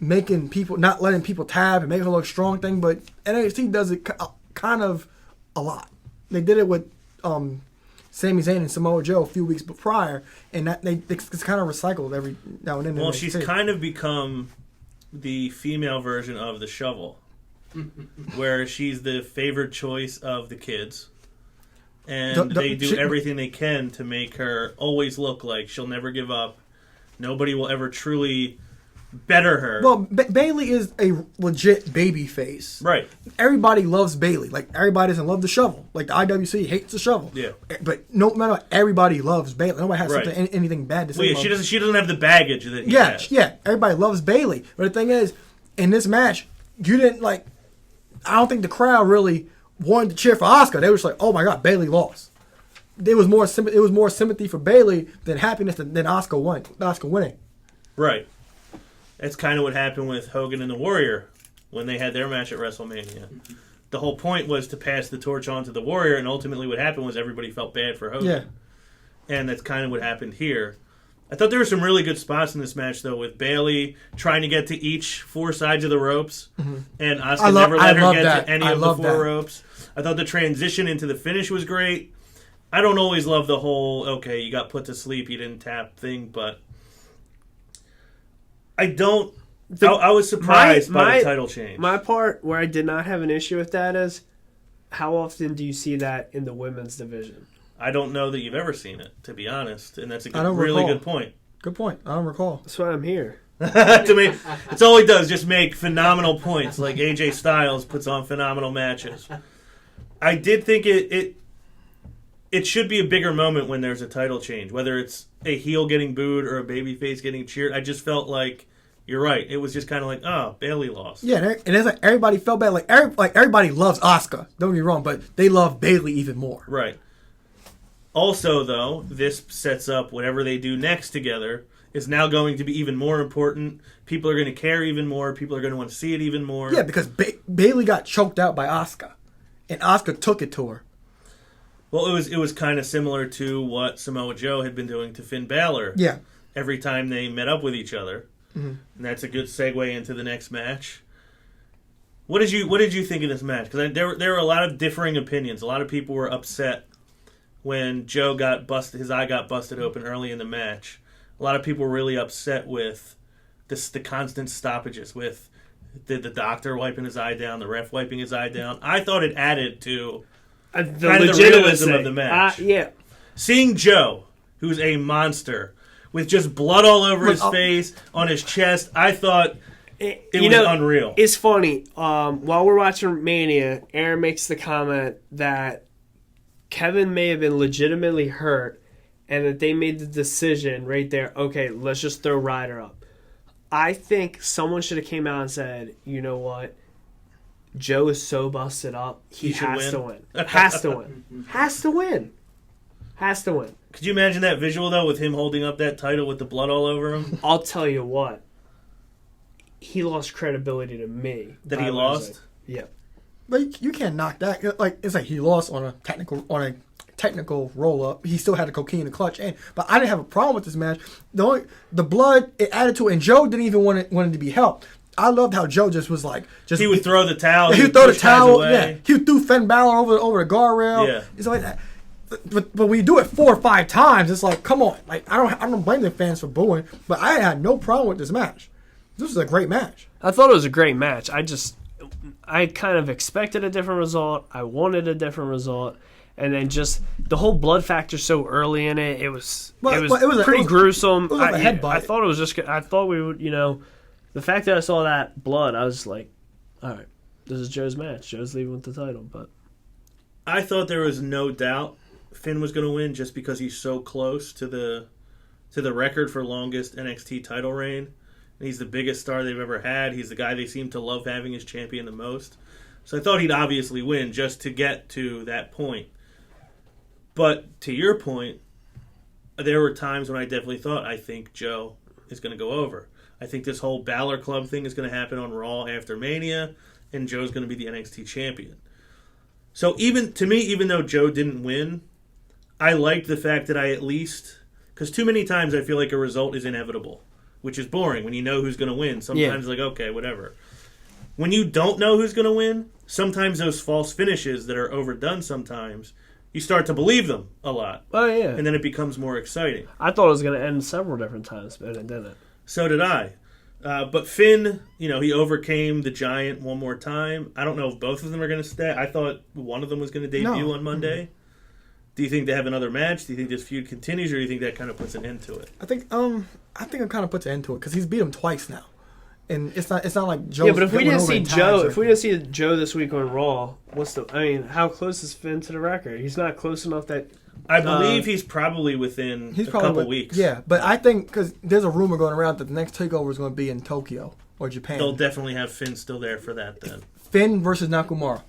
making people, not letting people tab and making her look strong thing, but NXT does it kind of a lot. They did it with Sami Zayn and Samoa Joe a few weeks prior, and it's kind of recycled every now and then. Well, she's kind of become the female version of the shovel, where she's the favored choice of the kids, and they do everything they can to make her always look like she'll never give up. Nobody will ever truly better her. Well, Bayley is a legit baby face. Right. Everybody loves Bayley. Like, everybody doesn't love the shovel. Like, the IWC hates the shovel. Yeah. But no matter what, everybody loves Bayley. Nobody has anything bad to say about her. She doesn't have the baggage that he has. Yeah. Everybody loves Bayley. But the thing is, in this match, you didn't, like... I don't think the crowd really wanted to cheer for Asuka. They were just like, oh my God, Bayley lost. It was more sympathy for Bayley than happiness than Asuka winning. Right. That's kind of what happened with Hogan and the Warrior when they had their match at WrestleMania. The whole point was to pass the torch on to the Warrior, and ultimately what happened was everybody felt bad for Hogan. Yeah. And that's kind of what happened here. I thought there were some really good spots in this match, though, with Bayley trying to get to each four sides of the ropes, and Asuka never let her get to any of the four ropes. I thought the transition into the finish was great. I don't always love the whole, okay, you got put to sleep, you didn't tap thing, but I was surprised by the title change. My part where I did not have an issue with that is, how often do you see that in the women's division? I don't know that you've ever seen it, to be honest, and that's a really good point. Good point. I don't recall. That's why I'm here. To me, it's all he does, just make phenomenal points, like AJ Styles puts on phenomenal matches. I did think it should be a bigger moment when there's a title change, whether it's a heel getting booed or a babyface getting cheered. I just felt like, you're right, it was just kind of like, oh, Bayley lost. Yeah, and it's like everybody felt bad. Like everybody loves Asuka, don't get me wrong, but they love Bayley even more. Right. Also, though, this sets up whatever they do next together is now going to be even more important. People are going to care even more. People are going to want to see it even more. Yeah, because Bayley got choked out by Asuka, and Asuka took it to her. Well, it was kind of similar to what Samoa Joe had been doing to Finn Balor. Yeah. Every time they met up with each other. Mm-hmm. And that's a good segue into the next match. What did you think of this match? Because there were a lot of differing opinions. A lot of people were upset when Joe got busted. His eye got busted open early in the match. A lot of people were really upset with the constant stoppages, with the doctor wiping his eye down, the ref wiping his eye down. I thought it added to the realism of the match. Yeah. Seeing Joe, who's a monster, with just blood all over his face, on his chest, I thought it was unreal. It's funny. While we're watching Mania, Aaron makes the comment that Kevin may have been legitimately hurt and that they made the decision right there, okay, let's just throw Ryder up. I think someone should have came out and said, you know what? Joe is so busted up. He should has to win. win. Has to win. Has to win. Has to win. Could you imagine that visual, though, with him holding up that title with the blood all over him? I'll tell you what. He lost credibility to me. That he lost? Yeah. But you can't knock that. Like it's like he lost on a technical roll up. He still had the cocaine in the clutch, but I didn't have a problem with this match. The blood it added to it, and Joe didn't even want it to be helped. I loved how Joe just was like he would throw the towel. He would throw the towel. Yeah, he threw Finn Balor over the guardrail. Yeah, it's like that. But when you do it 4 or 5 times, it's like, come on. Like I don't blame the fans for booing, but I had no problem with this match. This was a great match. I thought it was a great match. I kind of expected a different result. I wanted a different result. And then just the whole blood factor so early in it, it was pretty gruesome. It was like a headbutt. I thought it was just. I thought we would, the fact that I saw that blood, I was like, all right, this is Joe's match. Joe's leaving with the title. But I thought there was no doubt Finn was going to win just because he's so close to the record for longest NXT title reign. He's the biggest star they've ever had. He's the guy they seem to love having as champion the most. So I thought he'd obviously win just to get to that point. But to your point, there were times when I definitely thought, I think Joe is going to go over. I think this whole Balor Club thing is going to happen on Raw after Mania, and Joe's going to be the NXT champion. So even though Joe didn't win, I liked the fact that I at least... Because too many times I feel like a result is inevitable, which is boring when you know who's going to win. Sometimes like, okay, whatever. When you don't know who's going to win, sometimes those false finishes that are overdone sometimes... You start to believe them a lot. Oh, yeah. And then it becomes more exciting. I thought it was going to end several different times, but it didn't. So did I. But Finn, he overcame the Giant one more time. I don't know if both of them are going to stay. I thought one of them was going to debut on Monday. Mm-hmm. Do you think they have another match? Do you think this feud continues, or do you think that kind of puts an end to it? I think it kind of puts an end to it because he's beat him twice now. And it's not like Joe. Yeah, but if we didn't see Joe this week on Raw, how close is Finn to the record? He's not close enough that. I believe he's probably within a couple weeks. Yeah, but I think because there's a rumor going around that the next takeover is going to be in Tokyo or Japan. They'll definitely have Finn still there for that then. Finn versus Nakamura.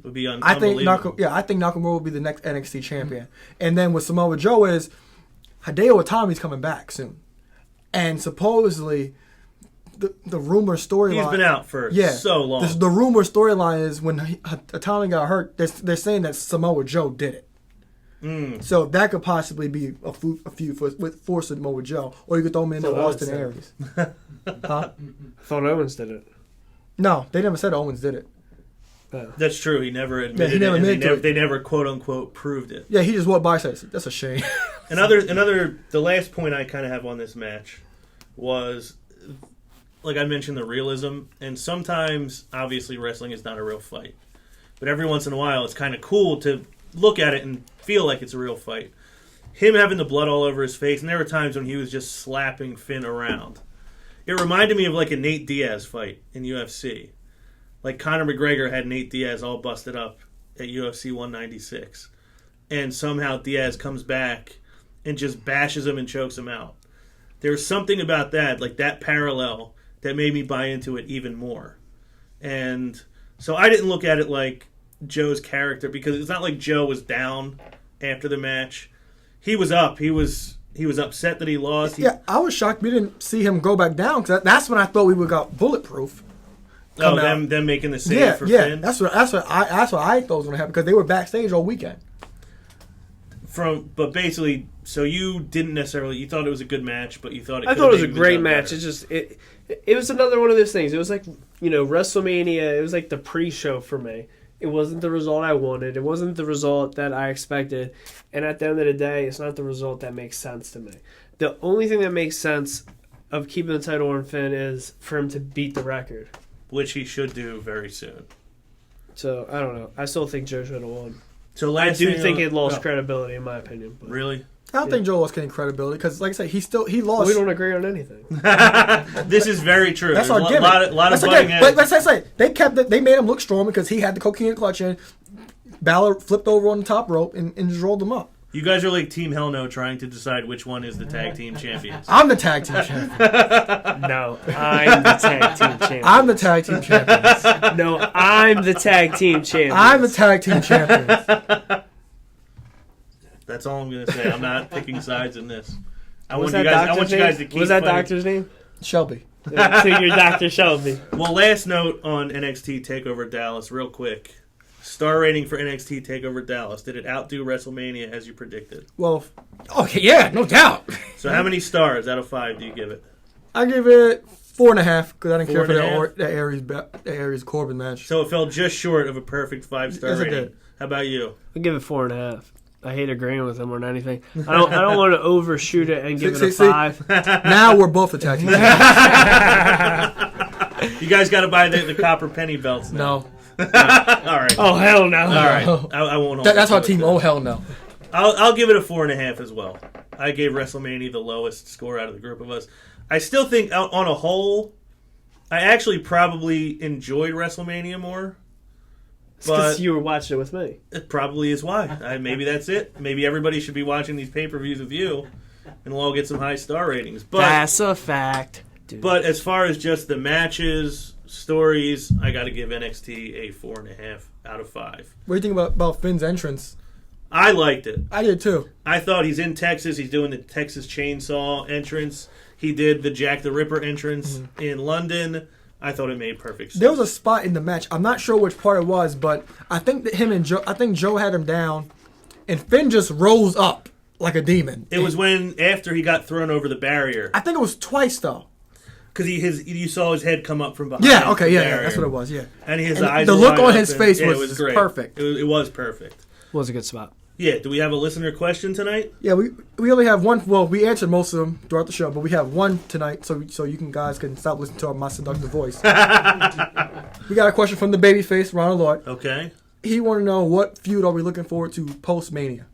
Would be I think Nakamura will be the next NXT champion. And then with Samoa Joe is Hideo Itami's coming back soon, and supposedly. The rumor storyline. He's been out for so long. The rumor storyline is when Itami got hurt, they're saying that Samoa Joe did it. So that could possibly be a feud for Samoa Joe, or you could throw him into Austin Aries. Huh? I thought Owens did it. No, they never said Owens did it. That's true. He never admitted it. They never quote unquote proved it. Yeah, he just walked by and said, "That's a shame." The last point I kind of have on this match was. Like I mentioned, the realism, and sometimes, obviously, wrestling is not a real fight. But every once in a while, it's kind of cool to look at it and feel like it's a real fight. Him having the blood all over his face, and there were times when he was just slapping Finn around. It reminded me of like a Nate Diaz fight in UFC. Like Conor McGregor had Nate Diaz all busted up at UFC 196. And somehow Diaz comes back and just bashes him and chokes him out. There's something about that, like that parallel, that made me buy into it even more. And so I didn't look at it like Joe's character, because it's not like Joe was down after the match. He was up. He was upset that he lost. I was shocked we didn't see him go back down, because that's when I thought we would got bulletproof. Them making the save for Finn? That's what I thought was going to happen, because they were backstage all weekend. But basically, so you didn't necessarily, you thought it was a good match, but you thought it was a great match. It was another one of those things. It was like, WrestleMania, it was like the pre-show for me. It wasn't the result I wanted. It wasn't the result that I expected. And at the end of the day, it's not the result that makes sense to me. The only thing that makes sense of keeping the title on Finn is for him to beat the record. Which he should do very soon. So, I don't know. I still think Joe should have won. So I do think it lost credibility, in my opinion. But. Really? I don't think Joe lost any credibility, because, like I said, he lost. We don't agree on anything. This is very true. That's There's our gimmick. A lot of butting heads. But let's say they made him look strong because he had the cocaine clutch in. Balor flipped over on the top rope and just rolled him up. You guys are like Team Hell No trying to decide which one is the tag team champions. I'm the tag team champion. No, I'm the tag team champion. I'm the tag team champion. No, I'm the tag team champion. I'm the tag team champion. That's all I'm going to say. I'm not picking sides in this. I What's want that you guys to keep What was that fighting. doctor's name? Shelby. So you're Dr. Shelby. Well, last note on NXT TakeOver Dallas, real quick. Star rating for NXT TakeOver Dallas. Did it outdo WrestleMania as you predicted? Well, okay, yeah, no doubt. So how many stars out of 5 do you give it? I give it 4.5 because I didn't care for 4.5? that Aries Corbin match. So it fell just short of a perfect 5-star Yes, it rating. did. How about you? I'll give it 4.5. I hate agreeing with him more than anything. I don't want to overshoot it and give it a 5. Now we're both the tag team champions. You guys got to buy the copper penny belts now. No. All right. Oh, hell no. All right. I won't hold That's you our to team. it. Oh, hell no. I'll give it a 4.5 as well. I gave WrestleMania the lowest score out of the group of us. I still think, on a whole, I actually probably enjoyed WrestleMania more. Because But you were watching it with me. it probably is why. Maybe that's it. Maybe everybody should be watching these pay-per-views with you, and we'll all get some high star ratings. That's a fact. Dude. But as far as just the matches, stories, I got to give NXT a 4.5 out of 5. What do you think about Finn's entrance? I liked it. I did too. I thought he's in Texas. He's doing the Texas Chainsaw entrance. He did the Jack the Ripper entrance in London. I thought it made perfect sense. There was a spot in the match. I'm not sure which part it was, but I think that Joe had him down, and Finn just rose up like a demon. It was after he got thrown over the barrier. I think it was twice though. Because you saw his head come up from behind. Yeah. Okay. the Yeah. barrier. That's what it was. Yeah. And his And eyes. the were look wide on his open. face Yeah, was it was great. perfect. It was perfect. Was a good spot. Yeah. Do we have a listener question tonight? Yeah. We only have one. Well, we answered most of them throughout the show, but we have one tonight, so you guys can stop listening to my seductive voice. We got a question from the babyface Ronald Lloyd. Okay. He wanted to know what feud are we looking forward to post Mania.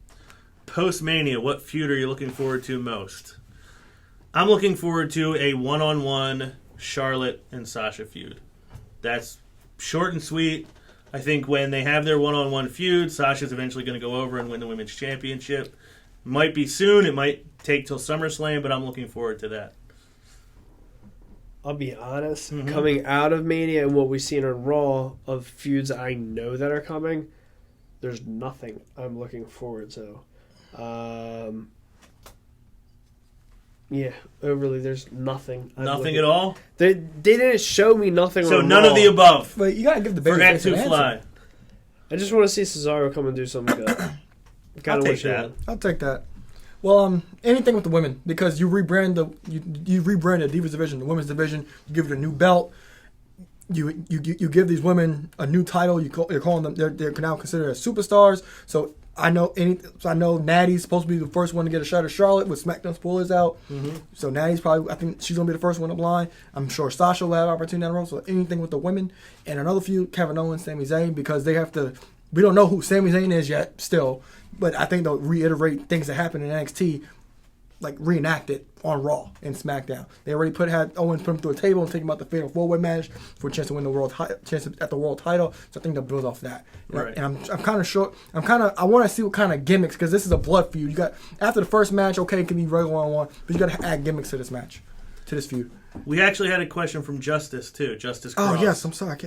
Post Mania, what feud are you looking forward to most? I'm looking forward to a one-on-one Charlotte and Sasha feud. That's short and sweet. I think when they have their one-on-one feud, Sasha's eventually going to go over and win the Women's Championship. Might be soon. It might take till SummerSlam, but I'm looking forward to that. I'll be honest. Coming out of Mania and what we've seen on Raw of feuds I know that are coming, there's nothing I'm looking forward to. Yeah, overly, there's nothing. Nothing at all? They didn't show me nothing. So on none Raw. of the above. But you gotta give the For babyface an X2 answer. Fly. I just want to see Cesaro come and do something good. I'll take that. I'll take that. Well, anything with the women, because you rebrand the Divas division, the women's division. You give it a new belt. You give these women a new title. You're calling them. They're now considered as superstars. So I know Natty's supposed to be the first one to get a shot at Charlotte with SmackDown spoilers out. Mm-hmm. So Natty's probably. I think she's gonna be the first one up line. I'm sure Sasha will have opportunity down the road. So anything with the women and another feud, Kevin Owens, Sami Zayn, because they have to. We don't know who Sami Zayn is yet, still, but I think they'll reiterate things that happened in NXT, like reenact it on Raw and SmackDown. They already had Owens put him through a table and take him out the fatal 4-way match for a chance to win the world title. So I think they'll build off that. Right. And I'm kind of short. I want to see what kind of gimmicks, because this is a blood feud. You got after the first match, okay, it can be regular 1-on-1, but you got to add gimmicks to this match, to this feud. We actually had a question from Justice too. Justice Cross. Oh yes, I'm sorry.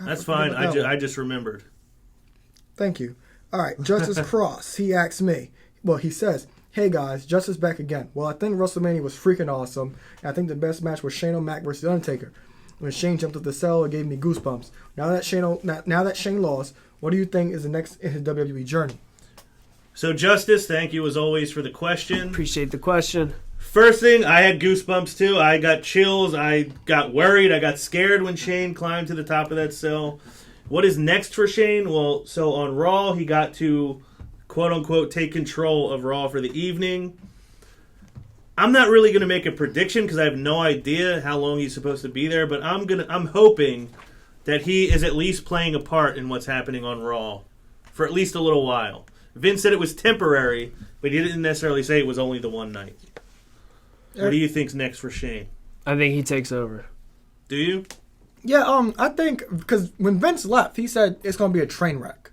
That's fine. I just remembered. Thank you. All right, Justice Cross. He asked me. Well, he says, "Hey guys, Justice back again. Well, I think WrestleMania was freaking awesome. And I think the best match was Shane O'Mac versus The Undertaker. When Shane jumped up the cell, it gave me goosebumps. Now that Shane lost, what do you think is the next in his WWE journey?" So, Justice, thank you as always for the question. Appreciate the question. First thing, I had goosebumps too. I got chills. I got worried. I got scared when Shane climbed to the top of that cell. What is next for Shane? Well, so on Raw, he got to, quote-unquote, take control of Raw for the evening. I'm not really going to make a prediction because I have no idea how long he's supposed to be there, but I'm hoping that he is at least playing a part in what's happening on Raw for at least a little while. Vince said it was temporary, but he didn't necessarily say it was only the one night. What do you think's next for Shane? I think he takes over. Do you? Yeah, I think because when Vince left, he said it's going to be a train wreck,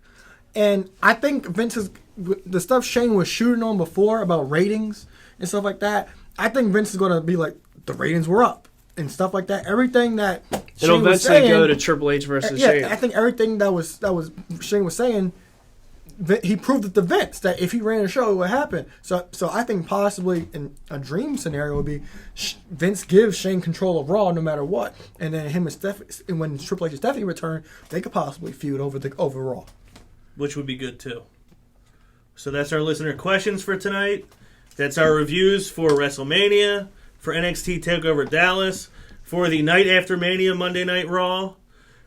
and I think Vince the stuff Shane was shooting on before about ratings and stuff like that, I think Vince is going to be like, the ratings were up and stuff like that. Everything that It'll Shane was eventually saying, go to Triple H versus Shane. I think everything that was Shane was saying, he proved it to Vince that if he ran a show, it would happen. So I think possibly in a dream scenario would be Vince gives Shane control of Raw no matter what, and then him and Steph, and when Triple H and Stephanie return, they could possibly feud over Raw, which would be good too. So that's our listener questions for tonight. That's our reviews for WrestleMania, for NXT TakeOver Dallas, for the night after Mania Monday Night Raw.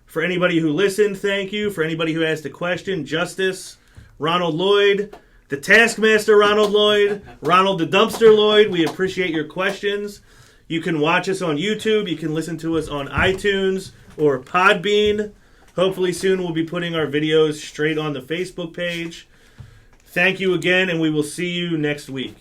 For anybody who listened, thank you. For anybody who asked a question, Justice, Ronald Lloyd, the Taskmaster Ronald Lloyd, Ronald the Dumpster Lloyd, we appreciate your questions. You can watch us on YouTube. You can listen to us on iTunes or Podbean. Hopefully soon we'll be putting our videos straight on the Facebook page. Thank you again, and we will see you next week.